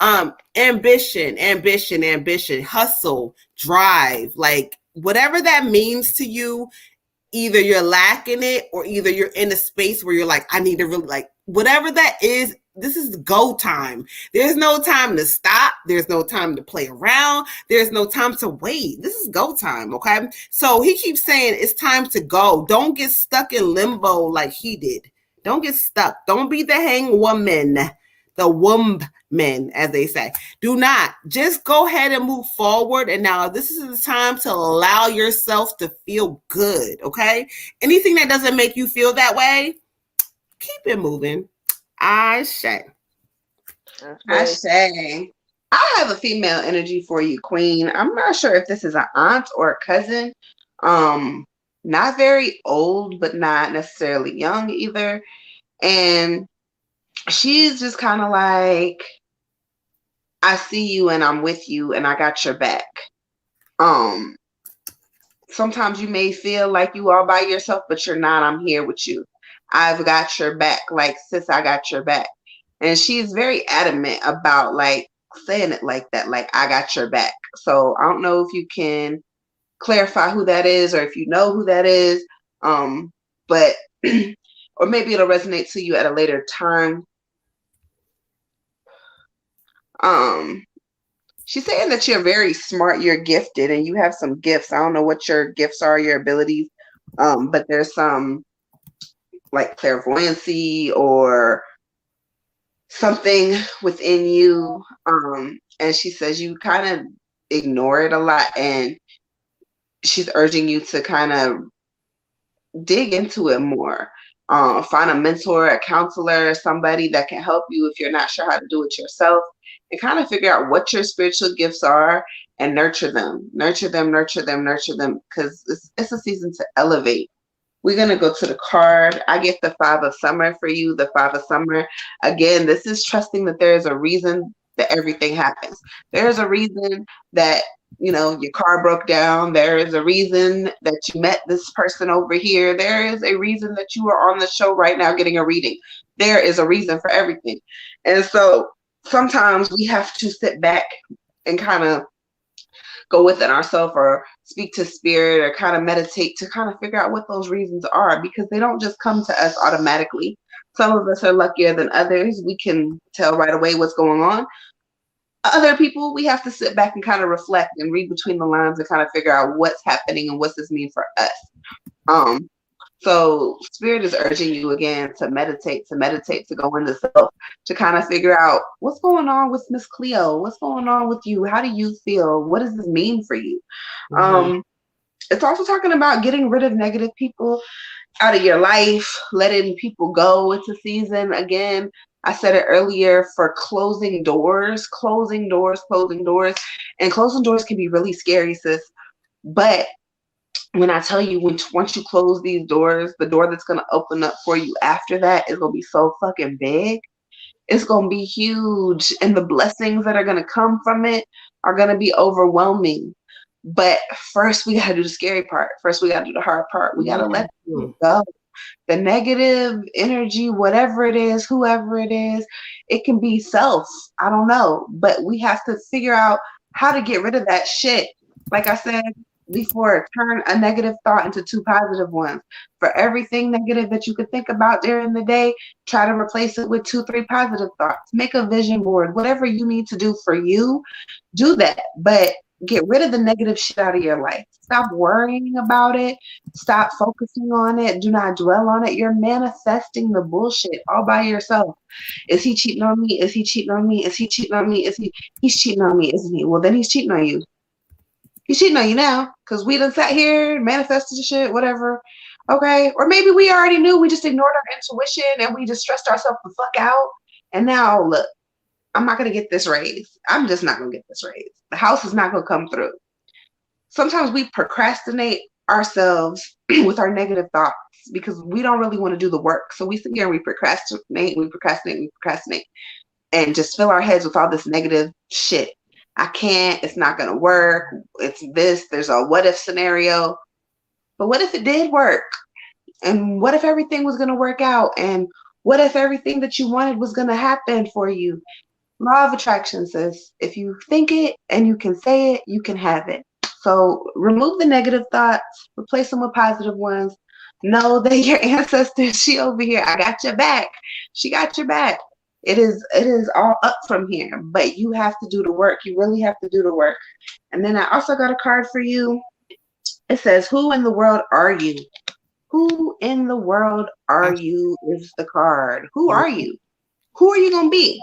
Ambition, hustle, drive, like whatever that means to you. Either you're lacking it or either you're in a space where you're like, I need to really, like, whatever that is, this is go time. There's no time to stop. There's no time to play around. There's no time to wait. This is go time, okay? So he keeps saying it's time to go. Don't get stuck in limbo like he did. Don't get stuck. Don't be the hang woman, the womb men, as they say. Do not. Just go ahead and move forward. And now this is the time to allow yourself to feel good, okay? Anything that doesn't make you feel that way, keep it moving. I say. I say. I have a female energy for you, Queen. I'm not sure if this is an aunt or a cousin. Not very old, but not necessarily young either. And she's just kind of like, I see you and I'm with you and I got your back. Sometimes you may feel like you all by yourself, but you're not. I'm here with you. I've got your back. Like, sis, I got your back. And she's very adamant about like saying it like that, like I got your back. So I don't know if you can clarify who that is or if you know who that is. But or maybe it'll resonate to you at a later time. She's saying that you're very smart, you're gifted, and you have some gifts. I don't know what your gifts are, your abilities, but there's some like clairvoyancy or something within you. And she says you kind of ignore it a lot, and she's urging you to kind of dig into it more. Find a mentor, a counselor, somebody that can help you if you're not sure how to do it yourself, and kind of figure out what your spiritual gifts are and nurture them, because it's a season to elevate. We're going to go to the card. I get the 5 of Summer for you, the 5 of Summer. Again, this is trusting that there is a reason that everything happens. There's a reason that, you know, your car broke down. There is a reason that you met this person over here. There is a reason that you are on the show right now getting a reading. There is a reason for everything. And so sometimes we have to sit back and kind of go within ourselves or speak to spirit or kind of meditate to kind of figure out what those reasons are, because they don't just come to us automatically. Some of us are luckier than others. We can tell right away what's going on. Other people, we have to sit back and kind of reflect and read between the lines and kind of figure out what's happening and what's this mean for us. So spirit is urging you again to meditate, to go into self, to kind of figure out what's going on with Miss Cleo, what's going on with you, how do you feel, what does this mean for you? It's also talking about getting rid of negative people out of your life, letting people go. It's a season, again, I said it earlier, for closing doors. And closing doors can be really scary, sis. But when I tell you, once you close these doors, the door that's going to open up for you after that is going to be so fucking big. It's going to be huge. And the blessings that are going to come from it are going to be overwhelming. But first, we got to do the scary part. First, we got to do the hard part. We got to let them go. The negative energy, whatever it is, whoever it is, it can be self. I don't know. But we have to figure out how to get rid of that shit. Like I said before, turn a negative thought into 2 positive ones. For everything negative that you could think about during the day, try to replace it with 2, 3 positive thoughts. Make a vision board. Whatever you need to do for you, do that. But get rid of the negative shit out of your life. Stop worrying about it. Stop focusing on it. Do not dwell on it. You're manifesting the bullshit all by yourself. Is he cheating on me? Is he cheating on me? Is he cheating on me? He's cheating on me, isn't he? Well, then he's cheating on you. He's cheating on you now because we done sat here, manifested the shit, whatever. Okay. Or maybe we already knew, we just ignored our intuition and we just stressed ourselves the fuck out. And now look, I'm not going to get this raise. I'm just not going to get this raise. The house is not going to come through. Sometimes we procrastinate ourselves with our negative thoughts because we don't really want to do the work. So we sit here and we procrastinate, and just fill our heads with all this negative shit. I can't, it's not going to work. It's this, there's a what if scenario. But what if it did work? And what if everything was going to work out? And what if everything that you wanted was going to happen for you? Law of attraction says if you think it and you can say it, you can have it. So remove the negative thoughts, replace them with positive ones. Know that your ancestors, she over here, I got your back. She got your back. It is all up from here, but you have to do the work. You really have to do the work. And then I also got a card for you. It says, who in the world are you? Who in the world are you is the card. Who are you? Who are you going to be?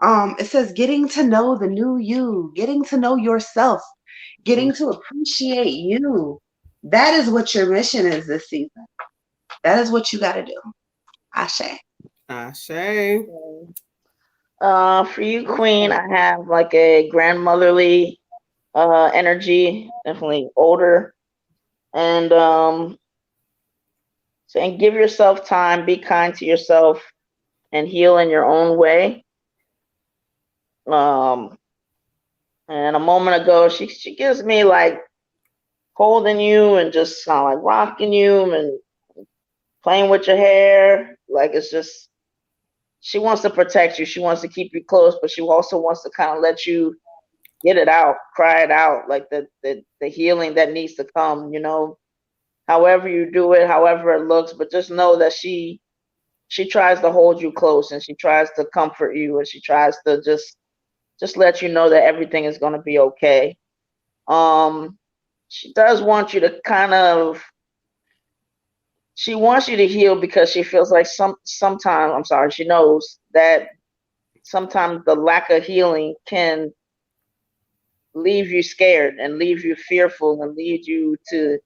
It says getting to know the new you, getting to know yourself, getting to appreciate you. That is what your mission is this season. That is what you got to do. Ashe. Ashe. For you, Queen, I have like a grandmotherly energy, definitely older, and saying give yourself time, be kind to yourself, and heal in your own way. And a moment ago, she gives me like holding you and just kind of like rocking you and playing with your hair. Like it's just, she wants to protect you. She wants to keep you close, but she also wants to kind of let you get it out, cry it out, like the healing that needs to come, you know, however you do it, however it looks, but just know that she tries to hold you close and she tries to comfort you and she tries to just let you know that everything is going to be okay. She does want you to she wants you to heal because she feels like sometimes, she knows that sometimes the lack of healing can leave you scared and leave you fearful and lead you to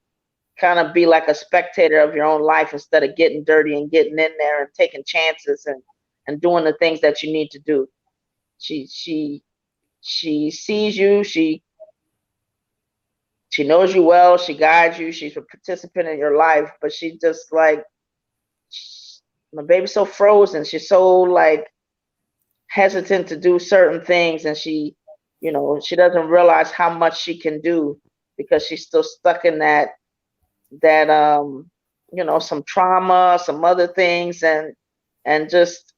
kind of be like a spectator of your own life instead of getting dirty and getting in there and taking chances and doing the things that you need to do. She sees you, she knows you well, she guides you, she's a participant in your life, but she just like, my baby's so frozen, she's so like hesitant to do certain things, and she, you know, she doesn't realize how much she can do because she's still stuck in that you know, some trauma, some other things, and just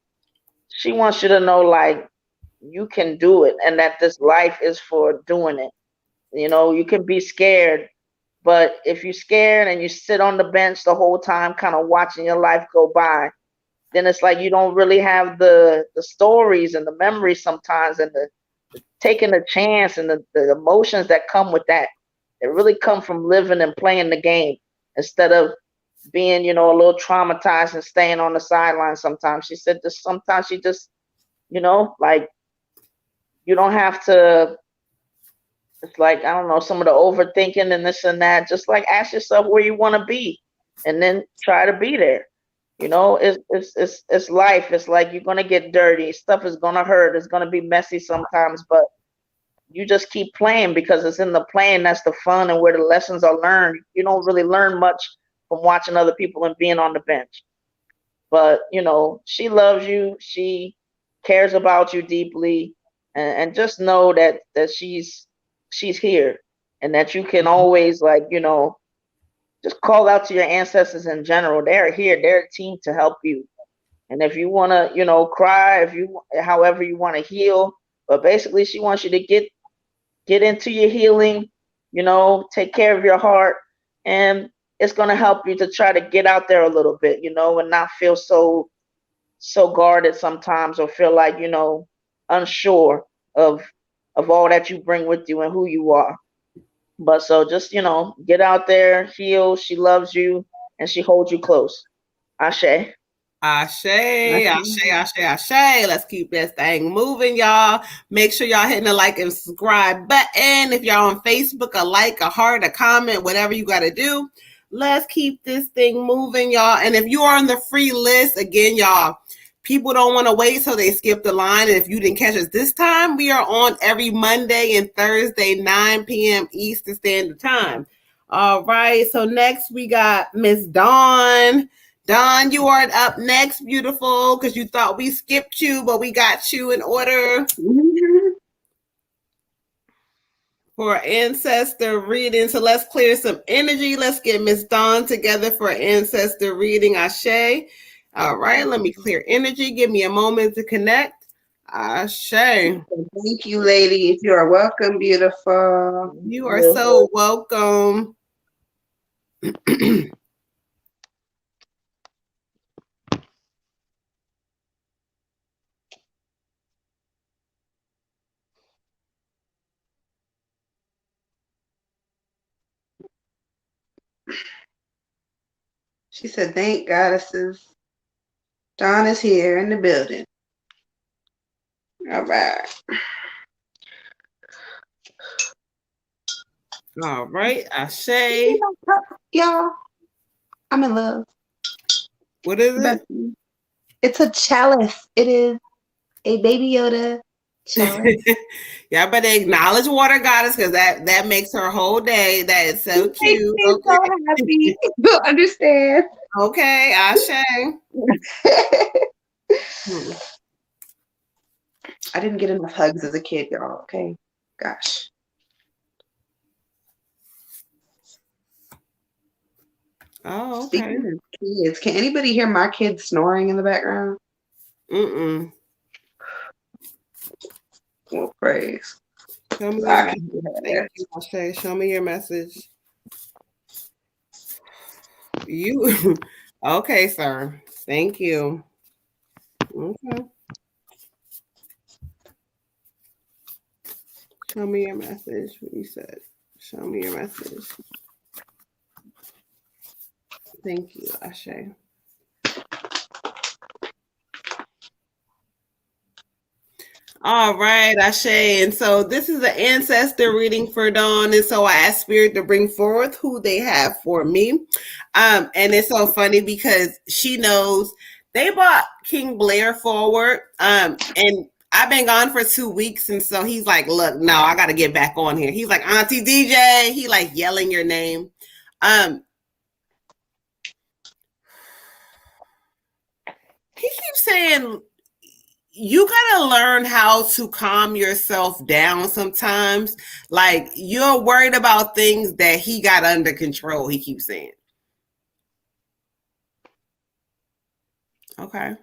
she wants you to know like you can do it and that this life is for doing it. You know, you can be scared, but if you're scared and you sit on the bench the whole time kind of watching your life go by, then it's like you don't really have the stories and the memories sometimes, and the taking a chance and the emotions that come with that. It really come from living and playing the game instead of being, you know, a little traumatized and staying on the sideline sometimes. She said this sometimes she just, you know, like you don't have to, it's like, I don't know, some of the overthinking and this and that. Just like ask yourself where you want to be and then try to be there. You know, it's life. It's like you're gonna get dirty. Stuff is gonna hurt. It's gonna be messy sometimes, but you just keep playing because it's in the playing that's the fun and where the lessons are learned. You don't really learn much from watching other people and being on the bench. But you know, she loves you. She cares about you deeply, and just know that she's here and that you can always, like, you know, just call out to your ancestors in general. They're here. They're a team to help you. And if you want to, you know, cry, if you, however you want to heal, but basically she wants you to get into your healing, you know, take care of your heart, and it's going to help you to try to get out there a little bit, you know, and not feel so guarded sometimes, or feel like, you know, unsure of all that you bring with you and who you are. But so just, you know, get out there, heal. She loves you and she holds you close. Ashe. Ashe, ashe, ashe, ashe. Let's keep this thing moving, y'all. Make sure y'all hitting the like and subscribe button. If y'all on Facebook, a like, a heart, a comment, whatever you got to do. Let's keep this thing moving, y'all. And if you are on the free list, again, y'all, people don't want to wait so they skip the line. And if you didn't catch us this time, we are on every Monday and Thursday, 9 p.m. Eastern Standard Time. All right. So next we got Miss Dawn. Dawn, you are up next, beautiful, because you thought we skipped you, but we got you in order for ancestor reading. So let's clear some energy. Let's get Miss Dawn together for ancestor reading. Ashe. All right, let me clear energy. Give me a moment to connect. Ashe. Thank you, ladies. You are welcome, beautiful. You are so welcome. She said, thank goddesses. Dawn is here in the building. All right. All right. Ashe. Y'all, I'm in love. What is it? It's a chalice. It is a Baby Yoda chalice. Y'all better acknowledge Water Goddess because that makes her whole day. That is so cute. Okay. So happy. You understand. Okay, Ashe. I didn't get enough hugs as a kid, y'all. Okay. Gosh. Oh, okay. Speaking of kids, can anybody hear my kids snoring in the background? Mm-mm. Well, praise. Show me your message. Thank you, Ashe. Show me your message. You okay, sir. Thank you. Okay. Show me your message. What you said. Show me your message. Thank you, Ashe. All right, Ashe. And so this is an ancestor reading for Dawn. And so I asked Spirit to bring forth who they have for me. And it's so funny because she knows they brought King Blair forward. And I've been gone for 2 weeks. And so he's like, look, no, I got to get back on here. He's like, Auntie DJ. He like yelling your name. He keeps saying, you gotta learn how to calm yourself down sometimes. Like you're worried about things that he got under control, he keeps saying. Okay.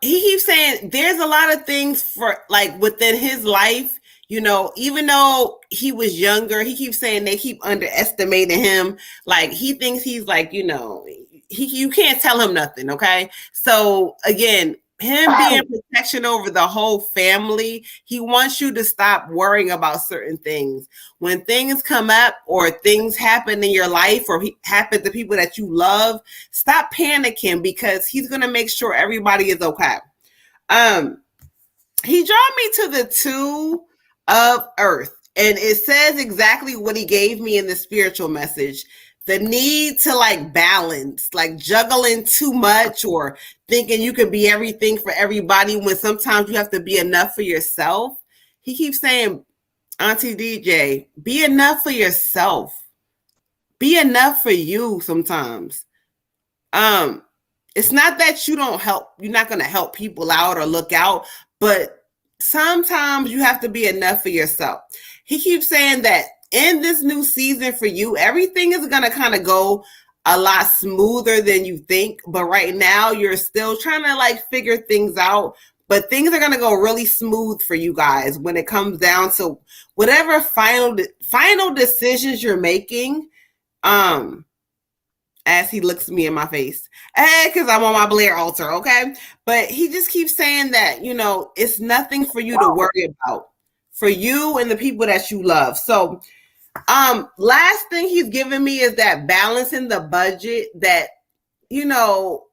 He keeps saying there's a lot of things for like within his life, you know, even though he was younger, he keeps saying they keep underestimating him. Like he thinks he's like, you know, you can't tell him nothing, okay? So again, him being protection over the whole family, he wants you to stop worrying about certain things. When things come up or things happen in your life or happen to people that you love, stop panicking because he's going to make sure everybody is okay. He drawn me to the 2 of Earth, and it says exactly what he gave me in the spiritual message. The need to like balance, like juggling too much or thinking you could be everything for everybody when sometimes you have to be enough for yourself. He keeps saying, Auntie DJ, be enough for yourself. Be enough for you sometimes. It's not that you don't help, you're not going to help people out or look out, but sometimes you have to be enough for yourself. He keeps saying that in this new season for you, everything is going to kind of go a lot smoother than you think. But right now, you're still trying to like figure things out. But things are going to go really smooth for you guys when it comes down to whatever final decisions you're making. As he looks me in my face, because I'm on my Blair altar, okay? But he just keeps saying that, you know, it's nothing for you to worry about for you and the people that you love. So last thing he's giving me is that balancing the budget, that, you know,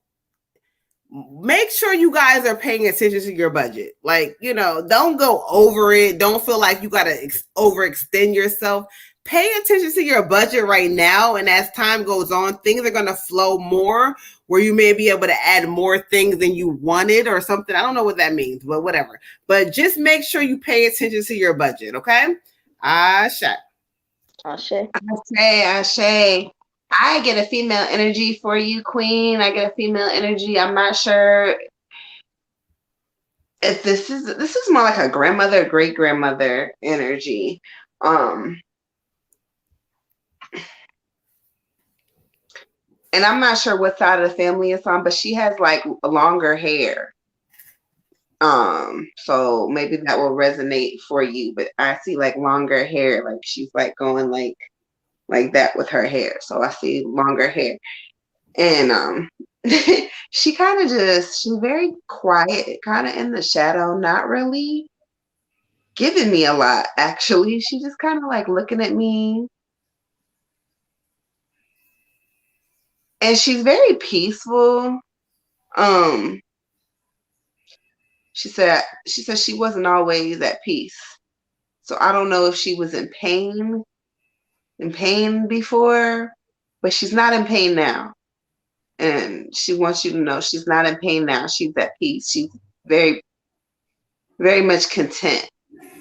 make sure you guys are paying attention to your budget. Like, you know, don't go over it. Don't feel like you got to overextend yourself. Pay attention to your budget right now. And as time goes on, things are going to flow more where you may be able to add more things than you wanted or something. I don't know what that means, but whatever. But just make sure you pay attention to your budget. Okay. Ashe. Ashe. Ashe. I get a female energy for you, Queen. I get a female energy. I'm not sure if this is more like a grandmother, great grandmother energy. And I'm not sure what side of the family it's on, but she has like longer hair. So maybe that will resonate for you. But I see like longer hair, like she's like going like that with her hair. So I see longer hair. And she kind of she's very quiet, kind of in the shadow, not really giving me a lot, actually. She just kind of like looking at me. And she's very peaceful. Um, she said she wasn't always at peace. So I don't know if she was in pain before, but she's not in pain now. And she wants you to know she's not in pain now. She's at peace. She's very, very much content.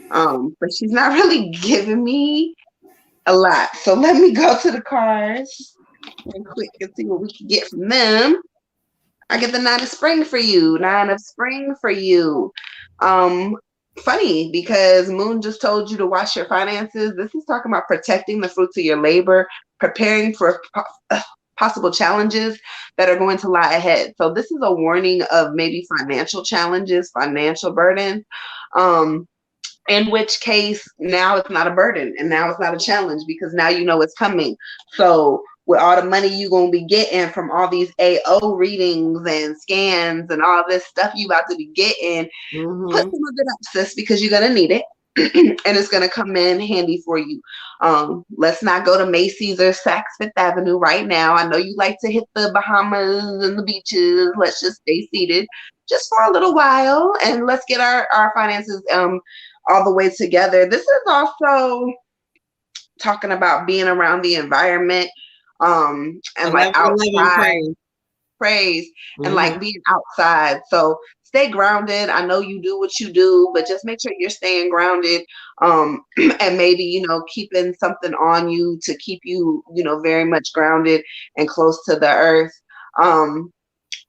But she's not really giving me a lot. So let me go to the cards real quick and see what we can get from them. I get the 9 of spring for you. 9 of spring for you. Funny because Moon just told you to watch your finances. This is talking about protecting the fruits of your labor, preparing for possible challenges that are going to lie ahead. So this is a warning of maybe financial challenges, financial burdens. In which case now it's not a burden and now it's not a challenge because now you know it's coming. So with all the money you're going to be getting from all these AO readings and scans and all this stuff you about to be getting, put some of it up, sis, because you're going to need it. And it's going to come in handy for you. Let's not go to Macy's or Saks Fifth Avenue right now. I know you like to hit the Bahamas and the beaches. Let's just stay seated just for a little while and let's get our finances all the way together. This is also talking about being around the environment and like outside praise and like being outside. So stay grounded. I know you do what you do, but just make sure you're staying grounded and maybe, you know, keeping something on you to keep you, you know, very much grounded and close to the earth.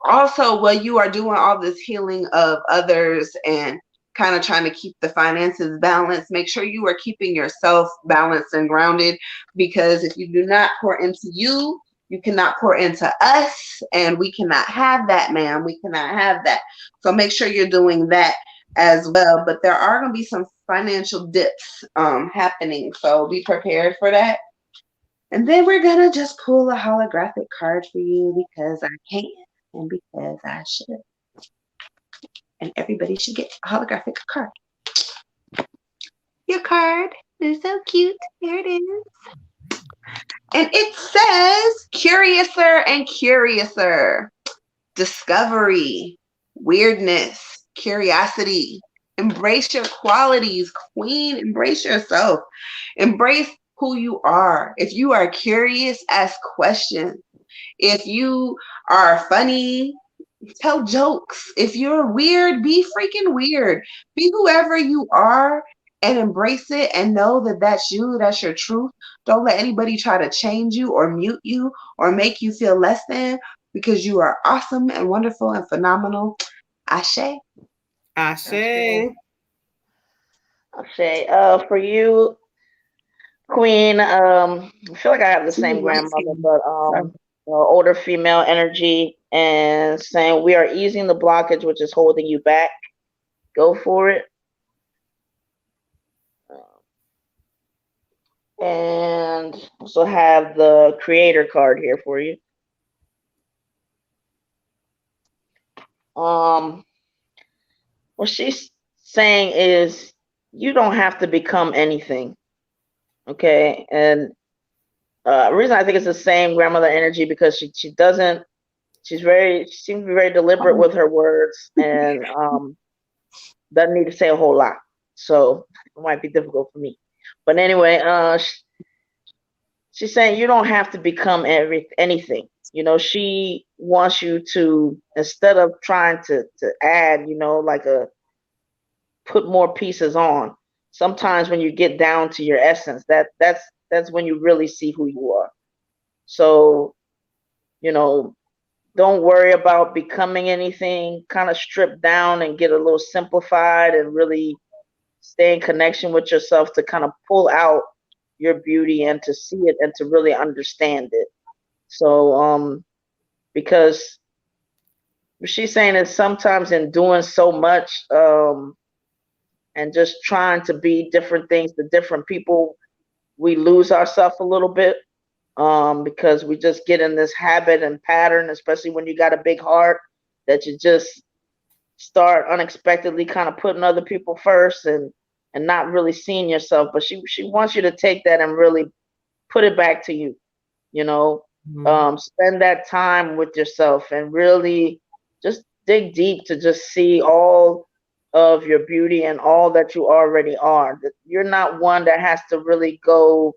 Also, while you are doing all this healing of others and kind of trying to keep the finances balanced, make sure you are keeping yourself balanced and grounded, because if you do not pour into you, you cannot pour into us, and we cannot have that, ma'am. We cannot have that. So make sure you're doing that as well. But there are going to be some financial dips happening, so be prepared for that. And then we're going to just pull a holographic card for you because I can and because I should. And everybody should get a holographic card. Your card is so cute. Here it is. And it says, curiouser and curiouser. Discovery, weirdness, curiosity. Embrace your qualities, queen. Embrace yourself. Embrace who you are. If you are curious, ask questions. If you are funny, tell jokes. If you're weird, be freaking weird. Be whoever you are and embrace it and know that that's you, that's your truth. Don't let anybody try to change you or mute you or make you feel less than, because you are awesome and wonderful and phenomenal. Ashe. Ashe. Ashe. For you, Queen, I feel like I have the same grandmother, but older female energy, and saying we are easing the blockage which is holding you back. Go for it. And also have the creator card here for you. What she's saying is you don't have to become anything. Okay. And the reason I think it's the same grandmother energy because she seems to be very deliberate with her words and doesn't need to say a whole lot. So it might be difficult for me. But anyway, she's saying you don't have to become anything. You know, she wants you to, instead of trying to add, you know, like put more pieces on. Sometimes when you get down to your essence, that's when you really see who you are. So, you know, don't worry about becoming anything. Kind of strip down and get a little simplified and really stay in connection with yourself to kind of pull out your beauty and to see it and to really understand it. So, because she's saying is sometimes in doing so much and just trying to be different things to different people, we lose ourselves a little bit because we just get in this habit and pattern, especially when you got a big heart, that you just start unexpectedly kind of putting other people first and not really seeing yourself. But she wants you to take that and really put it back to you, you know. Spend that time with yourself and really just dig deep to just see all of your beauty and all that you already are. That you're not one that has to really go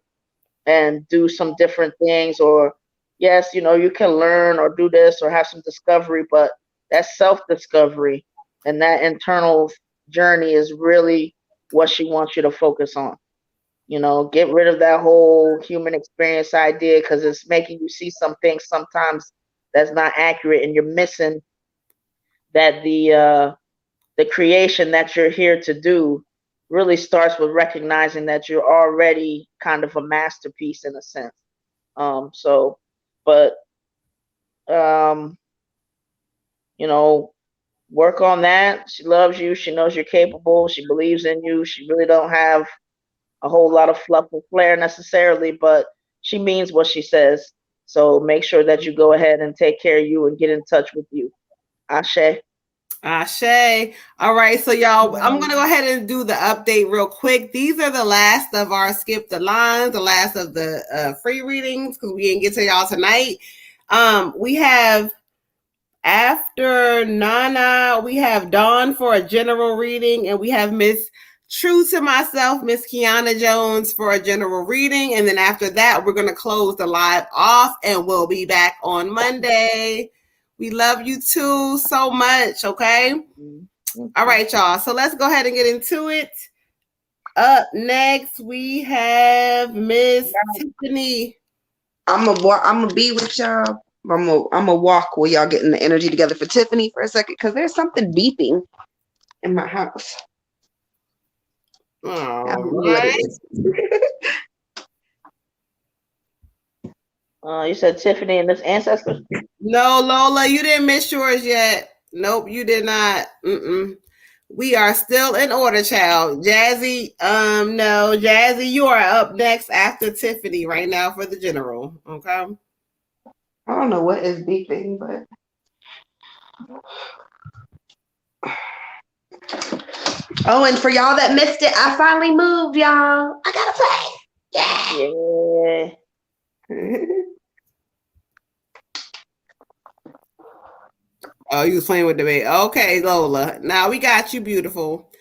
and do some different things, or yes, you know, you can learn or do this or have some discovery, but that self-discovery and that internal journey is really what she wants you to focus on. You know, get rid of that whole human experience idea, because it's making you see some things sometimes that's not accurate, and you're missing that the creation that you're here to do really starts with recognizing that you're already kind of a masterpiece in a sense. But you know, work on that. She loves you. She knows you're capable. She believes in you. She really don't have a whole lot of fluff or flair necessarily, but she means what she says. So make sure that you go ahead and take care of you and get in touch with you. Ashe. Ashe. All right, so y'all, I'm gonna go ahead and do the update real quick. These are the last of our skip the lines, the last of the free readings, because we didn't get to y'all tonight. We have, after Nana, we have Dawn for a general reading, and we have Miss True to Myself, Miss Kiana Jones for a general reading. And then after that, we're going to close the live off, and we'll be back on Monday. We love you too so much, okay? All right, y'all. So let's go ahead and get into it. Up next, we have Miss Tiffany. I'm gonna be with y'all. I'm gonna walk while y'all getting the energy together for Tiffany for a second, because there's something beeping in my house. All right. You said Tiffany and this ancestor? No, Lola, you didn't miss yours yet. Nope, you did not. We are still in order, child. Jazzy, no, Jazzy, you are up next after Tiffany right now for the general. Okay. I don't know what is beeping, but oh, and for y'all that missed it, I finally moved, y'all. I gotta play. Yeah. Oh, you was playing with the baby. Okay, Lola. Now we got you, beautiful.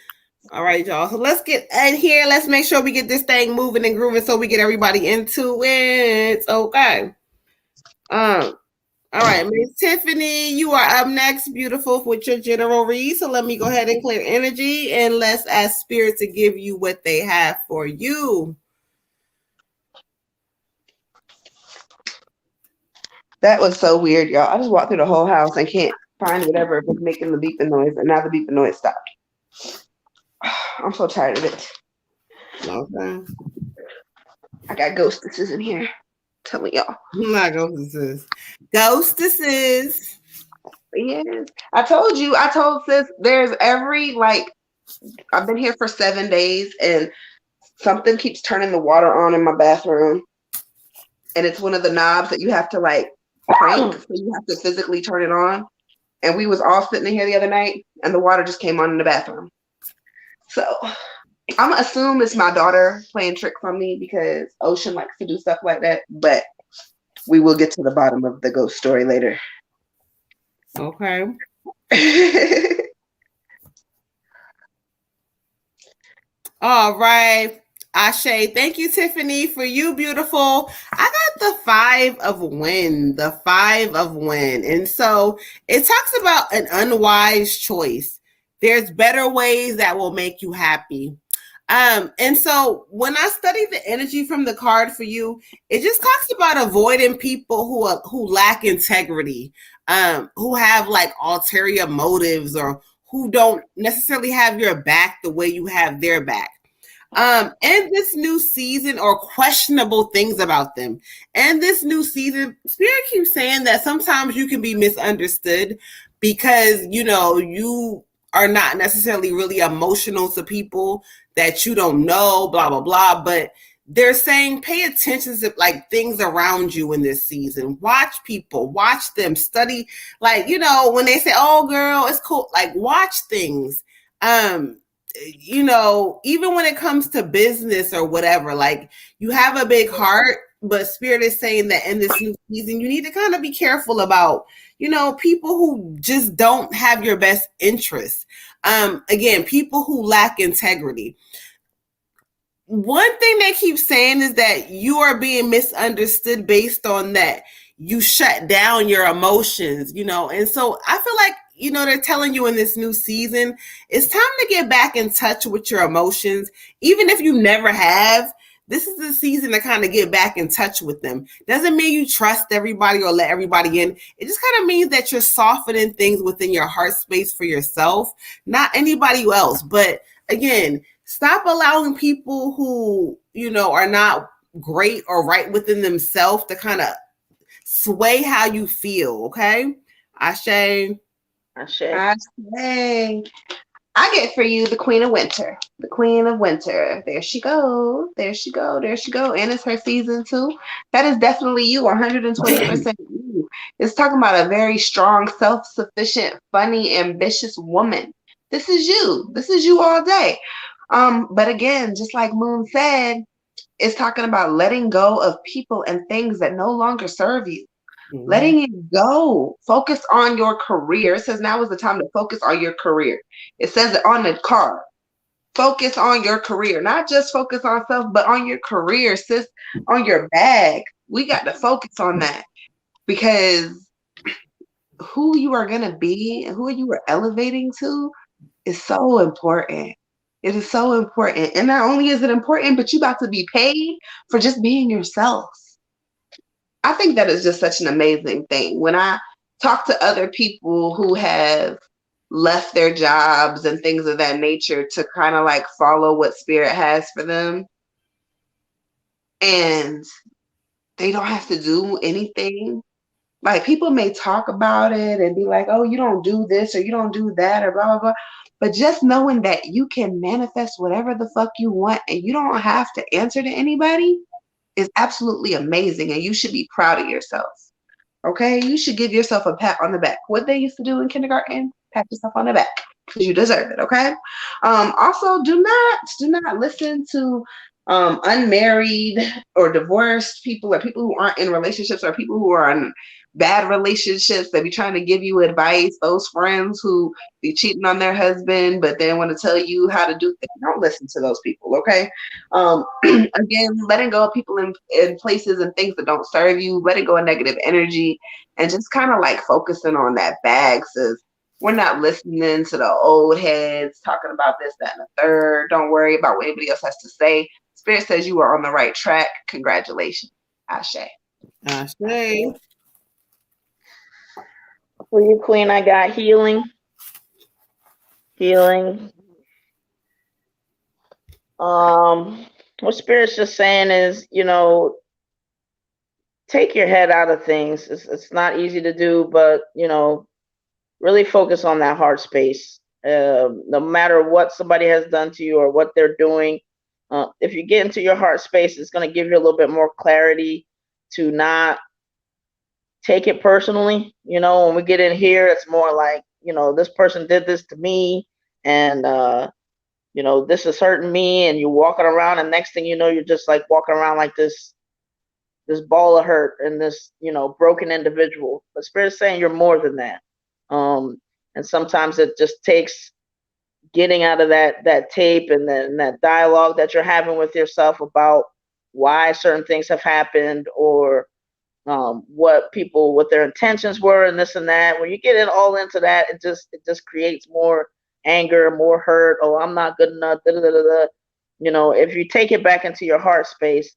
All right, y'all. So let's get in here. Let's make sure we get this thing moving and grooving so we get everybody into it. Okay. All right, Miss Tiffany, you are up next, beautiful, with your general read. So let me go ahead and clear energy, and let's ask Spirit to give you what they have for you. That was so weird, y'all. I just walked through the whole house and can't find whatever was making the beeping noise, and now the beeping noise stopped. I'm so tired of it. Okay. I got ghostesses in here. Telling y'all. Not ghostesses. Ghostesses. Yes. I told sis, there's every, I've been here for 7 days, and something keeps turning the water on in my bathroom. And it's one of the knobs that you have to crank, so you have to physically turn it on. And we was all sitting in here the other night, and the water just came on in the bathroom. So I'm gonna assume it's my daughter playing tricks on me, because Ocean likes to do stuff like that. But we will get to the bottom of the ghost story later. Okay. All right. Ashe, thank you, Tiffany, for you, beautiful. I got the 5 of wind, the 5 of wind. And so it talks about an unwise choice. There's better ways that will make you happy. And so when I study the energy from the card for you, it just talks about avoiding people who lack integrity, who have ulterior motives, or who don't necessarily have your back the way you have their back. In this new season, or questionable things about them. And this new season, Spirit keeps saying that sometimes you can be misunderstood because, you know, you are not necessarily really emotional to people that you don't know, blah, blah, blah. But they're saying pay attention to like things around you in this season. Watch people, watch them, study. Like, you know, when they say, oh girl, it's cool, like watch things. You know, even when it comes to business or whatever, like you have a big heart, but Spirit is saying that in this new season, you need to kind of be careful about, you know, people who just don't have your best interests. Again, people who lack integrity. One thing they keep saying is that you are being misunderstood based on that. You shut down your emotions, you know, and so I feel like, you know, they're telling you in this new season, it's time to get back in touch with your emotions. Even if you never have, this is the season to kind of get back in touch with them. Doesn't mean you trust everybody or let everybody in. It just kind of means that you're softening things within your heart space for yourself, not anybody else. But again, stop allowing people who, you know, are not great or right within themselves to kind of sway how you feel. Okay. Ashe. I say, I get for you the Queen of Winter. The Queen of Winter. There she goes. There she go. There she go. And it's her season too. That is definitely you, 120% you. It's talking about a very strong, self-sufficient, funny, ambitious woman. This is you. This is you all day. But again, just like Moon said, it's talking about letting go of people and things that no longer serve you. Mm-hmm. Letting it go. Focus on your career. It says now is the time to focus on your career. It says it on the card. Focus on your career. Not just focus on self, but on your career, sis, on your bag. We got to focus on that because who you are going to be and who you are elevating to is so important. It is so important. And not only is it important, but you about to be paid for just being yourself. I think that is just such an amazing thing. When I talk to other people who have left their jobs and things of that nature to kind of like follow what Spirit has for them, and they don't have to do anything. Like people may talk about it and be like, oh, you don't do this or you don't do that or blah, blah, blah. But just knowing that you can manifest whatever the fuck you want and you don't have to answer to anybody is absolutely amazing, and you should be proud of yourself. Okay, you should give yourself a pat on the back. What they used to do in kindergarten, pat yourself on the back because you deserve it. Okay. Also, do not listen to unmarried or divorced people or people who aren't in relationships or people who are in bad relationships that be trying to give you advice. Those friends who be cheating on their husband but then want to tell you how to do things. Don't listen to those people. Okay. Again, letting go of people in places and things that don't serve you, letting go of negative energy, and just kind of like focusing on that bag. Says we're not listening to the old heads talking about this, that, and the third. Don't worry about what anybody else has to say. Spirit says you are on the right track. Congratulations. Ashe. Ashe. For you, Queen, I got healing. Healing. What Spirit's just saying is, you know, take your head out of things. It's not easy to do, but, you know, really focus on that heart space. No matter what somebody has done to you or what they're doing, if you get into your heart space, it's going to give you a little bit more clarity to not take it personally. You know, when we get in here, it's more like, you know, this person did this to me and, you know, this is hurting me, and you're walking around and next thing you know, you're just like walking around like this ball of hurt and this, you know, broken individual. But Spirit's saying you're more than that. And sometimes it just takes getting out of that tape and then that dialogue that you're having with yourself about why certain things have happened or what their intentions were and this and that. When you get it all into that, it just creates more anger, more hurt. Oh, I'm not good enough. Da, da, da, da. You know, if you take it back into your heart space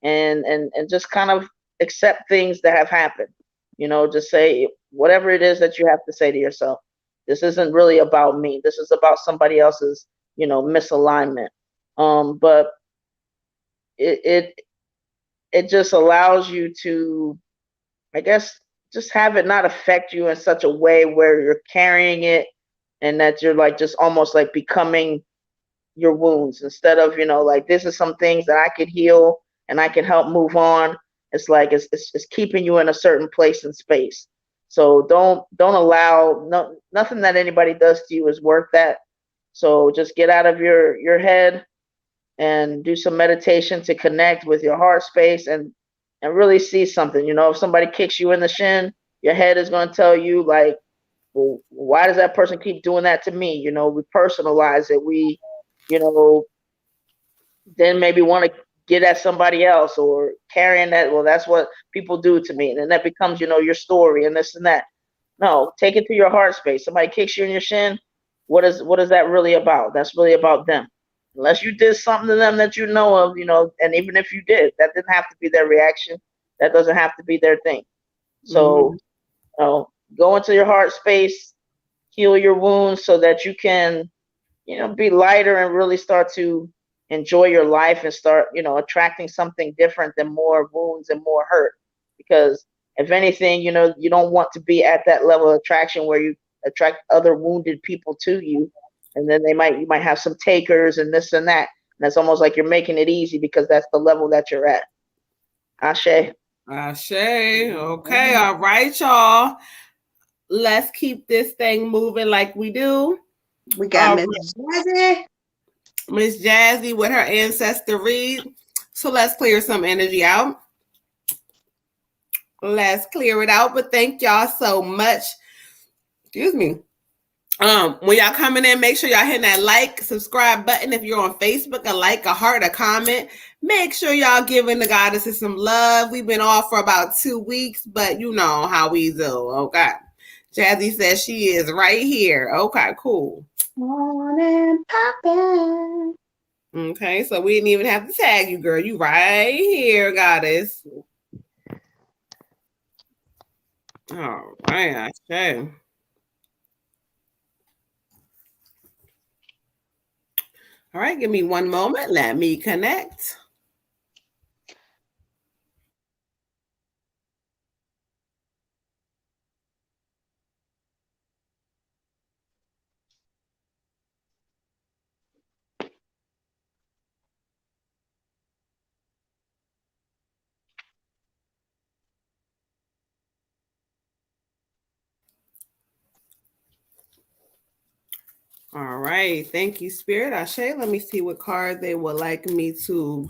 and just kind of accept things that have happened, you know, just say whatever it is that you have to say to yourself. This isn't really about me. This is about somebody else's, you know, misalignment. But it just allows you to, I guess, just have it not affect you in such a way where you're carrying it and that you're like just almost like becoming your wounds instead of, like this is some things that I could heal and I can help move on. It's like it's keeping you in a certain place and space. So don't allow nothing that anybody does to you is worth that. So just get out of your head and do some meditation to connect with your heart space and really see something. If somebody kicks you in the shin, your head is going to tell you like, well, why does that person keep doing that to me? We personalize it. We, then maybe want to get at somebody else or carrying that. Well, that's what people do to me. And then that becomes, your story and this and that. No, take it to your heart space. Somebody kicks you in your shin. What is that really about? That's really about them. Unless you did something to them that you know of, and even if you did, that didn't have to be their reaction. That doesn't have to be their thing. So, go into your heart space, heal your wounds so that you can, be lighter and really start to enjoy your life and start, attracting something different than more wounds and more hurt. Because if anything, you don't want to be at that level of attraction where you attract other wounded people to you. And then you might have some takers and this and that. And that's almost like you're making it easy because that's the level that you're at. Ashe. Ashe. Okay. All right, y'all. Let's keep this thing moving like we do. We got Miss Jazzy. Miss Jazzy with her ancestor read. So let's clear some energy out. Let's clear it out. But thank y'all so much. Excuse me. When y'all coming in, make sure y'all hitting that like, subscribe button. If you're on Facebook, a like, a heart, a comment. Make sure y'all giving the goddesses some love. We've been off for about 2 weeks, but you know how we do. Okay. Jazzy says she is right here. Okay, cool. Morning poppin'. Okay, so we didn't even have to tag you, girl. You right here, goddess. All right, okay. All right, give me one moment. Let me connect. All right. Thank you, Spirit. Ashe. Let me see what card they would like me to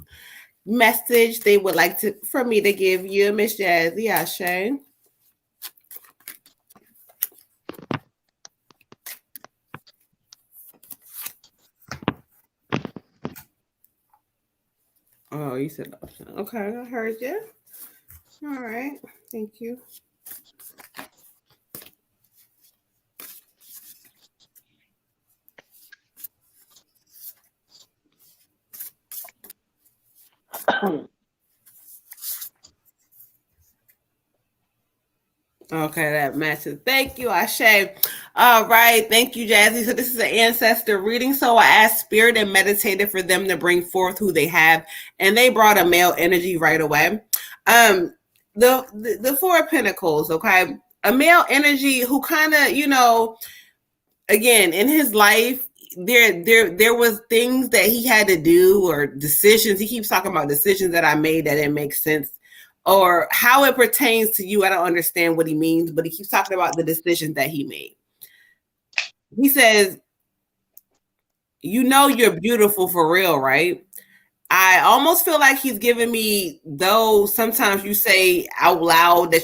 message. They would like for me to give you, Miss Jazzy. Ashe. Oh, you said option. Okay, I heard you. All right. Thank you. Okay, that matches. Thank you, Ashe. All right, thank you, Jazzy. So this is an ancestor reading. So I asked Spirit and meditated for them to bring forth who they have, and they brought a male energy right away. The Four of Pentacles. Okay, a male energy who kind of, again in his life, there was things that he had to do or decisions. He keeps talking about decisions that I made that didn't make sense. Or how it pertains to you. I don't understand what he means, but he keeps talking about the decision that he made. He says, you're beautiful for real, right? I almost feel like he's giving me, though sometimes you say out loud that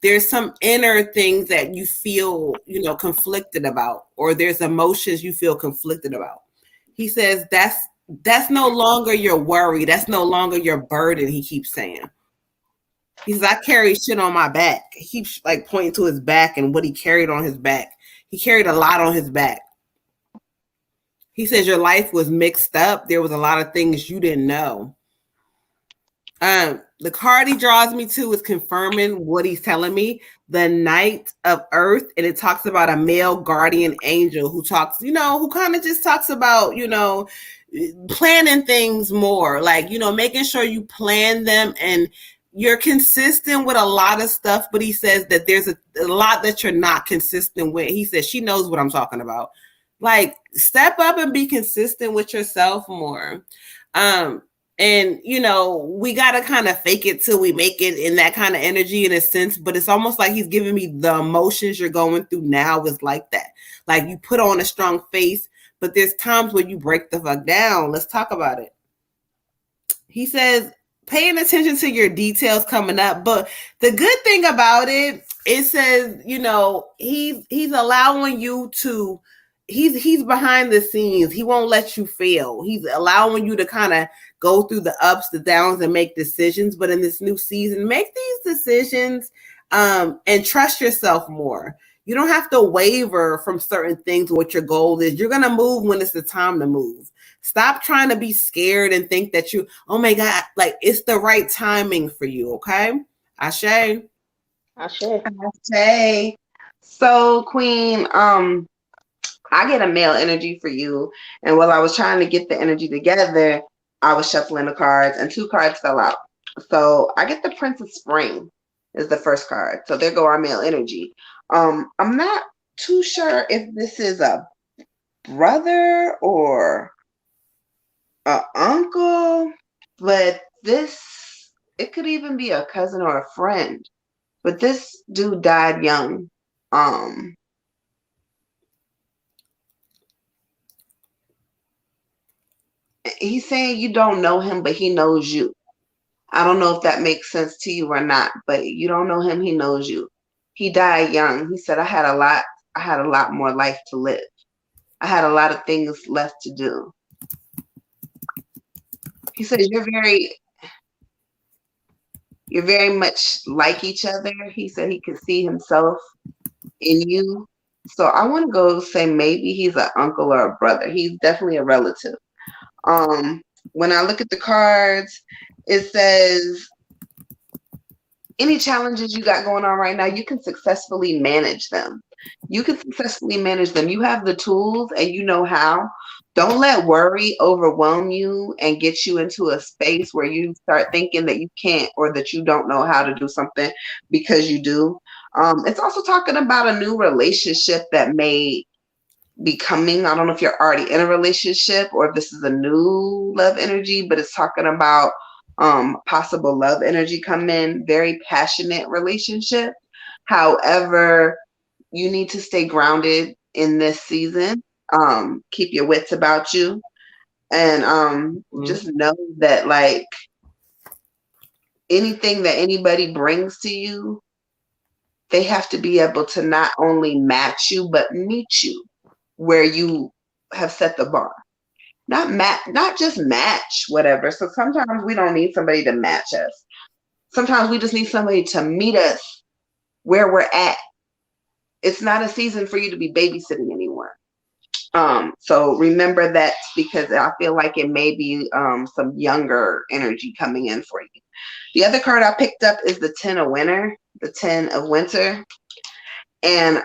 there's some inner things that you feel, conflicted about, or there's emotions you feel conflicted about. He says that's no longer your worry. That's no longer your burden, he keeps saying. He says, I carry shit on my back. He keeps like pointing to his back and what he carried on his back. He carried a lot on his back. He says your life was mixed up. There was a lot of things you didn't know. The card he draws me to is confirming what he's telling me. The Knight of Earth. And it talks about a male guardian angel who talks, who kind of just talks about, planning things more. Like, making sure you plan them and you're consistent with a lot of stuff, but he says that there's a lot that you're not consistent with. He says she knows what I'm talking about. Like, step up and be consistent with yourself more. And you know, we gotta kind of fake it till we make it in that kind of energy in a sense, but it's almost like he's giving me the emotions you're going through now is like that. Like, you put on a strong face, but there's times when you break the fuck down. Let's talk about it. He says, paying attention to your details coming up. But the good thing about it, it says, you know, he's allowing you to, he's behind the scenes. He won't let you fail. He's allowing you to kind of go through the ups, the downs, and make decisions. But in this new season, make these decisions and trust yourself more. You don't have to waver from certain things, what your goal is. You're going to move when it's the time to move. Stop trying to be scared and think that you, oh my God, like it's the right timing for you, okay? Ashe. Ashe. So, Queen, I get a male energy for you. And while I was trying to get the energy together, I was shuffling the cards and 2 cards fell out. So I get the Prince of Spring is the first card. So there go our male energy. I'm not too sure if this is a brother or an uncle, but this, it could even be a cousin or a friend. But this dude died young. He's saying you don't know him, but he knows you. I don't know if that makes sense to you or not, but you don't know him, he knows you. He died young. He said, I had a lot more life to live. I had a lot of things left to do. He said, you're very much like each other. He said he could see himself in you. So I want to go say maybe he's an uncle or a brother. He's definitely a relative. When I look at the cards, it says any challenges you got going on right now, you can successfully manage them. You have the tools and you know how. Don't let worry overwhelm you and get you into a space where you start thinking that you can't or that you don't know how to do something because you do. It's also talking about a new relationship that may be coming. I don't know if you're already in a relationship or if this is a new love energy, but it's talking about possible love energy come in, very passionate relationship. However, you need to stay grounded in this season. Keep your wits about you and just know that like anything that anybody brings to you, they have to be able to not only match you, but meet you where you have set the bar. Not just match whatever. So sometimes we don't need somebody to match us. Sometimes we just need somebody to meet us where we're at. It's not a season for you to be babysitting anymore. So remember that because I feel like it may be some younger energy coming in for you. The other card I picked up is the 10 of Winter, the 10 of Winter. And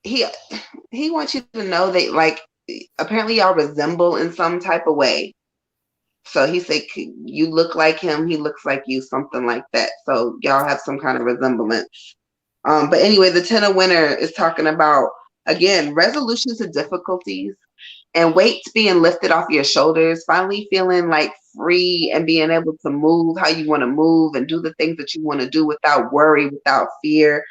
he wants you to know that like apparently y'all resemble in some type of way. So he said you look like him, he looks like you, something like that. So y'all have some kind of resemblance. But anyway, the 10 of Winter is talking about, again, resolutions to difficulties and weights being lifted off your shoulders, finally feeling like free and being able to move how you want to move and do the things that you want to do without worry, without fear.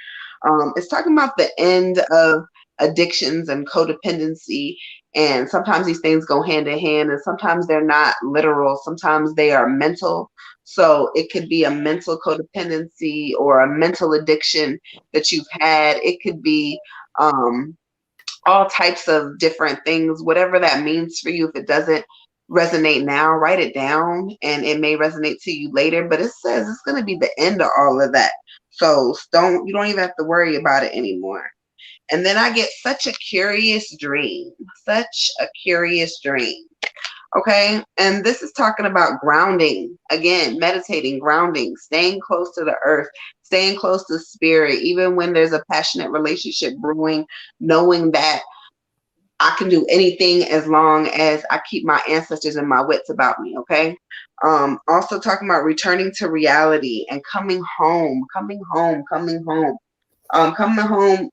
It's talking about the end of addictions and codependency. And sometimes these things go hand in hand and sometimes they're not literal. Sometimes they are mental. So it could be a mental codependency or a mental addiction that you've had. It could be all types of different things, whatever that means for you. If it doesn't resonate now, write it down and it may resonate to you later. But it says it's going to be the end of all of that. So you don't even have to worry about it anymore. And then I get such a curious dream, Okay. And this is talking about grounding, again, meditating, grounding, staying close to the earth, staying close to spirit, even when there's a passionate relationship brewing, knowing that I can do anything as long as I keep my ancestors and my wits about me, okay? Also talking about returning to reality and coming home, coming home, coming home. Coming home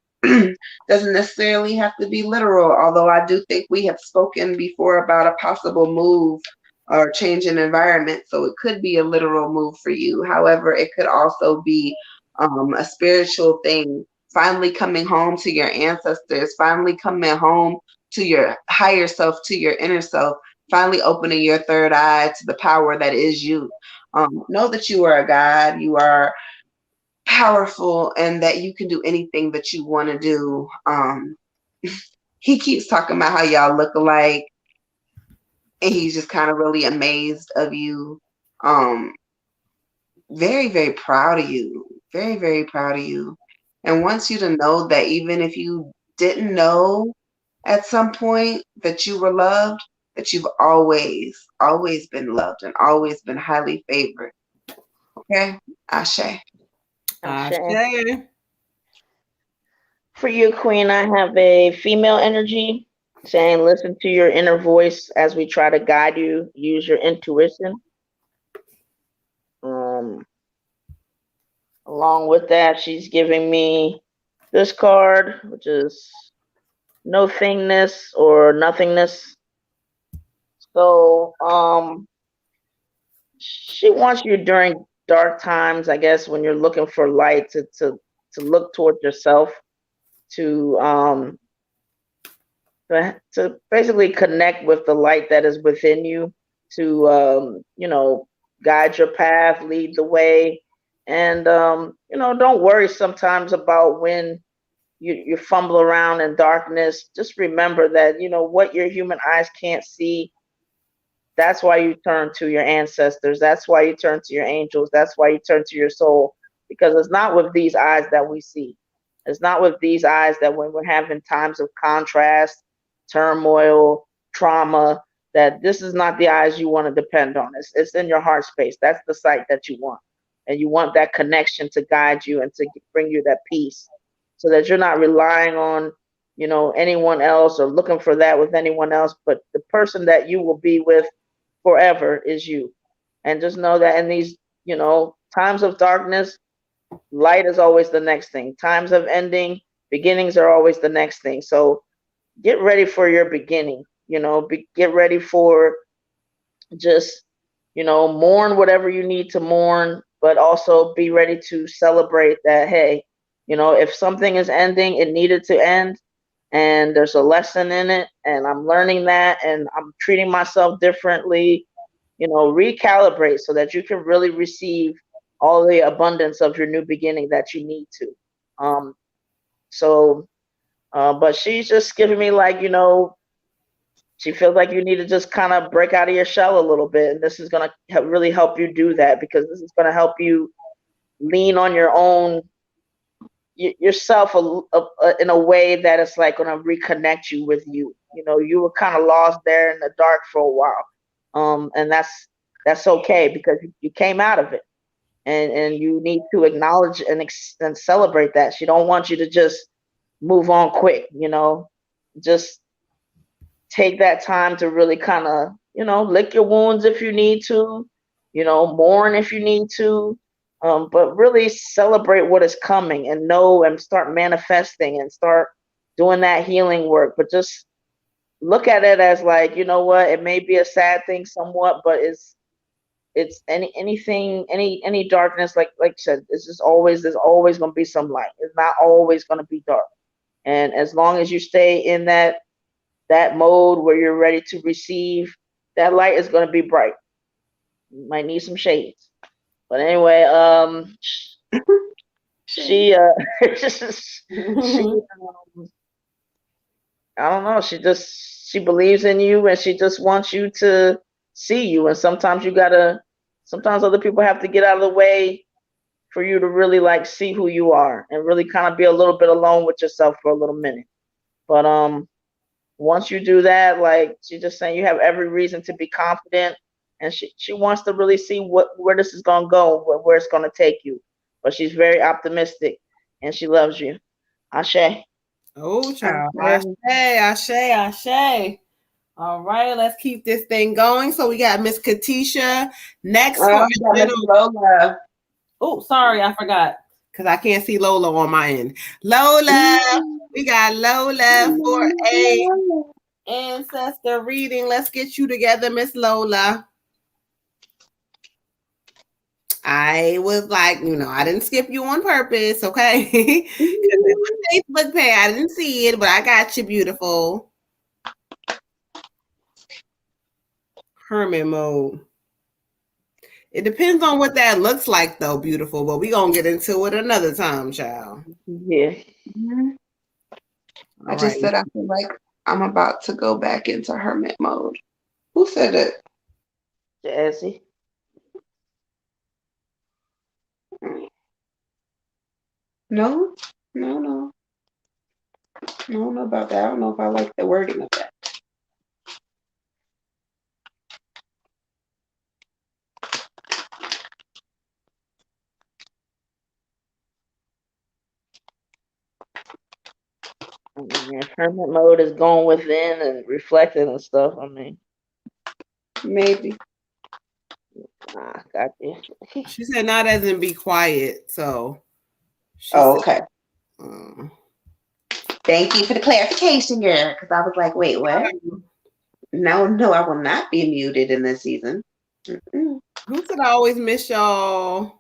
doesn't necessarily have to be literal, although I do think we have spoken before about a possible move or change in environment. So it could be a literal move for you. However, it could also be a spiritual thing. Finally coming home to your ancestors, finally coming home to your higher self, to your inner self, finally opening your third eye to the power that is you. Know that you are a God, you are powerful, and that you can do anything that you want to do. He keeps talking about how y'all look alike, and he's just kind of really amazed of you. Very, very proud of you. Very, very proud of you. And wants you to know that even if you didn't know at some point that you were loved, that you've always, always been loved and always been highly favored. Okay? Ashe. Ashe. For you, Queen, I have a female energy saying, listen to your inner voice as we try to guide you. Use your intuition. Along with that, she's giving me this card, which is no thingness or nothingness. So, she wants you during dark times, I guess, when you're looking for light, to look towards yourself, to basically connect with the light that is within you, to guide your path, lead the way, and don't worry sometimes about when you fumble around in darkness. Just remember that what your human eyes can't see. That's why you turn to your ancestors. That's why you turn to your angels. That's why you turn to your soul, because it's not with these eyes that we see. It's not with these eyes that when we're having times of contrast, turmoil, trauma, that this is not the eyes you want to depend on. It's in your heart space. That's the sight that you want. And you want that connection to guide you and to bring you that peace, so that you're not relying on, anyone else or looking for that with anyone else. But the person that you will be with forever is you. And just know that in these, times of darkness, light is always the next thing. Times of ending, beginnings are always the next thing. So get ready for your beginning, get ready for just, mourn whatever you need to mourn, but also be ready to celebrate that, hey, if something is ending, it needed to end. And there's a lesson in it, and I'm learning that, and I'm treating myself differently. Recalibrate so that you can really receive all the abundance of your new beginning that you need to. But she's just giving me she feels like you need to just kind of break out of your shell a little bit, and this is going to really help you do that, because this is going to help you lean on your own yourself in a way that it's like going to reconnect you with you. You were kind of lost there in the dark for a while, and that's okay, because you came out of it, and you need to acknowledge and celebrate that. She don't want you to just move on quick. Just take that time to really kind of lick your wounds if you need to, mourn if you need to. But really celebrate what is coming, and know and start manifesting and start doing that healing work. But just look at it as like, what, it may be a sad thing somewhat, but it's any darkness, like you said, there's always going to be some light. It's not always going to be dark. And as long as you stay in that mode where you're ready to receive, that light is going to be bright. You might need some shades. But anyway, she I don't know, she believes in you, and she just wants you to see you. And sometimes sometimes other people have to get out of the way for you to really see who you are, and really kind of be a little bit alone with yourself for a little minute. But once you do that, she's just saying, you have every reason to be confident. And she wants to really see where this is going to go, where it's going to take you. But she's very optimistic, and she loves you. Ashe. Oh, child. Ashe. All right, let's keep this thing going. So we got Miss Katisha next for Miss Lola. Oh, sorry, I forgot because I can't see Lola on my end. Lola, we got Lola for a ancestor reading. Let's get you together, Miss Lola. I was like, I didn't skip you on purpose, okay? Because it was Facebook page. I didn't see it, but I got you, beautiful. Hermit mode. It depends on what that looks like, though, beautiful. But we're going to get into it another time, child. Yeah. I just said I feel like I'm about to go back into hermit mode. Who said it? Jazzy. No. I don't know about that. I don't know if I like the wording of that. If hermit mode is going within and reflecting and stuff, Maybe. Got you. She said not as in be quiet, so. Okay. Thank you for the clarification, girl. Because I was like, wait, what? No, I will not be muted in this season. Who said I always miss y'all?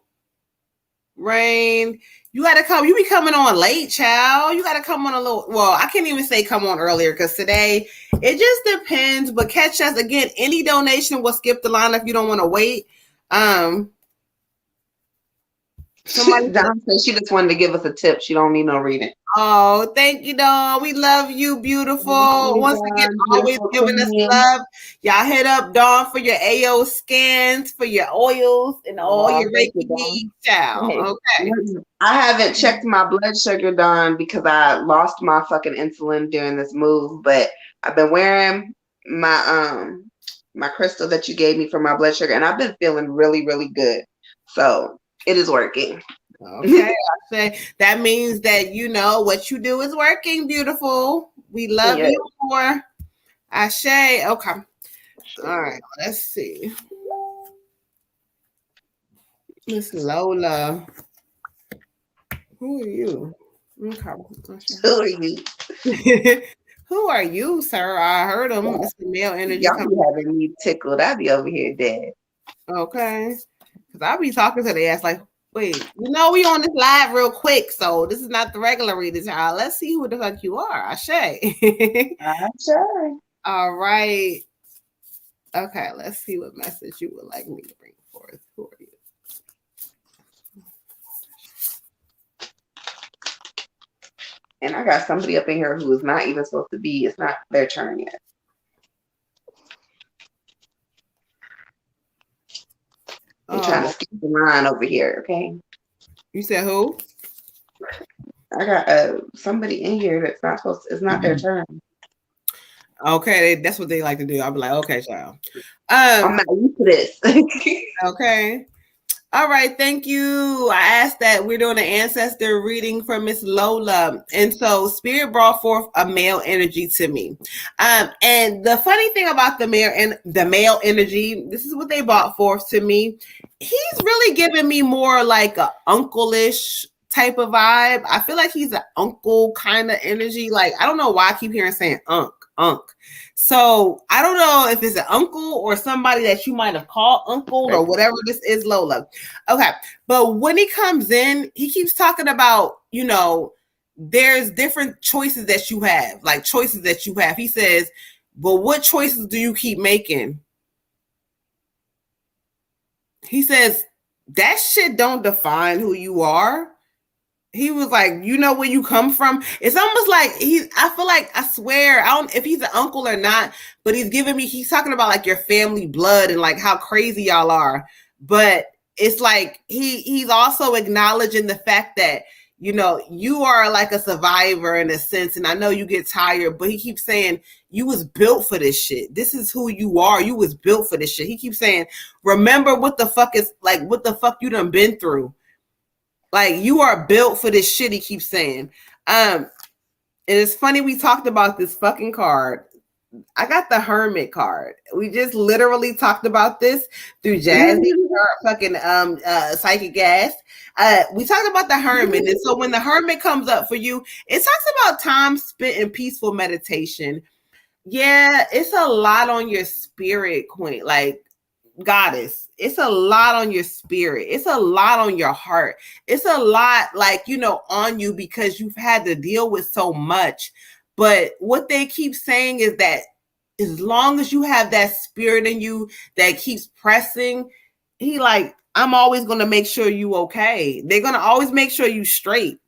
Rain, you got to come. You be coming on late, child. You got to come on a little. Well, I can't even say come on earlier because today it just depends. But catch us again. Any donation will skip the line if you don't want to wait. Somebody Dawn said she just wanted to give us a tip. She don't need no reading. Oh, thank you, Dawn. We love you, beautiful. Once again, always giving us love. Y'all hit up Dawn for your AO scans, for your oils, and all your Reiki needs, child. Okay. I haven't checked my blood sugar, Dawn, because I lost my fucking insulin during this move. But I've been wearing my my crystal that you gave me for my blood sugar, and I've been feeling really, really good. So it is working. Okay, I say that means that what you do is working, beautiful. We love you more. Ashe. Okay. All right, let's see. Miss Lola. Who are you? Okay. Who are you? Who are you, sir? I heard him. It's the male energy. Y'all be having me tickled. I be over here dead. Okay. Because I be talking to the ass like, wait, we on this live real quick, so this is not the regular reading, child. Let's see who the fuck you are. Ashe. Ashe. All right. Okay, let's see what message you would like me to bring forth. Who are you? And I got somebody up in here who is not even supposed to be. It's not their turn yet. I'm trying to skip the line over here, okay? You said who? I got somebody in here that's not supposed to, it's not their turn. Okay, that's what they like to do. I'll be like, okay, child. I'm not used to this. Okay. All right, thank you. I asked that we're doing an ancestor reading for Miss Lola. And so Spirit brought forth a male energy to me. And the funny thing about the male energy, this is what they brought forth to me. He's really giving me more like a uncle-ish type of vibe. I feel like he's an uncle kind of energy. Like, I don't know why I keep hearing saying unk. So I don't know if it's an uncle or somebody that you might have called uncle or whatever this is, Lola. Okay. But when he comes in, he keeps talking about, there's different choices that you have, like choices that you have. He says, but what choices do you keep making? He says, that shit don't define who you are. He was like, where you come from. It's almost like I feel like, I swear, I don't if he's an uncle or not, but he's talking about like your family blood and like how crazy y'all are. But it's like he's also acknowledging the fact that, you are like a survivor in a sense. And I know you get tired, but he keeps saying you was built for this shit. This is who you are. You was built for this shit. He keeps saying, remember what the fuck you done been through. Like, you are built for this shit, he keeps saying. And it's funny we talked about this fucking card. I got the Hermit card. We just literally talked about this through Jazzy, fucking psychic gas. We talked about the Hermit, and so when the Hermit comes up for you, it talks about time spent in peaceful meditation. Yeah, it's a lot on your spirit, Queen. Like, goddess, it's a lot on your spirit. It's a lot on your heart. It's a lot, like, on you because you've had to deal with so much. But what they keep saying is that as long as you have that spirit in you that keeps pressing, I'm always going to make sure you okay. They're going to always make sure you straight.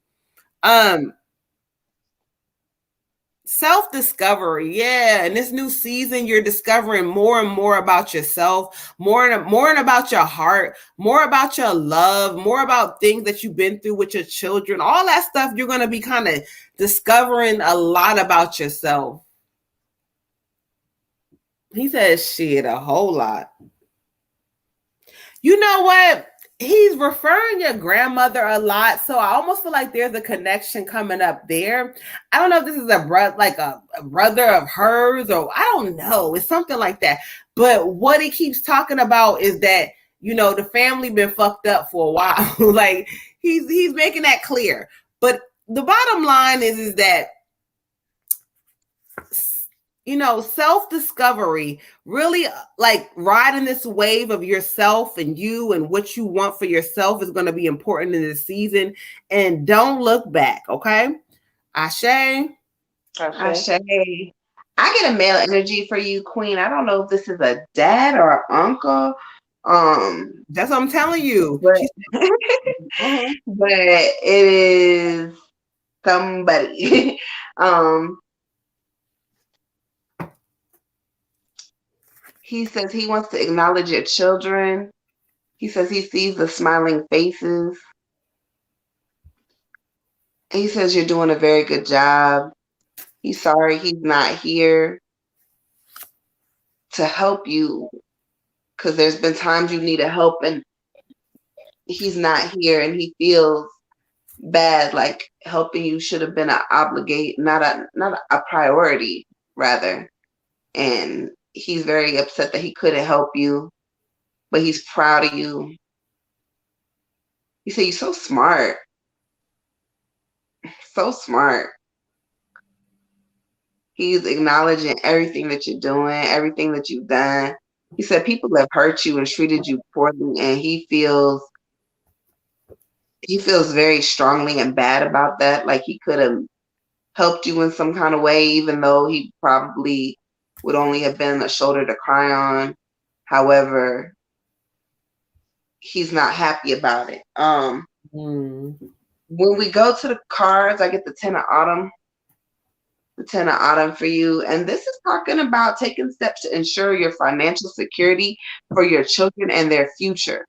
Self-discovery, yeah. In this new season, you're discovering more and more about yourself, more and about your heart, more about your love, more about things that you've been through with your children. All that stuff, you're going to be kind of discovering a lot about yourself. He says shit a whole lot. You know what? He's referring your grandmother a lot, so I almost feel like there's a connection coming up there. I don't know if this is a brother of hers, or I don't know. It's something like that. But what he keeps talking about is that, the family been fucked up for a while. Like, he's making that clear. But the bottom line is that, self-discovery, really, like, riding this wave of yourself and you and what you want for yourself is going to be important in this season. And don't look back, okay? Ashe. Ashe. I get a male energy for you, Queen. I don't know if this is a dad or an uncle. That's what I'm telling you. But, but it is somebody. He says he wants to acknowledge your children. He says he sees the smiling faces. He says you're doing a very good job. He's sorry he's not here to help you, because there's been times you needed help and he's not here, and he feels bad, like helping you should have been an obligate, not a priority, rather. And he's very upset that he couldn't help you, but he's proud of you. He said, you're so smart. So smart. He's acknowledging everything that you're doing, everything that you've done. He said people have hurt you and treated you poorly, and he feels very strongly and bad about that. Like he could have helped you in some kind of way, even though he probably would only have been a shoulder to cry on. However, he's not happy about it. When we go to the cards, I get the 10 of Autumn. The 10 of Autumn for you. And this is talking about taking steps to ensure your financial security for your children and their future.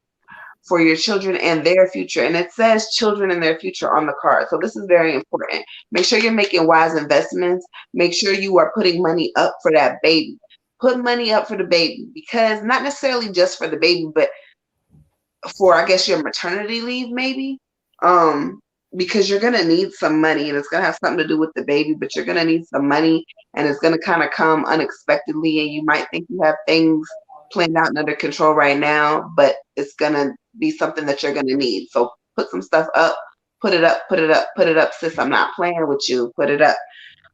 For your children and their future. And it says children and their future on the card. So this is very important. Make sure you're making wise investments. Make sure you are putting money up for that baby. Put money up for the baby, because not necessarily just for the baby, but for, I guess, your maternity leave, maybe. Because you're going to need some money, and it's going to have something to do with the baby, but you're going to need some money, and it's going to kind of come unexpectedly, and you might think you have things planned out and under control right now, but it's going to be something that you're going to need. So put some stuff up, put it up, sis. I'm not playing with you. Put it up.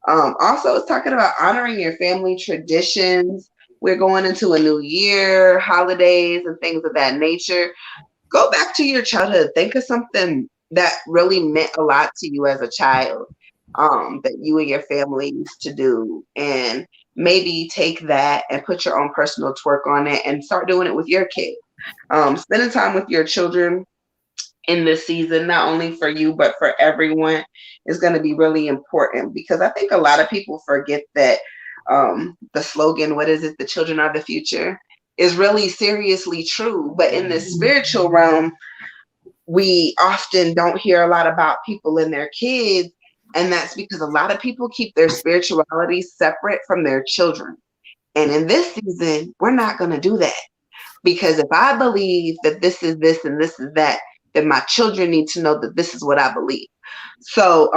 Also, it's talking about honoring your family traditions. We're going into a new year, holidays, and things of that nature. Go back to your childhood. Think of something that really meant a lot to you as a child, that you and your family used to do. And maybe take that and put your own personal twerk on it and start doing it with your kids. Spending time with your children in this season, not only for you, but for everyone, is going to be really important, because I think a lot of people forget that the slogan, what is it? The children are the future, is really seriously true. But in the spiritual realm, we often don't hear a lot about people and their kids. And that's because a lot of people keep their spirituality separate from their children. And in this season, we're not going to do that. Because if I believe that this is this and this is that, then my children need to know that this is what I believe. So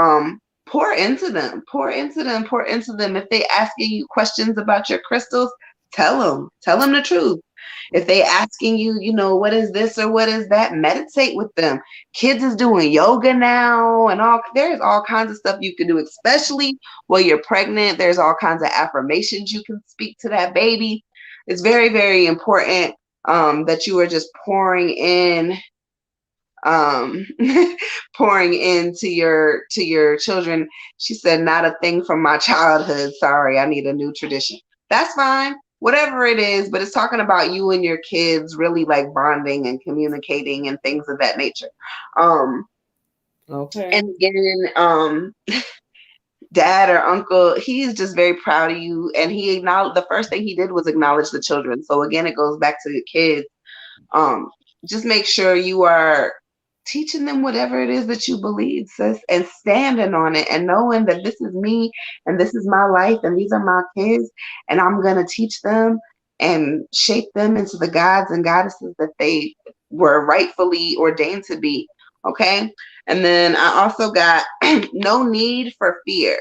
pour into them, pour into them, pour into them. If they asking you questions about your crystals, tell them the truth. If they asking you, you know, what is this or what is that, meditate with them. Kids is doing yoga now and there's all kinds of stuff you can do, especially while you're pregnant. There's all kinds of affirmations you can speak to that baby. It's very, very important that you are just pouring in um pouring into your children. She said, not a thing from my childhood, sorry, I need a new tradition. That's fine, whatever it is, but it's talking about you and your kids really like bonding and communicating and things of that nature. Okay. And again, dad or uncle, he's just very proud of you, and he acknowledged, the first thing he did was acknowledge the children. So again, it goes back to the kids. Just make sure you are teaching them whatever it is that you believe, sis, and standing on it and knowing that this is me and this is my life and these are my kids and I'm going to teach them and shape them into the gods and goddesses that they were rightfully ordained to be. Okay. And then I also got no need for fear.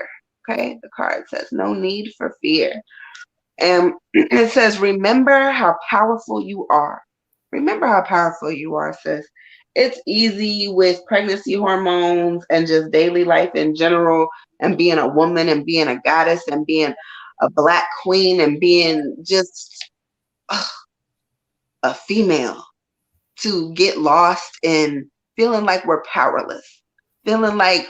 Okay. The card says no need for fear. And it says, remember how powerful you are. Remember how powerful you are, sis. It's easy with pregnancy hormones and just daily life in general, and being a woman and being a goddess and being a Black queen and being just a female, to get lost in feeling like we're powerless, feeling like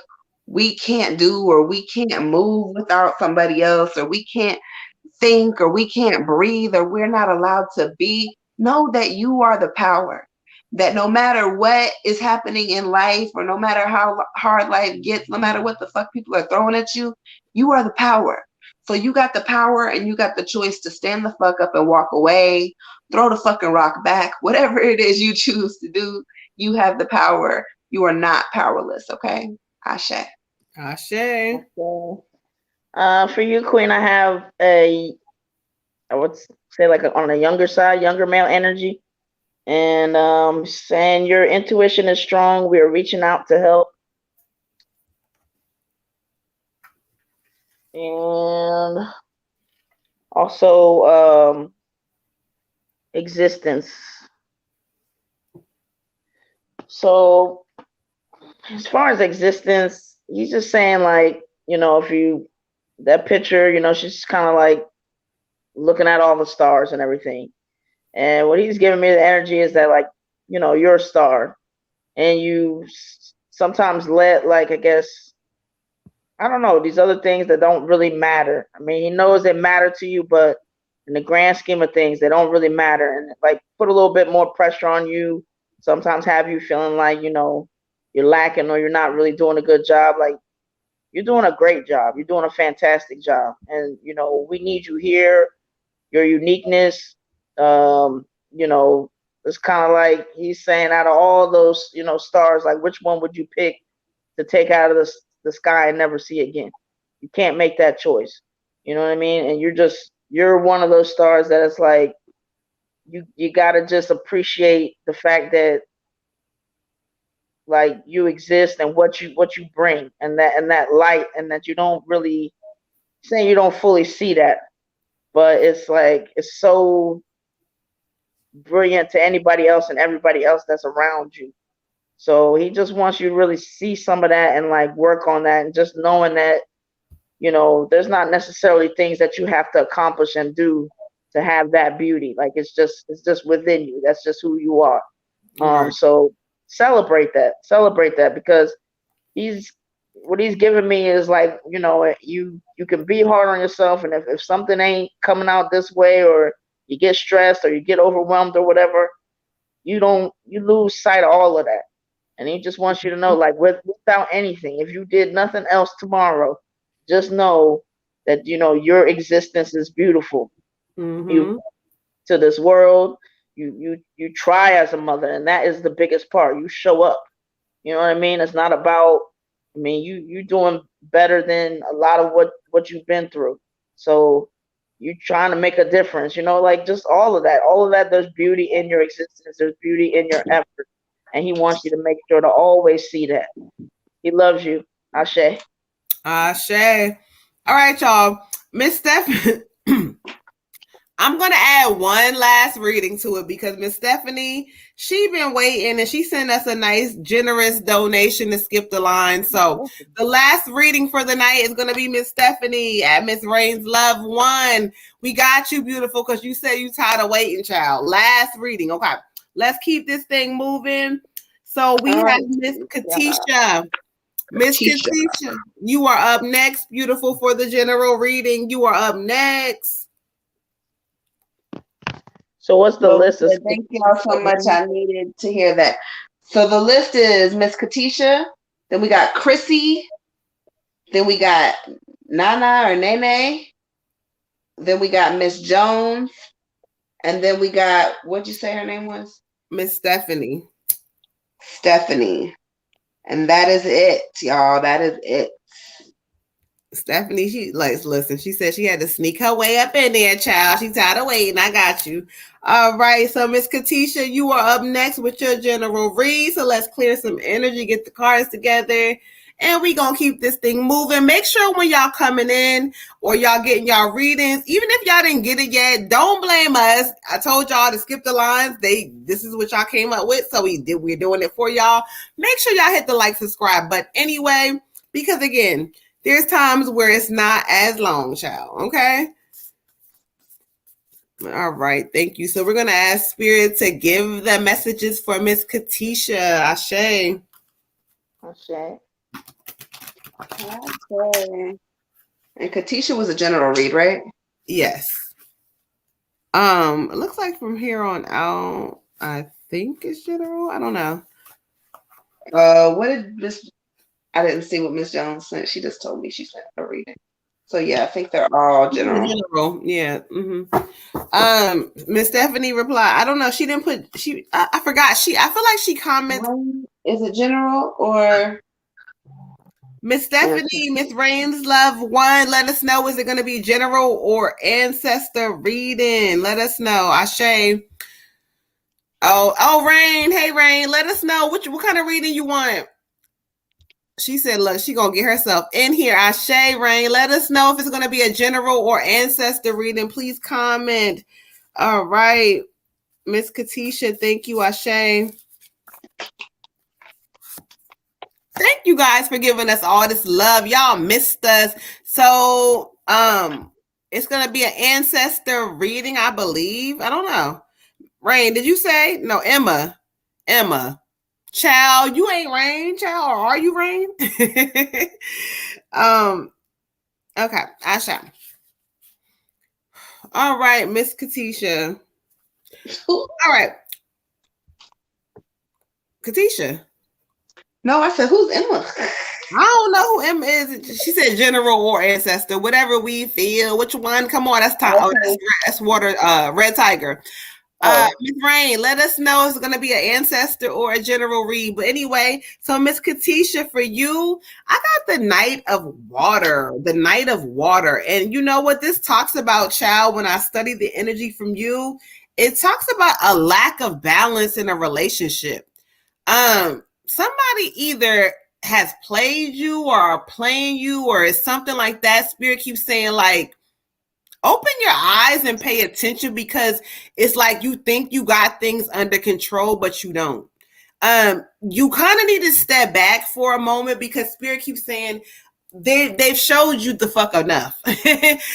we can't do or we can't move without somebody else, or we can't think or we can't breathe or we're not allowed to be. Know that you are the power, that no matter what is happening in life or no matter how hard life gets, no matter what the fuck people are throwing at you, you are the power. So you got the power and you got the choice to stand the fuck up and walk away, throw the fucking rock back, whatever it is you choose to do. You have the power. You are not powerless. Okay. Ashe. Ashe. Okay. For you, Queen, I have I would say like on the younger side, younger male energy. And saying your intuition is strong. We are reaching out to help. And also existence. So as far as existence, he's just saying like, you know, if you, that picture, you know, she's kind of like looking at all the stars and everything. And what he's giving me the energy is that, like, you know, you're a star and you sometimes let, like, I guess, I don't know, these other things that don't really matter. I mean, he knows they matter to you, but in the grand scheme of things, they don't really matter. And like put a little bit more pressure on you, sometimes have you feeling like, you know, you're lacking or you're not really doing a good job. Like, you're doing a great job. You're doing a fantastic job. And, you know, we need you here. Your uniqueness, you know, it's kind of like he's saying, out of all those, you know, stars, like which one would you pick to take out of the sky and never see again? You can't make that choice. You know what I mean? And you're one of those stars that it's like you gotta just appreciate the fact that like you exist and what you bring, and that light, and that you don't really, saying you don't fully see that, but it's like it's so brilliant to anybody else and everybody else that's around you. So he just wants you to really see some of that and like work on that, and just knowing that, you know, there's not necessarily things that you have to accomplish and do to have that beauty. Like it's just within you. That's just who you are. So celebrate that, because what he's giving me is like, you know, you can be hard on yourself, and if something ain't coming out this way, or you get stressed or you get overwhelmed or whatever, you lose sight of all of that. And he just wants you to know, like, without anything, if you did nothing else tomorrow, just know that, you know, your existence is beautiful. You to this world, you try as a mother, and that is the biggest part. You show up. You know what I mean? It's not about, I mean, you doing better than a lot of what you've been through. So you trying to make a difference, you know, like just all of that. There's beauty in your existence. There's beauty in your effort. And he wants you to make sure to always see that. He loves you. Ashe. Shay. All right, y'all. Miss Stephanie. I'm gonna add one last reading to it because Miss Stephanie, she been waiting and she sent us a nice generous donation to skip the line. So the last reading for the night is gonna be Miss Stephanie at Miss Rain's Love 1. We got you, beautiful, because you said you tired of waiting, child. Last reading. Okay. Let's keep this thing moving. So we have Miss Katisha. Miss Katisha, you are up next, beautiful, for the general reading. You are up next. So what's the list? Thank you all so much. I needed to hear that. So the list is Miss Katisha, then we got Chrissy, then we got Nana or Nene, then we got Miss Jones, and then we got, what'd you say her name was? Miss Stephanie. Stephanie. And that is it, y'all. That is it. Stephanie, she like, listen, she said she had to sneak her way up in there, child. She tired of waiting. I got you. All right. So Miss Katisha, you are up next with your general read. So let's clear some energy, get the cards together, and we gonna keep this thing moving. Make sure when y'all coming in or y'all getting y'all readings, even if y'all didn't get it yet, don't blame us. I told y'all to skip the lines. This is what y'all came up with. So we're doing it for y'all. Make sure y'all hit the like, subscribe button anyway, because again, there's times where it's not as long, child. Okay. All right. Thank you. So we're going to ask Spirit to give the messages for Miss Katisha. Ashe. Ashe. Okay. And Katisha was a general read, right? Yes. It looks like from here on out, I think it's general. I don't know. What did Miss? I didn't see what Miss Jones sent. She just told me she sent a reading. So yeah, I think they're all general. General, yeah. Miss Stephanie replied, I don't know. She didn't put. I forgot. I feel like she commented. Is it general or? Miss Stephanie, Miss Rain's Love 1. Let us know. Is it going to be general or ancestor reading? Let us know. Ashe. Oh, Rain. Hey, Rain. Let us know what kind of reading you want. She said, look, she going to get herself in here. Ashe, Rain. Let us know if it's going to be a general or ancestor reading. Please comment. All right. Miss Katisha, thank you, Ashe. Thank you guys for giving us all this love. Y'all missed us. So it's going to be an ancestor reading, I believe. I don't know. Rain, did you say? No, Emma. Child, you ain't Rain, child, or are you Rain? Okay, Asha. All right, Miss Katisha. All right. Katisha. No, I said, who's Emma? I don't know who Emma is. She said general or ancestor, whatever we feel. Which one? Come on, that's time. Okay. Oh, that's water. Red Tiger. Miss Rain, let us know if it's going to be an ancestor or a general read. But anyway, so Miss Katisha, for you, I got the Knight of Water. The Knight of Water. And you know what this talks about, child, when I study the energy from you? It talks about a lack of balance in a relationship. Somebody either has played you or are playing you or is something like that. Spirit keeps saying, like, open your eyes and pay attention, because it's like you think you got things under control, but you don't. You kind of need to step back for a moment, because Spirit keeps saying they've showed you the fuck enough.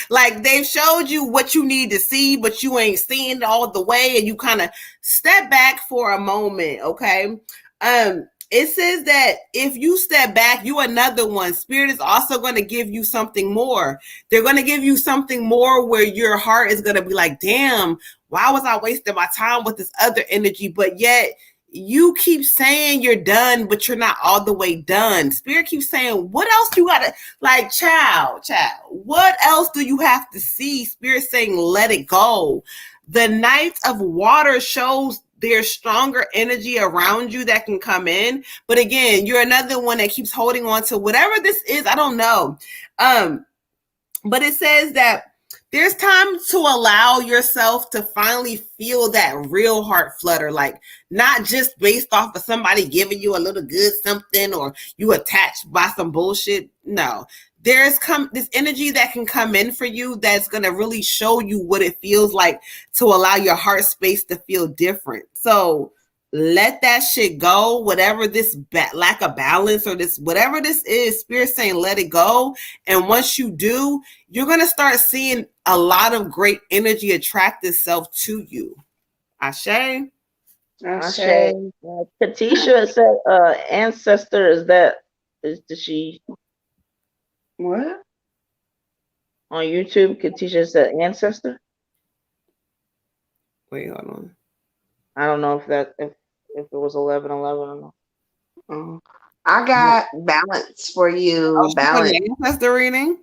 Like, they've showed you what you need to see, but you ain't seeing it all the way, and you kind of step back for a moment, okay? It says that if you step back, you another one. Spirit is also going to give you something more. They're going to give you something more where your heart is going to be like, damn, why was I wasting my time with this other energy? But yet you keep saying you're done, but you're not all the way done. Spirit keeps saying, what else you got to, like, child, what else do you have to see? Spirit saying, let it go. The Knight of Water shows there's stronger energy around you that can come in. But again, you're another one that keeps holding on to whatever this is. I don't know. But it says that there's time to allow yourself to finally feel that real heart flutter, like not just based off of somebody giving you a little good something or you attached by some bullshit. No, there's this energy that can come in for you that's going to really show you what it feels like to allow your heart space to feel different. So let that shit go. Whatever this lack of balance or this, whatever this is, Spirit saying, let it go. And once you do, you're going to start seeing a lot of great energy attract itself to you. Ashe. Katisha said, ancestor, is she What? on YouTube? Katisha said ancestor. Wait, hold on. I don't know if it was 11 or not. I got balance for you. Oh, balance. Ancestor reading.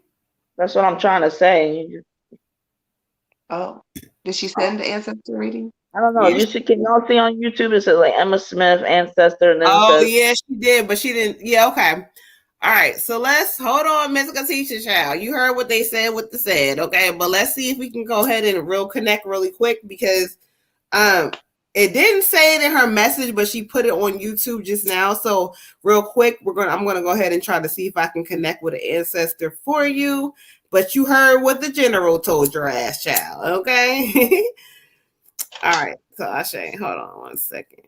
That's what I'm trying to say. Oh, did she send the ancestor reading? I don't know. Can y'all see on YouTube? It says like Emma Smith, ancestor, and then it says, yeah, she did, but she didn't. Yeah, okay. All right, so let's hold on, Miss Katisha Child. You heard what they said, what they said, okay? But let's see if we can go ahead and connect really quick, because it didn't say it in her message, but she put it on YouTube just now. So real quick, I'm gonna go ahead and try to see if I can connect with an ancestor for you. But you heard what the general told your ass, child, okay? All right, so Ashe, hold on one second.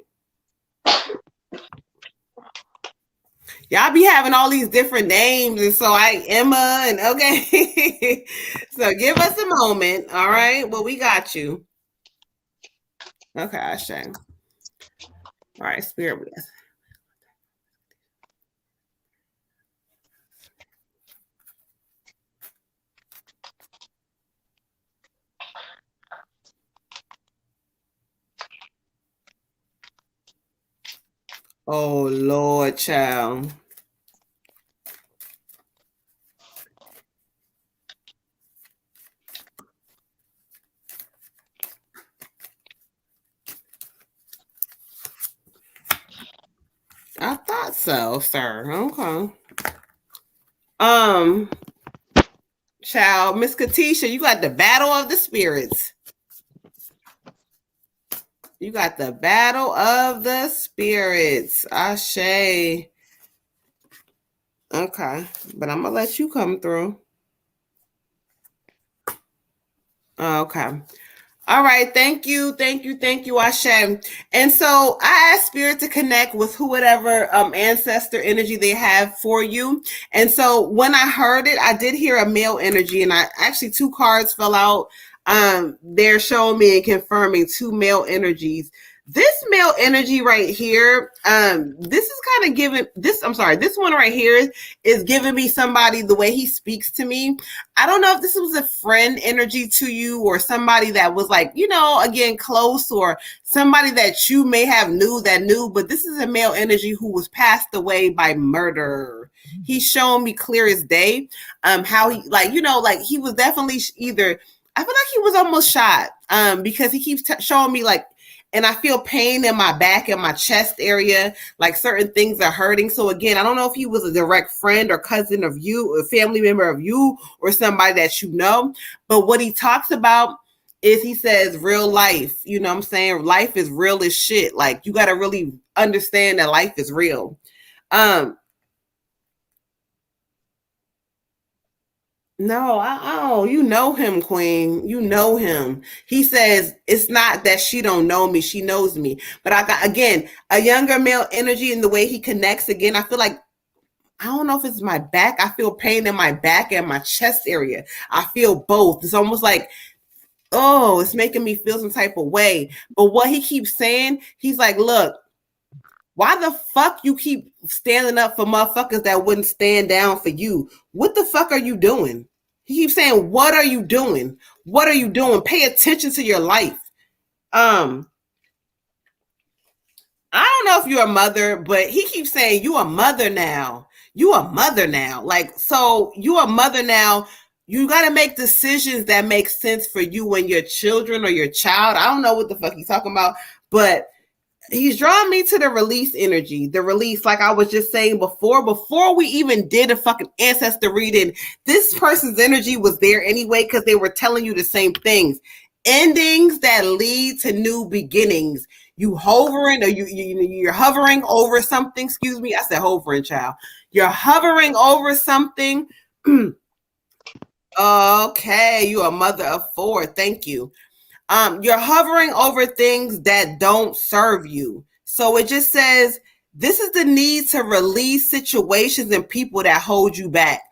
Y'all be having all these different names, and so Emma, and okay. So give us a moment, all right? Well, we got you. Okay, Ashe. All right, Spirit with us. Oh, Lord, child. I thought so, sir. Okay. Child, Miss Katisha, you got the battle of the spirits. You got the battle of the spirits. Ashe. Okay, but I'm gonna let you come through. Okay. All right. Thank you, Ashe. And so I asked Spirit to connect with whatever ancestor energy they have for you. And so when I heard it, I did hear a male energy, and I actually 2 cards fell out. They're showing me and confirming 2 male energies. This male energy right here, this is kind of giving this. I'm sorry, this one right here is giving me somebody, the way he speaks to me. I don't know if this was a friend energy to you, or somebody that was like, again, close, or somebody that you may have knew, but this is a male energy who was passed away by murder. He's showing me clear as day, how he, he was definitely either, I feel like he was almost shot, because he keeps showing me and I feel pain in my back and my chest area, like certain things are hurting. So again, I don't know if he was a direct friend or cousin of you, a family member of you, or somebody that you know. But what he talks about is, he says, real life. You know what I'm saying? Life is real as shit. Like, you got to really understand that life is real. No, you know him, Queen. You know him. He says, it's not that she don't know me. She knows me. But I got, again, a younger male energy in the way he connects. Again, I feel like, I don't know if it's my back. I feel pain in my back and my chest area. I feel both. It's almost like, oh, it's making me feel some type of way. But what he keeps saying, he's like, look, why the fuck you keep standing up for motherfuckers that wouldn't stand down for you? What the fuck are you doing? He keeps saying, what are you doing? What are you doing? Pay attention to your life. I don't know if you're a mother, but he keeps saying, you a mother now. You a mother now. Like, so you a mother now. You got to make decisions that make sense for you and your children or your child. I don't know what the fuck he's talking about, but he's drawing me to the release energy, the release, like I was just saying before we even did a fucking ancestor reading, this person's energy was there anyway, because they were telling you the same things. Endings that lead to new beginnings. You hovering, or you're hovering over something. Excuse me, I said hovering, child. You're hovering over something, Okay, you a mother of 4. Thank you. You're hovering over things that don't serve you. So it just says this is the need to release situations and people that hold you back.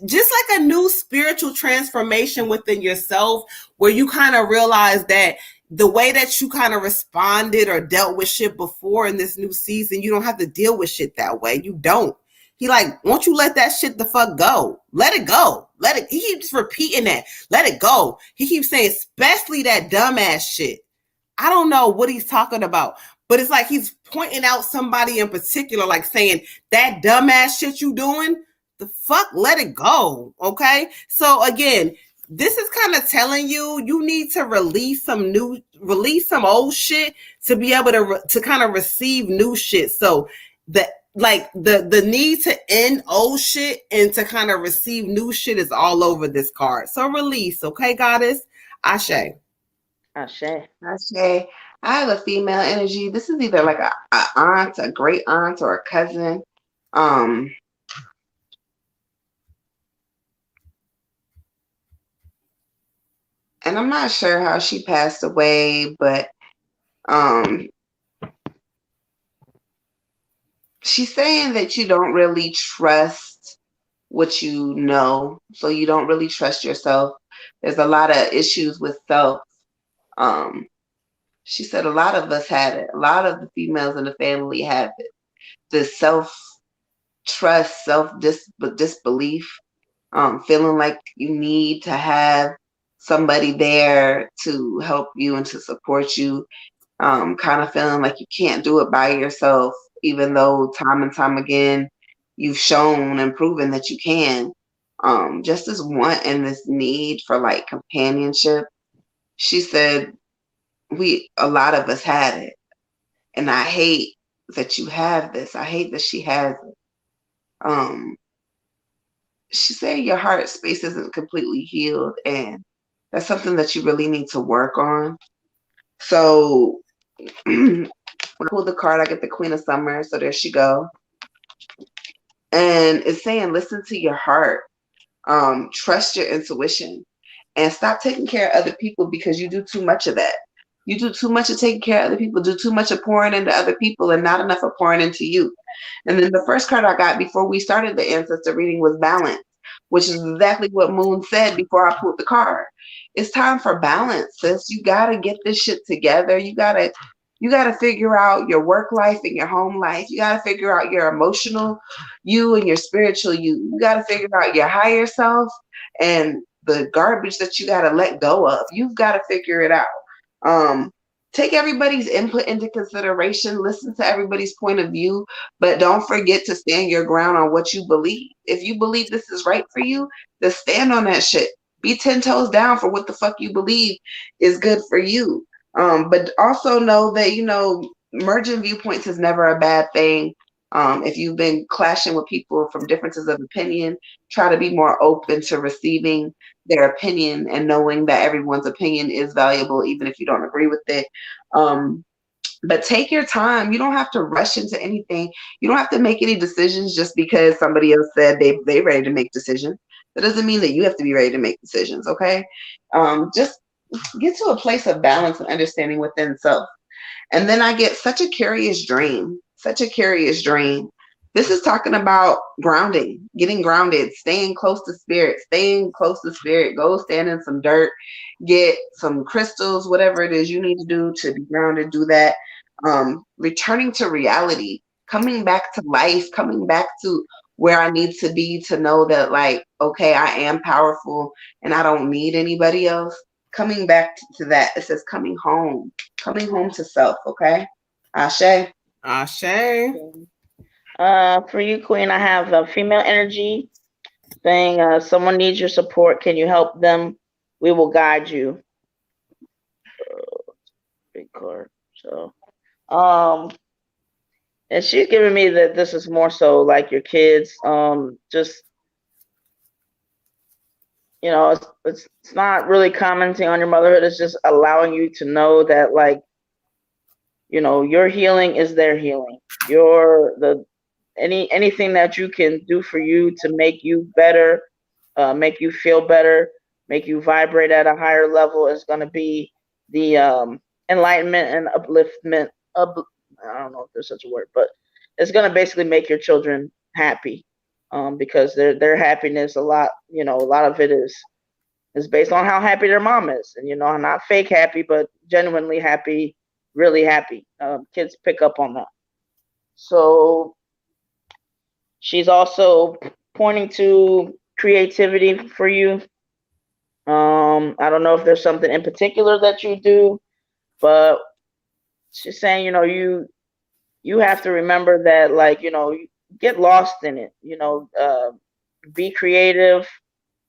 Just like a new spiritual transformation within yourself, where you kind of realize that the way that you kind of responded or dealt with shit before in this new season, you don't have to deal with shit that way. You don't. He like, won't you let that shit the fuck go? Let it go. Let it. He keeps repeating that. Let it go. He keeps saying, especially that dumbass shit. I don't know what he's talking about, but it's like he's pointing out somebody in particular, like saying that dumbass shit you doing, the fuck, let it go. Okay. So again, this is kind of telling you need to release some old shit to be able to kind of receive new shit. So the need to end old shit and to kind of receive new shit is all over this card. So release, okay, goddess? Ashe. Ashe. I have a female energy. This is either like a aunt, a great aunt, or a cousin. And I'm not sure how she passed away, but she's saying that you don't really trust what you know, so you don't really trust yourself. There's a lot of issues with self. She said a lot of us had it. A lot of the females in the family have it. The self-trust, self-disbelief, feeling like you need to have somebody there to help you and to support you, kind of feeling like you can't do it by yourself, even though time and time again you've shown and proven that you can. Just this want and this need for like companionship. She said a lot of us had it. And I hate that you have this. I hate that she has it. She said your heart space isn't completely healed, and that's something that you really need to work on. So when I pull the card, I get the Queen of Summer. So there she go. And it's saying, listen to your heart. Trust your intuition, and stop taking care of other people because you do too much of that. You do too much of taking care of other people, do too much of pouring into other people and not enough of pouring into you. And then the first card I got before we started the ancestor reading was balance, which is exactly what Moon said before I pulled the card. It's time for balance, sis. You got to get this shit together. You got to figure out your work life and your home life. You got to figure out your emotional you and your spiritual you. You got to figure out your higher self and the garbage that you got to let go of. You've got to figure it out. Take everybody's input into consideration, listen to everybody's point of view, but don't forget to stand your ground on what you believe. If you believe this is right for you, then stand on that shit. Be 10 toes down for what the fuck you believe is good for you. But also know that, merging viewpoints is never a bad thing. If you've been clashing with people from differences of opinion, try to be more open to receiving their opinion and knowing that everyone's opinion is valuable, even if you don't agree with it. But take your time. You don't have to rush into anything. You don't have to make any decisions just because somebody else said they ready to make decisions. That doesn't mean that you have to be ready to make decisions, okay? Just get to a place of balance and understanding within self. And then I get such a curious dream, such a curious dream. This is talking about grounding, getting grounded, staying close to spirit, go stand in some dirt, get some crystals, whatever it is you need to do to be grounded, do that. Returning to reality, coming back to life, coming back to where I need to be to know that, like, okay, I am powerful and I don't need anybody else. Coming back to that. It says coming home to self, okay? Ashe. Ashe. For you, Queen, I have a female energy saying someone needs your support. Can you help them? We will guide you. Big card. So, and she's giving me that this is more so like your kids. Just it's not really commenting on your motherhood. It's just allowing you to know that, like, your healing is their healing. Anything that you can do for you to make you better make you feel better, make you vibrate at a higher level is going to be the enlightenment and upliftment. I don't know if there's such a word, but it's going to basically make your children happy, because their happiness, a lot of it is based on how happy their mom is, and not fake happy, but genuinely happy, really happy. Kids pick up on that. So she's also pointing to creativity for you. I don't know if there's something in particular that you do, but she's saying, you have to remember that, like, you get lost in it, be creative.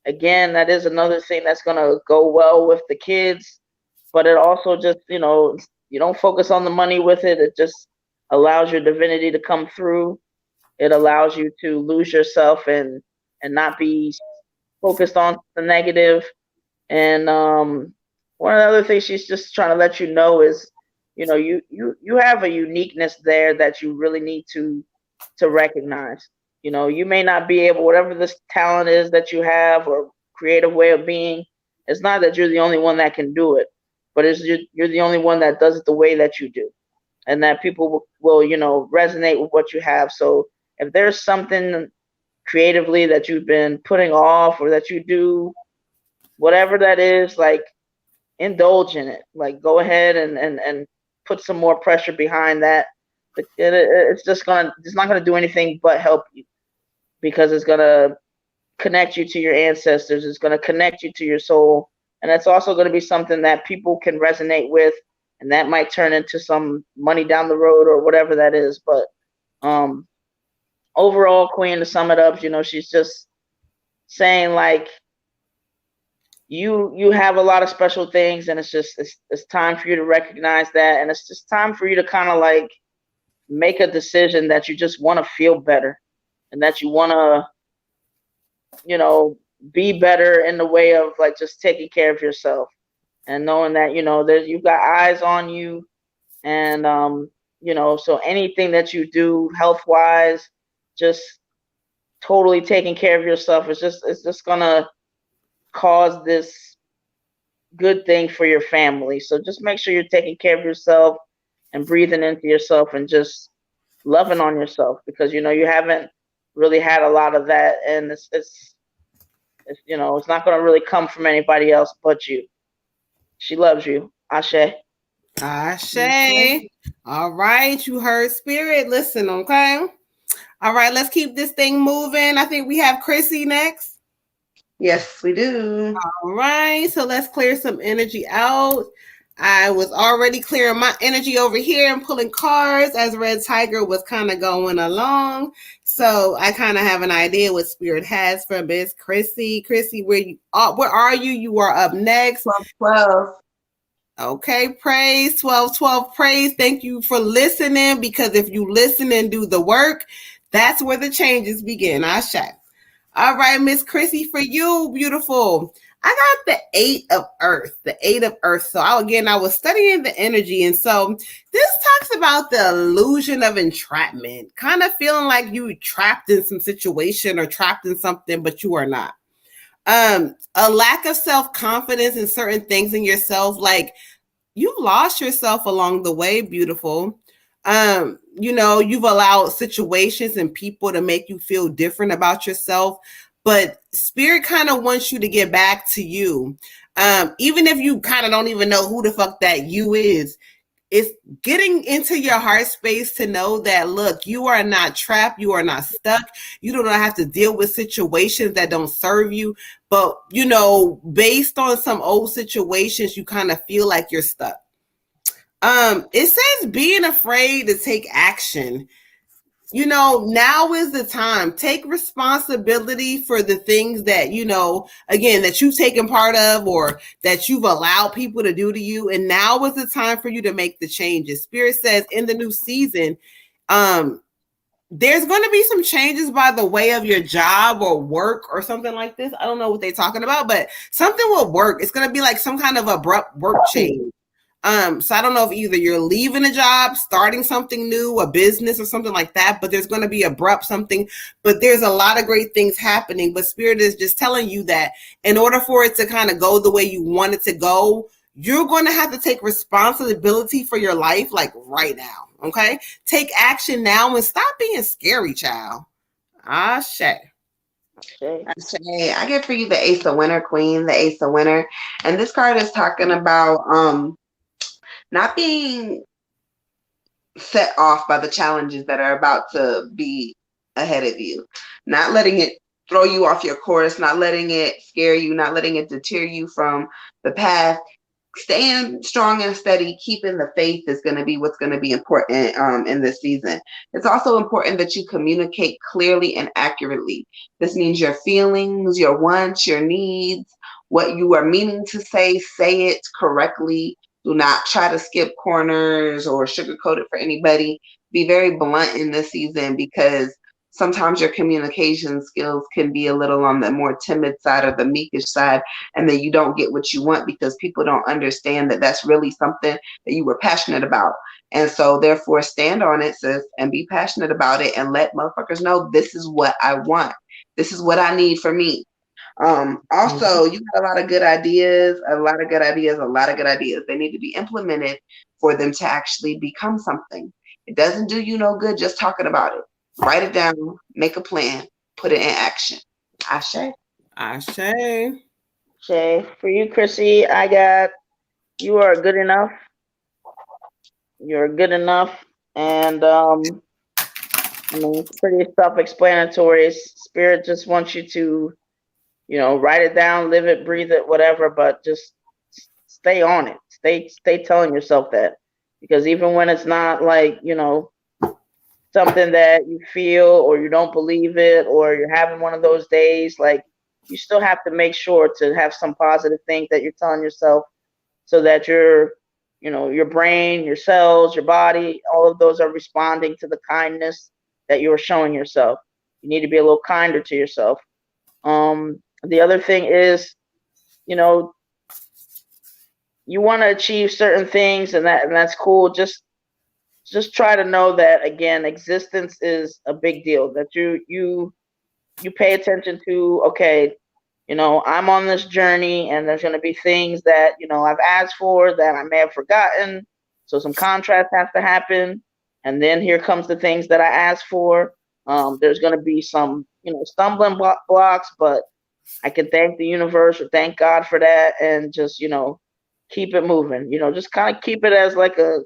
Again, that is another thing that's going to go well with the kids, but it also just, you don't focus on the money with it. It just allows your divinity to come through. It allows you to lose yourself and not be focused on the negative. And one of the other things she's just trying to let you know is, you have a uniqueness there that you really need to recognize. You may not be able, whatever this talent is that you have or creative way of being, it's not that you're the only one that can do it, but you're the only one that does it the way that you do, and that people will resonate with what you have. So if there's something creatively that you've been putting off, or that you do, whatever that is, like, indulge in it. Like, go ahead and put some more pressure behind that. But it's not gonna do anything but help you, because it's gonna connect you to your ancestors. It's gonna connect you to your soul, and it's also gonna be something that people can resonate with, and that might turn into some money down the road or whatever that is. But overall, Queen, to sum it up, she's just saying, like, you have a lot of special things, and it's time for you to recognize that, and it's just time for you to kind of like make a decision that you just want to feel better, and that you want to be better in the way of, like, just taking care of yourself, and knowing that you've got eyes on you, and so anything that you do health wise, just totally taking care of yourself, it's just gonna cause this good thing for your family. So just make sure you're taking care of yourself and breathing into yourself and just loving on yourself, because you haven't really had a lot of that, and it's not going to really come from anybody else but you. She loves you. Ashe. Ashe. All right, you heard Spirit. Listen, okay. All right, let's keep this thing moving. I think we have Chrissy next. Yes, we do. All right, so let's clear some energy out. I was already clearing my energy over here and pulling cards as Red Tiger was kind of going along. So I kind of have an idea what Spirit has for Miss Chrissy. Chrissy, where are you? You are up next. 12. Okay, praise 12 praise. Thank you for listening, because if you listen and do the work, that's where the changes begin. Ashe. All right, Miss Chrissy, for you, beautiful. I got the 8 of Earth, the 8 of Earth. So I was studying the energy. And so this talks about the illusion of entrapment, kind of feeling like you trapped in some situation or trapped in something, but you are not. A lack of self-confidence in certain things in yourself, like you've lost yourself along the way, beautiful. You've allowed situations and people to make you feel different about yourself, but Spirit kind of wants you to get back to you. Even if you kind of don't even know who the fuck that you is, it's getting into your heart space to know that, look, you are not trapped. You are not stuck. You don't have to deal with situations that don't serve you. But, based on some old situations, you kind of feel like you're stuck. It says being afraid to take action. Now is the time. Take responsibility for the things that, again, that you've taken part of or that you've allowed people to do to you. And now is the time for you to make the changes. Spirit says in the new season, there's going to be some changes by the way of your job or work or something like this. I don't know what they're talking about, but something will work. It's going to be like some kind of abrupt work change. So I don't know if either you're leaving a job, starting something new, a business or something like that, but there's going to be abrupt something, but there's a lot of great things happening. But Spirit is just telling you that in order for it to kind of go the way you want it to go, you're going to have to take responsibility for your life, like right now. Okay. Take action now and stop being scary, child. Ashe. I get for you the Ace of Winter, Queen, the Ace of Winter. And this card is talking about not being set off by the challenges that are about to be ahead of you, not letting it throw you off your course, not letting it scare you, not letting it deter you from the path. Staying strong and steady, keeping the faith is going to be what's going to be important in this season. It's also important that you communicate clearly and accurately. This means your feelings, your wants, your needs, what you are meaning to say it correctly. Do not try to skip corners or sugarcoat it for anybody. Be very blunt in this season, because sometimes your communication skills can be a little on the more timid side or the meekish side, and then you don't get what you want because people don't understand that that's really something that you were passionate about. And so therefore stand on it, sis, and be passionate about it and let motherfuckers know this is what I want. This is what I need for me. Also, you got a lot of good ideas. They need to be implemented for them to actually become something. It doesn't do you no good just talking about it. Write it down, make a plan, put it in action. Ashe. For you, Chrissy, I got you are good enough. You're good enough. And it's pretty self-explanatory. Spirit just wants you to, write it down, live it, breathe it, whatever, but just stay on it. Stay telling yourself that. Because even when it's not like, something that you feel or you don't believe it or you're having one of those days, like, you still have to make sure to have some positive things that you're telling yourself so that your brain, your cells, your body, all of those are responding to the kindness that you are showing yourself. You need to be a little kinder to yourself. The other thing is, you want to achieve certain things and that's cool. Just try to know that, again, existence is a big deal, that you pay attention to, okay, I'm on this journey and there's going to be things that, I've asked for that I may have forgotten. So some contrast has to happen. And then here comes the things that I asked for. There's going to be some, stumbling blocks, but I can thank the universe or thank God for that and just, keep it moving. Just kind of keep it as like a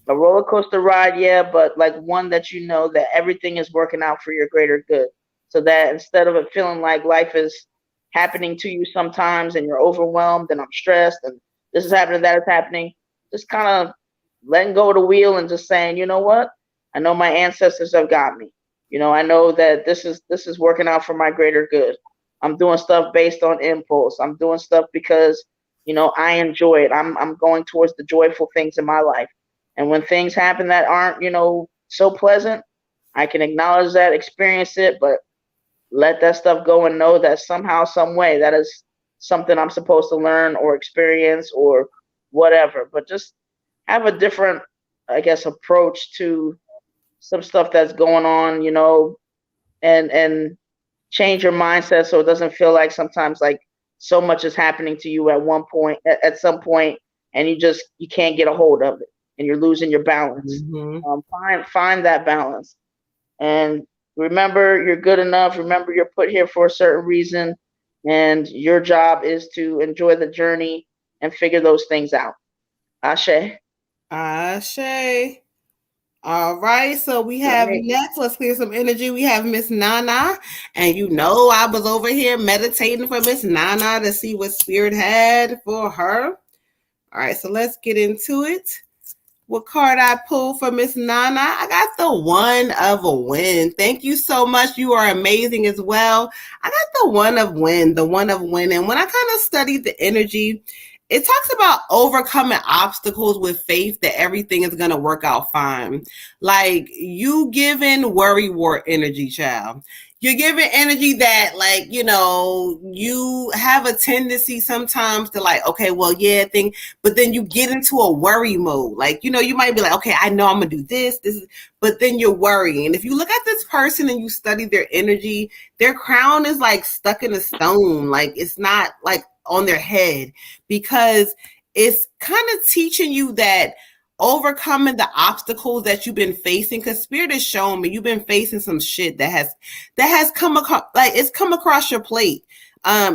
roller coaster ride, yeah, but like one that that everything is working out for your greater good. So that instead of it feeling like life is happening to you sometimes and you're overwhelmed and I'm stressed and this is happening, that is happening, just kind of letting go of the wheel and just saying, you know what? I know my ancestors have got me. I know that this is working out for my greater good. I'm doing stuff based on impulse. I'm doing stuff because, I enjoy it. I'm going towards the joyful things in my life. And when things happen that aren't, so pleasant, I can acknowledge that, experience it, but let that stuff go and know that somehow, some way, that is something I'm supposed to learn or experience or whatever. But just have a different, I guess, approach to some stuff that's going on, and change your mindset so it doesn't feel like sometimes like so much is happening to you at some point, and you can't get a hold of it. And you're losing your balance. Find that balance, and remember you're good enough. Remember you're put here for a certain reason, and your job is to enjoy the journey and figure those things out. Ashe. All right, so we have next. Let's clear some energy. We have Miss Nana, and I was over here meditating for Miss Nana to see what Spirit had for her. All right, so let's get into it. What card I pulled for Miss Nana? I got the One of a Win. Thank you so much. You are amazing as well. I got the One of Win. And when I kind of studied the energy, it talks about overcoming obstacles with faith that everything is going to work out fine. Like you giving worry wart energy, child. you're giving energy that, like, you know, you have a tendency sometimes to like, okay, well, yeah, thing, but then you get into a worry mode. Like, you know, you might be like, okay, I know I'm gonna do this, but then you're worrying. And if you look at this person and you study their energy, their crown is like stuck in a stone. Like, it's not like on their head, because it's kind of teaching you that overcoming the obstacles that you've been facing, because spirit is showing me you've been facing some shit that has come across, like, it's come across your plate.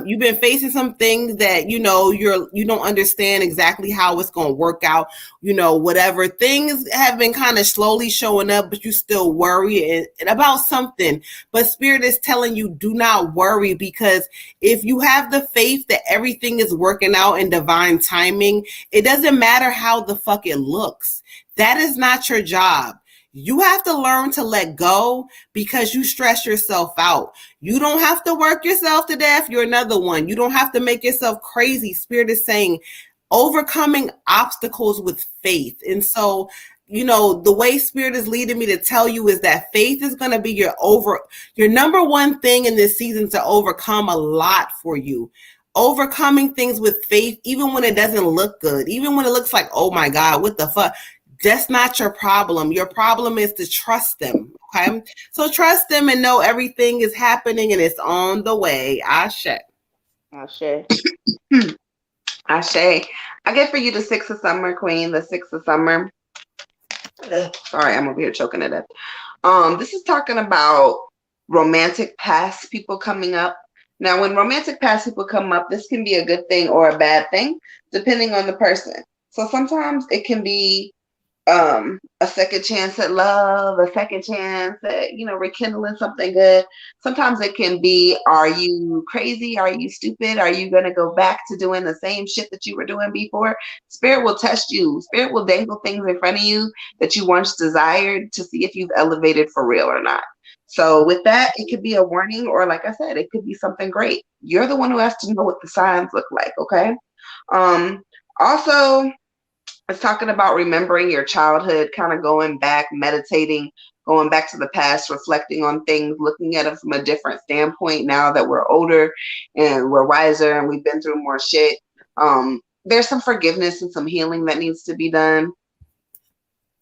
You've been facing some things that, you know, you don't understand exactly how it's going to work out, you know, whatever. Things have been kind of slowly showing up, but you still worry about something. But spirit is telling you, do not worry, because if you have the faith that everything is working out in divine timing, it doesn't matter how the fuck it looks. That is not your job. You have to learn to let go, because you stress yourself out. You don't have to work yourself to death. You're another one. You don't have to make yourself crazy. Spirit is saying overcoming obstacles with faith. And so, you know, the way spirit is leading me to tell you is that faith is going to be your number one thing in this season to overcome a lot for you. Overcoming things with faith, even when it doesn't look good, even when it looks like, oh my God, what the fuck? That's not your problem. Your problem is to trust them. Okay. So trust them and know everything is happening and it's on the way. Ashe. Ashe. Ashe. I get for you the 6 of summer, Queen, the 6 of summer. Sorry, I'm over here choking to death. This is talking about romantic past people coming up. Now, when romantic past people come up, this can be a good thing or a bad thing, depending on the person. So sometimes it can be a second chance at love, a second chance at, you know, rekindling something good. Sometimes it can be, are you crazy? Are you stupid? Are you going to go back to doing the same shit that you were doing before? Spirit will test you. Spirit will dangle things in front of you that you once desired to see if you've elevated for real or not. So with that, it could be a warning, or like I said, it could be something great. You're the one who has to know what the signs look like, okay? Also, it's talking about remembering your childhood, kind of going back, meditating, going back to the past, reflecting on things, looking at it from a different standpoint now that we're older and we're wiser and we've been through more shit. There's some forgiveness and some healing that needs to be done,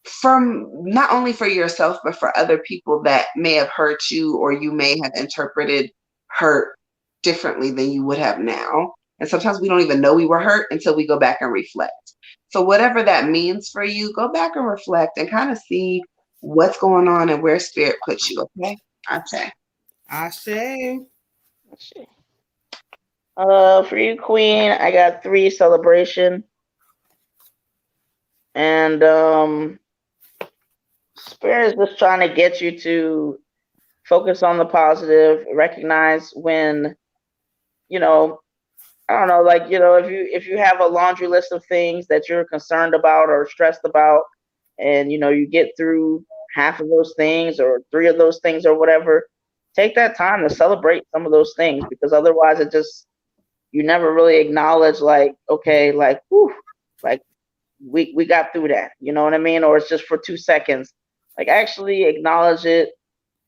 from not only for yourself, but for other people that may have hurt you, or you may have interpreted hurt differently than you would have now. And sometimes we don't even know we were hurt until we go back and reflect. So whatever that means for you, go back and reflect and kind of see what's going on and where spirit puts you. Okay. Ashe. Ashe. For you, Queen, I got 3 celebration. And spirit is just trying to get you to focus on the positive, recognize when, you know, I don't know, like, you know, if you have a laundry list of things that you're concerned about or stressed about, and, you know, you get through half of those things or 3 of those things or whatever, take that time to celebrate some of those things, because otherwise it just, you never really acknowledge, like, okay, like, whew, like we got through that, you know what I mean? Or it's just for 2 seconds. Like, actually acknowledge it,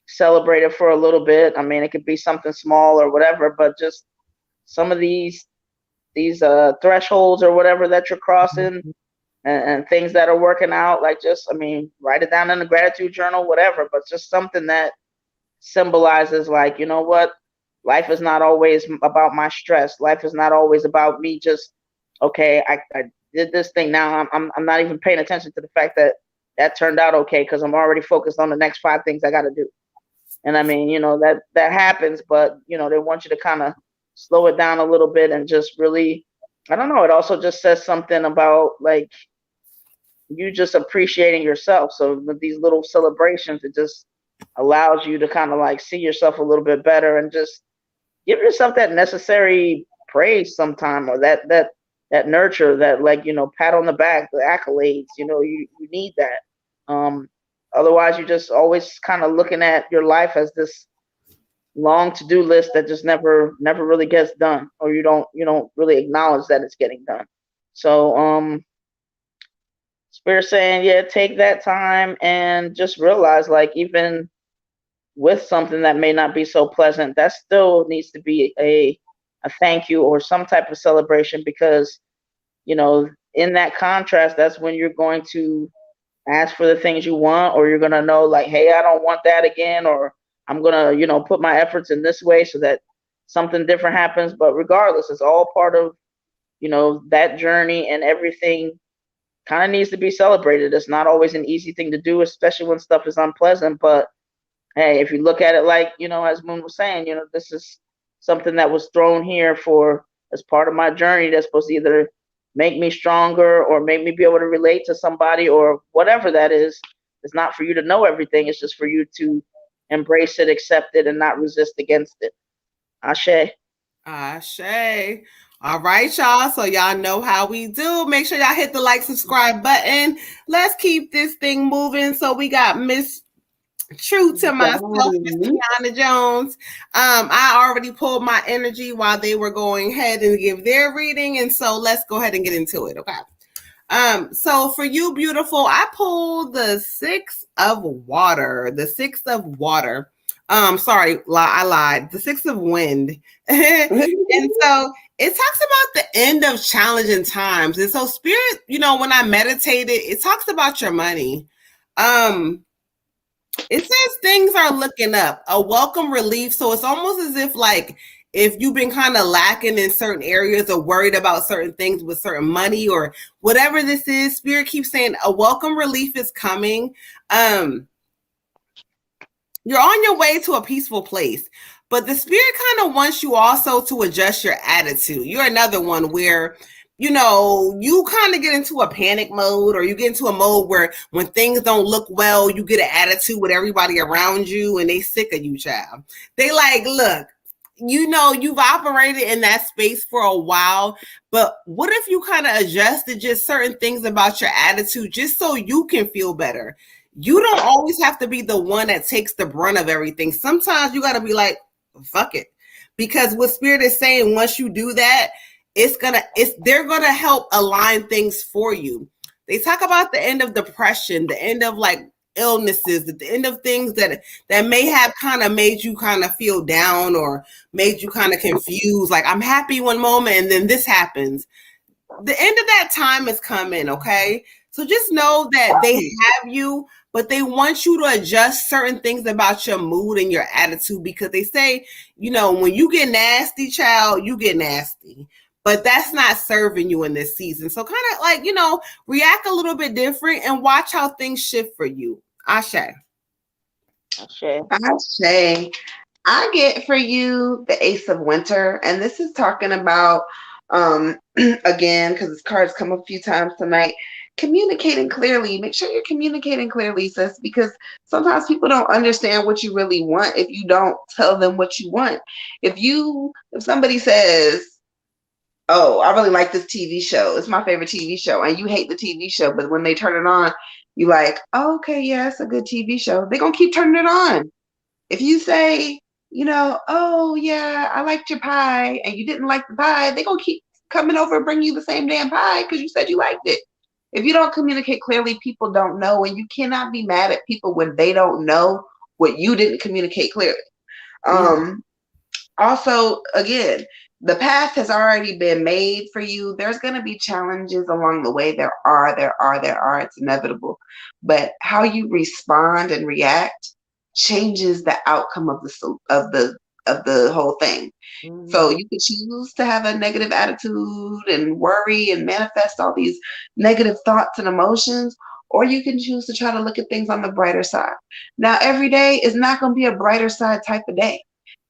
celebrate it for a little bit. I mean, it could be something small or whatever, but just some of these thresholds or whatever that you're crossing, and things that are working out, like, just, I mean, write it down in the gratitude journal, whatever, but just something that symbolizes, like, you know what, life is not always about my stress. Life is not always about me just, okay, I did this thing, now I'm not even paying attention to the fact that turned out okay, because I'm already focused on the next 5 things I got to do. And I mean, you know, that happens, but, you know, they want you to kind of slow it down a little bit and just really, I don't know, it also just says something about, like, you just appreciating yourself. So with these little celebrations, it just allows you to kind of like see yourself a little bit better and just give yourself that necessary praise sometime, or that nurture, that, like, you know, pat on the back, the accolades, you know, you need that. Otherwise you're just always kind of looking at your life as this long to-do list that just never really gets done, or you don't really acknowledge that it's getting done. So Spirit saying, yeah, take that time and just realize, like, even with something that may not be so pleasant, that still needs to be a thank you or some type of celebration, because, you know, in that contrast, that's when you're going to ask for the things you want, or you're going to know like, hey, I don't want that again, or I'm going to, you know, put my efforts in this way so that something different happens. But regardless, it's all part of, you know, that journey, and everything kind of needs to be celebrated. It's not always an easy thing to do, especially when stuff is unpleasant. But hey, if you look at it like, you know, as Moon was saying, you know, this is something that was thrown here for as part of my journey that's supposed to either make me stronger or make me be able to relate to somebody or whatever that is. It's not for you to know everything. It's just for you to embrace it, accept it, and not resist against it. Ashe. Ashe. All right, y'all. So y'all know how we do. Make sure y'all hit the like, subscribe button. Let's keep this thing moving. So we got Miss True to myself, Miss Tiana Jones. I already pulled my energy while they were going ahead and give their reading, and so let's go ahead and get into it. Okay. So for you, beautiful, I pulled the Six of Water. The Six of Water. Sorry, I lied. The Six of Wind. And so it talks about the end of challenging times. And so Spirit, you know, when I meditated, it talks about your money. It says things are looking up, a welcome relief. So it's almost as if like if you've been kind of lacking in certain areas or worried about certain things with certain money or whatever this is, Spirit keeps saying a welcome relief is coming. You're on your way to a peaceful place, but the Spirit kind of wants you also to adjust your attitude. You're another one where, you know, you kind of get into a panic mode, or you get into a mode where when things don't look well, you get an attitude with everybody around you and they sick of you, child. They like, look, you know, you've operated in that space for a while, but what if you kind of adjusted just certain things about your attitude just so you can feel better? You don't always have to be the one that takes the brunt of everything. Sometimes you got to be like, fuck it. Because what Spirit is saying, once you do that, they're going to help align things for you. They talk about the end of depression, the end of like illnesses, the end of things that may have kind of made you kind of feel down or made you kind of confused. Like, I'm happy one moment and then this happens. The end of that time is coming, okay? So just know that they have you, but they want you to adjust certain things about your mood and your attitude, because they say, you know, when you get nasty, child, you get nasty. But that's not serving you in this season. So kind of like, you know, react a little bit different and watch how things shift for you. Ashe. Ashe. Ashe. I get for you the Ace of Winter, and this is talking about, again, because this card's come a few times tonight, communicating clearly. Make sure you're communicating clearly, sis, because sometimes people don't understand what you really want if you don't tell them what you want. If somebody says, oh, I really like this TV show, it's my favorite TV show, and you hate the TV show, but when they turn it on, you like, oh, okay, yeah, it's a good TV show, they're gonna keep turning it on. If you say, you know, oh yeah, I liked your pie, and you didn't like the pie, they're gonna keep coming over and bring you the same damn pie because you said you liked it. If you don't communicate clearly, people don't know, and you cannot be mad at people when they don't know what you didn't communicate clearly. Also, again, the path has already been made for you. There's going to be challenges along the way. There are. It's inevitable. But how you respond and react changes the outcome of the whole thing. Mm-hmm. So you can choose to have a negative attitude and worry and manifest all these negative thoughts and emotions, or you can choose to try to look at things on the brighter side. Now, every day is not going to be a brighter side type of day.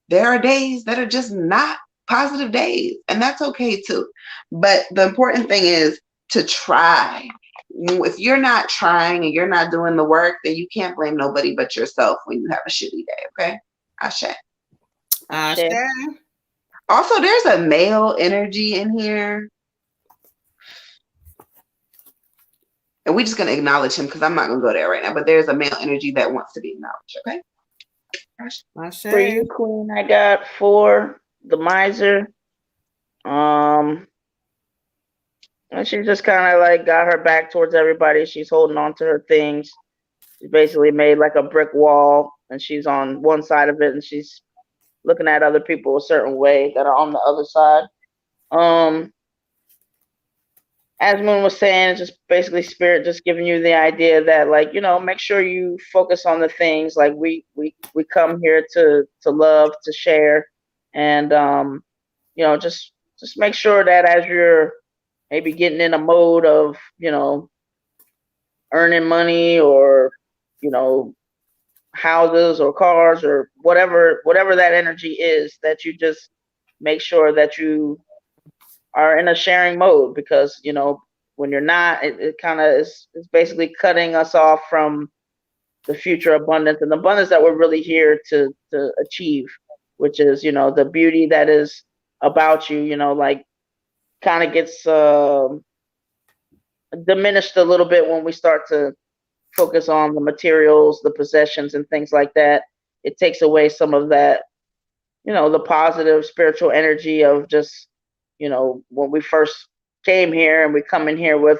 There are days that are just not positive days, and that's okay too. But the important thing is to try. If you're not trying and you're not doing the work, then you can't blame nobody but yourself when you have a shitty day, okay? Ashe. Ashe. Also, there's a male energy in here. And we're just going to acknowledge him because I'm not going to go there right now. But there's a male energy that wants to be acknowledged, okay? Ashe. For you, Queen, I got 4, the Miser. And she just kind of like got her back towards everybody. She's holding on to her things. She basically made like a brick wall and she's on one side of it, and she's looking at other people a certain way that are on the other side. As Moon was saying, just basically spirit just giving you the idea that, like, you know, make sure you focus on the things, like we come here to love, to share, and you know, just make sure that as you're maybe getting in a mode of, you know, earning money, or, you know, houses or cars or whatever that energy is, that you just make sure that you are in a sharing mode, because, you know, when you're not, it kind of is basically cutting us off from the future abundance and the abundance that we're really here to achieve, which is, you know, the beauty that is about you, you know, like, kind of gets diminished a little bit when we start to focus on the materials, the possessions, and things like that. It takes away some of that, you know, the positive spiritual energy of just, you know, when we first came here and we come in here with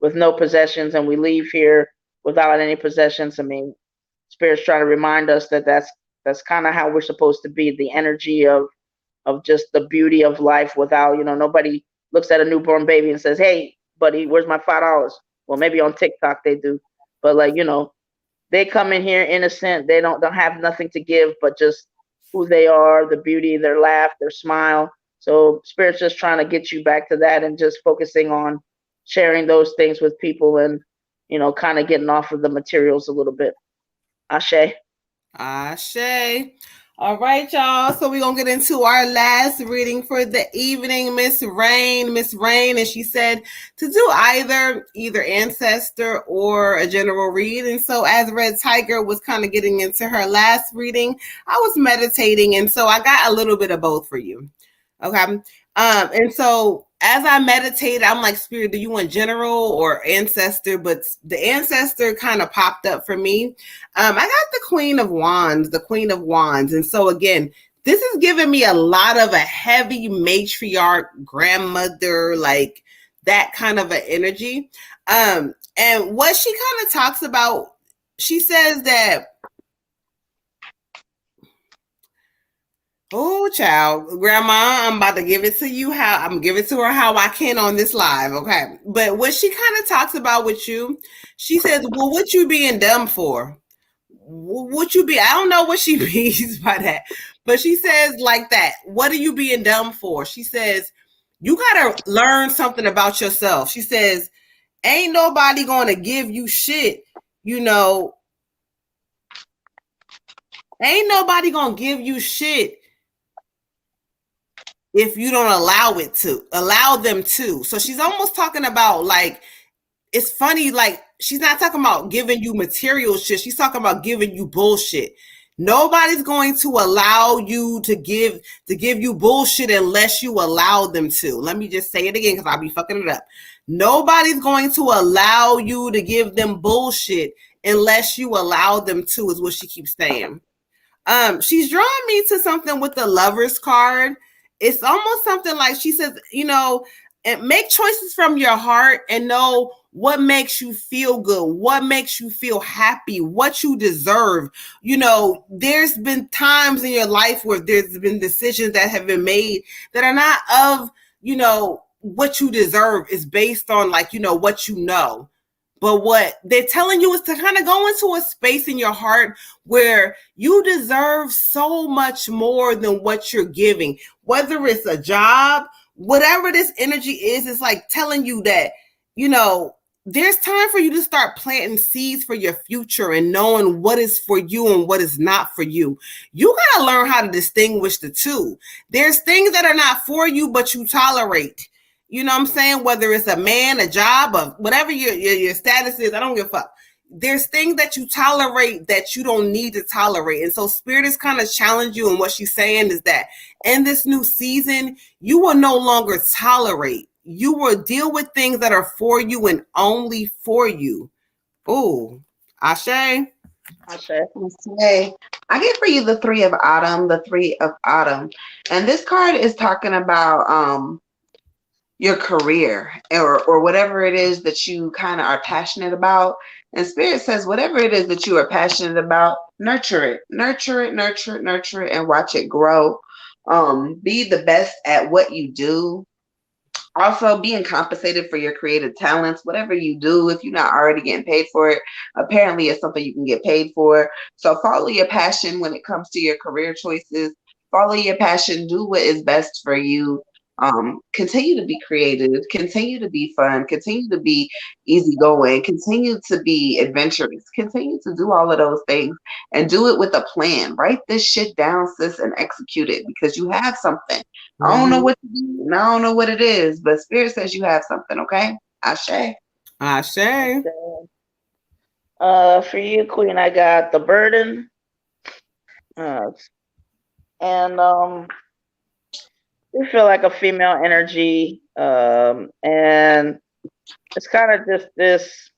no possessions, and we leave here without any possessions. I mean, spirit's trying to remind us that that's kind of how we're supposed to be, the energy of just the beauty of life, without, you know, nobody looks at a newborn baby and says, "Hey, buddy, where's my $5?" Well, maybe on TikTok they do, but, like, you know, they come in here innocent. They don't have nothing to give but just who they are, the beauty, their laugh, their smile. So spirit's just trying to get you back to that, and just focusing on sharing those things with people, and, you know, kind of getting off of the materials a little bit. Ashe. Ashe. All right, y'all. So we're going to get into our last reading for the evening. Miss Rain, and she said to do either ancestor or a general read. And so as Red Tiger was kind of getting into her last reading, I was meditating. And so I got a little bit of both for you. Okay. And so as I meditated, I'm like, Spirit, do you want general or ancestor? But the ancestor kind of popped up for me. I got the Queen of Wands. And so again, this is giving me a lot of a heavy matriarch, grandmother, like that kind of an energy. And what she kind of talks about, she says that, oh, child, grandma, I'm about to give it to you I'm giving it to her how I can on this live, okay? But what she kind of talks about with you, she says, well, what you being dumb for? What you be? I don't know what she means by that, but she says like that. What are you being dumb for? She says, you got to learn something about yourself. She says, ain't nobody going to give you shit, you know. Ain't nobody going to give you shit if you don't allow them to. So she's almost talking about, like, it's funny, like, she's not talking about giving you material shit. She's talking about giving you bullshit. Nobody's going to allow you to give you bullshit unless you allow them to. Let me just say it again, because I'll be fucking it up. Nobody's going to allow you to give them bullshit unless you allow them to, is what she keeps saying. She's drawing me to something with the Lovers card. It's almost something like, she says, you know, and make choices from your heart and know what makes you feel good, what makes you feel happy, what you deserve. You know, there's been times in your life where there's been decisions that have been made that are not of, you know, what you deserve. Is based on, like, you know, what you know. But what they're telling you is to kind of go into a space in your heart where you deserve so much more than what you're giving. Whether it's a job, whatever this energy is, it's like telling you that, you know, there's time for you to start planting seeds for your future and knowing what is for you and what is not for you. You got to learn how to distinguish the two. There's things that are not for you, but you tolerate. You know what I'm saying? Whether it's a man, a job, or whatever your status is, I don't give a fuck. There's things that you tolerate that you don't need to tolerate. And so Spirit is kind of challenge you. And what she's saying is that in this new season, you will no longer tolerate. You will deal with things that are for you and only for you. Ooh, Ashe. Ashe. I get for you the Three of Autumn, And this card is talking about your career or whatever it is that you kind of are passionate about. And Spirit says, whatever it is that you are passionate about, nurture it, nurture it, nurture it, nurture it, and watch it grow. Be the best at what you do. Also, being compensated for your creative talents, whatever you do, if you're not already getting paid for it, apparently it's something you can get paid for. So follow your passion when it comes to your career choices. Follow your passion, do what is best for you. Continue to be creative, continue to be fun, continue to be easygoing, continue to be adventurous, continue to do all of those things and do it with a plan. Write this shit down, sis, and execute it because you have something. I don't know what to do, and I don't know what it is, but Spirit says you have something, okay? Ashe. Ashe. For you, Queen, I got the burden. And you feel like a female energy. And it's kind of just this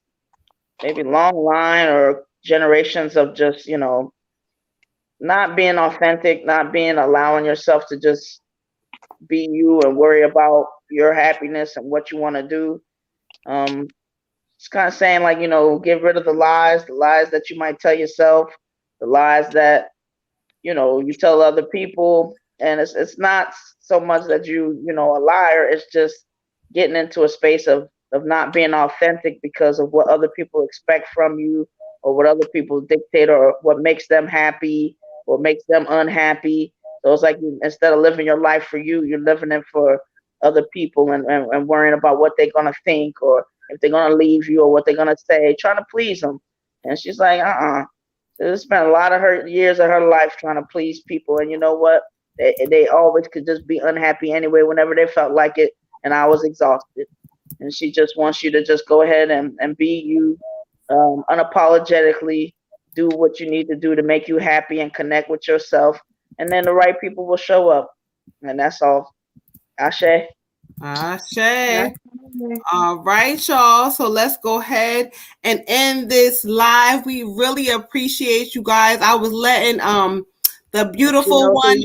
maybe long line or generations of just, you know, not being authentic, not being allowing yourself to just be you and worry about your happiness and what you want to do. It's kind of saying like, you know, get rid of the lies that you might tell yourself, the lies that, you know, you tell other people. And it's not so much that you know, a liar. It's just getting into a space of not being authentic because of what other people expect from you or what other people dictate or what makes them happy or makes them unhappy. So it's like instead of living your life for you, you're living it for other people and worrying about what they're going to think or if they're going to leave you or what they're going to say, trying to please them. And she's like, She spent a lot of her years of her life trying to please people. And you know what? They always could just be unhappy anyway whenever they felt like it. And I was exhausted. And she just wants you to just go ahead and be you, unapologetically do what you need to do to make you happy and connect with yourself. And then the right people will show up. And that's all. Ashe. Ashe. All right, y'all. So let's go ahead and end this live. We really appreciate you guys. I was letting the beautiful one.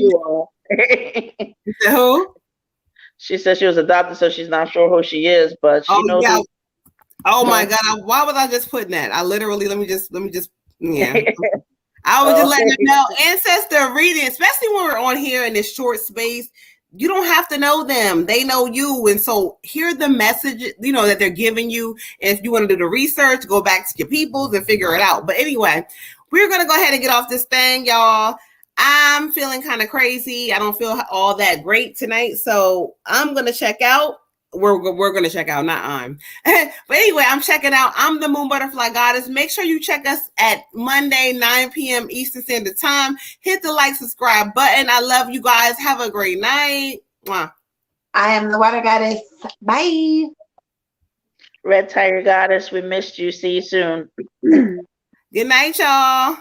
Who? She said she was adopted, so she's not sure who she is, but she knows. Yeah. Oh my God! Why was I just putting that? I literally let me just yeah. I was just letting them know ancestor reading, especially when we're on here in this short space. You don't have to know them; they know you, and so hear the message, you know, that they're giving you. And if you want to do the research, go back to your peoples and figure it out. But anyway, we're gonna go ahead and get off this thing, y'all. I'm feeling kind of crazy. I don't feel all that great tonight, so I'm gonna check out. We're gonna check out, not I'm. But anyway, I'm checking out. I'm the Moon Butterfly Goddess. Make sure you check us at Monday, 9 p.m. Eastern Standard Time. Hit the like, subscribe button. I love you guys. Have a great night. Mwah. I am the Water Goddess. Bye. Red Tiger Goddess, we missed you. See you soon. Good night, y'all.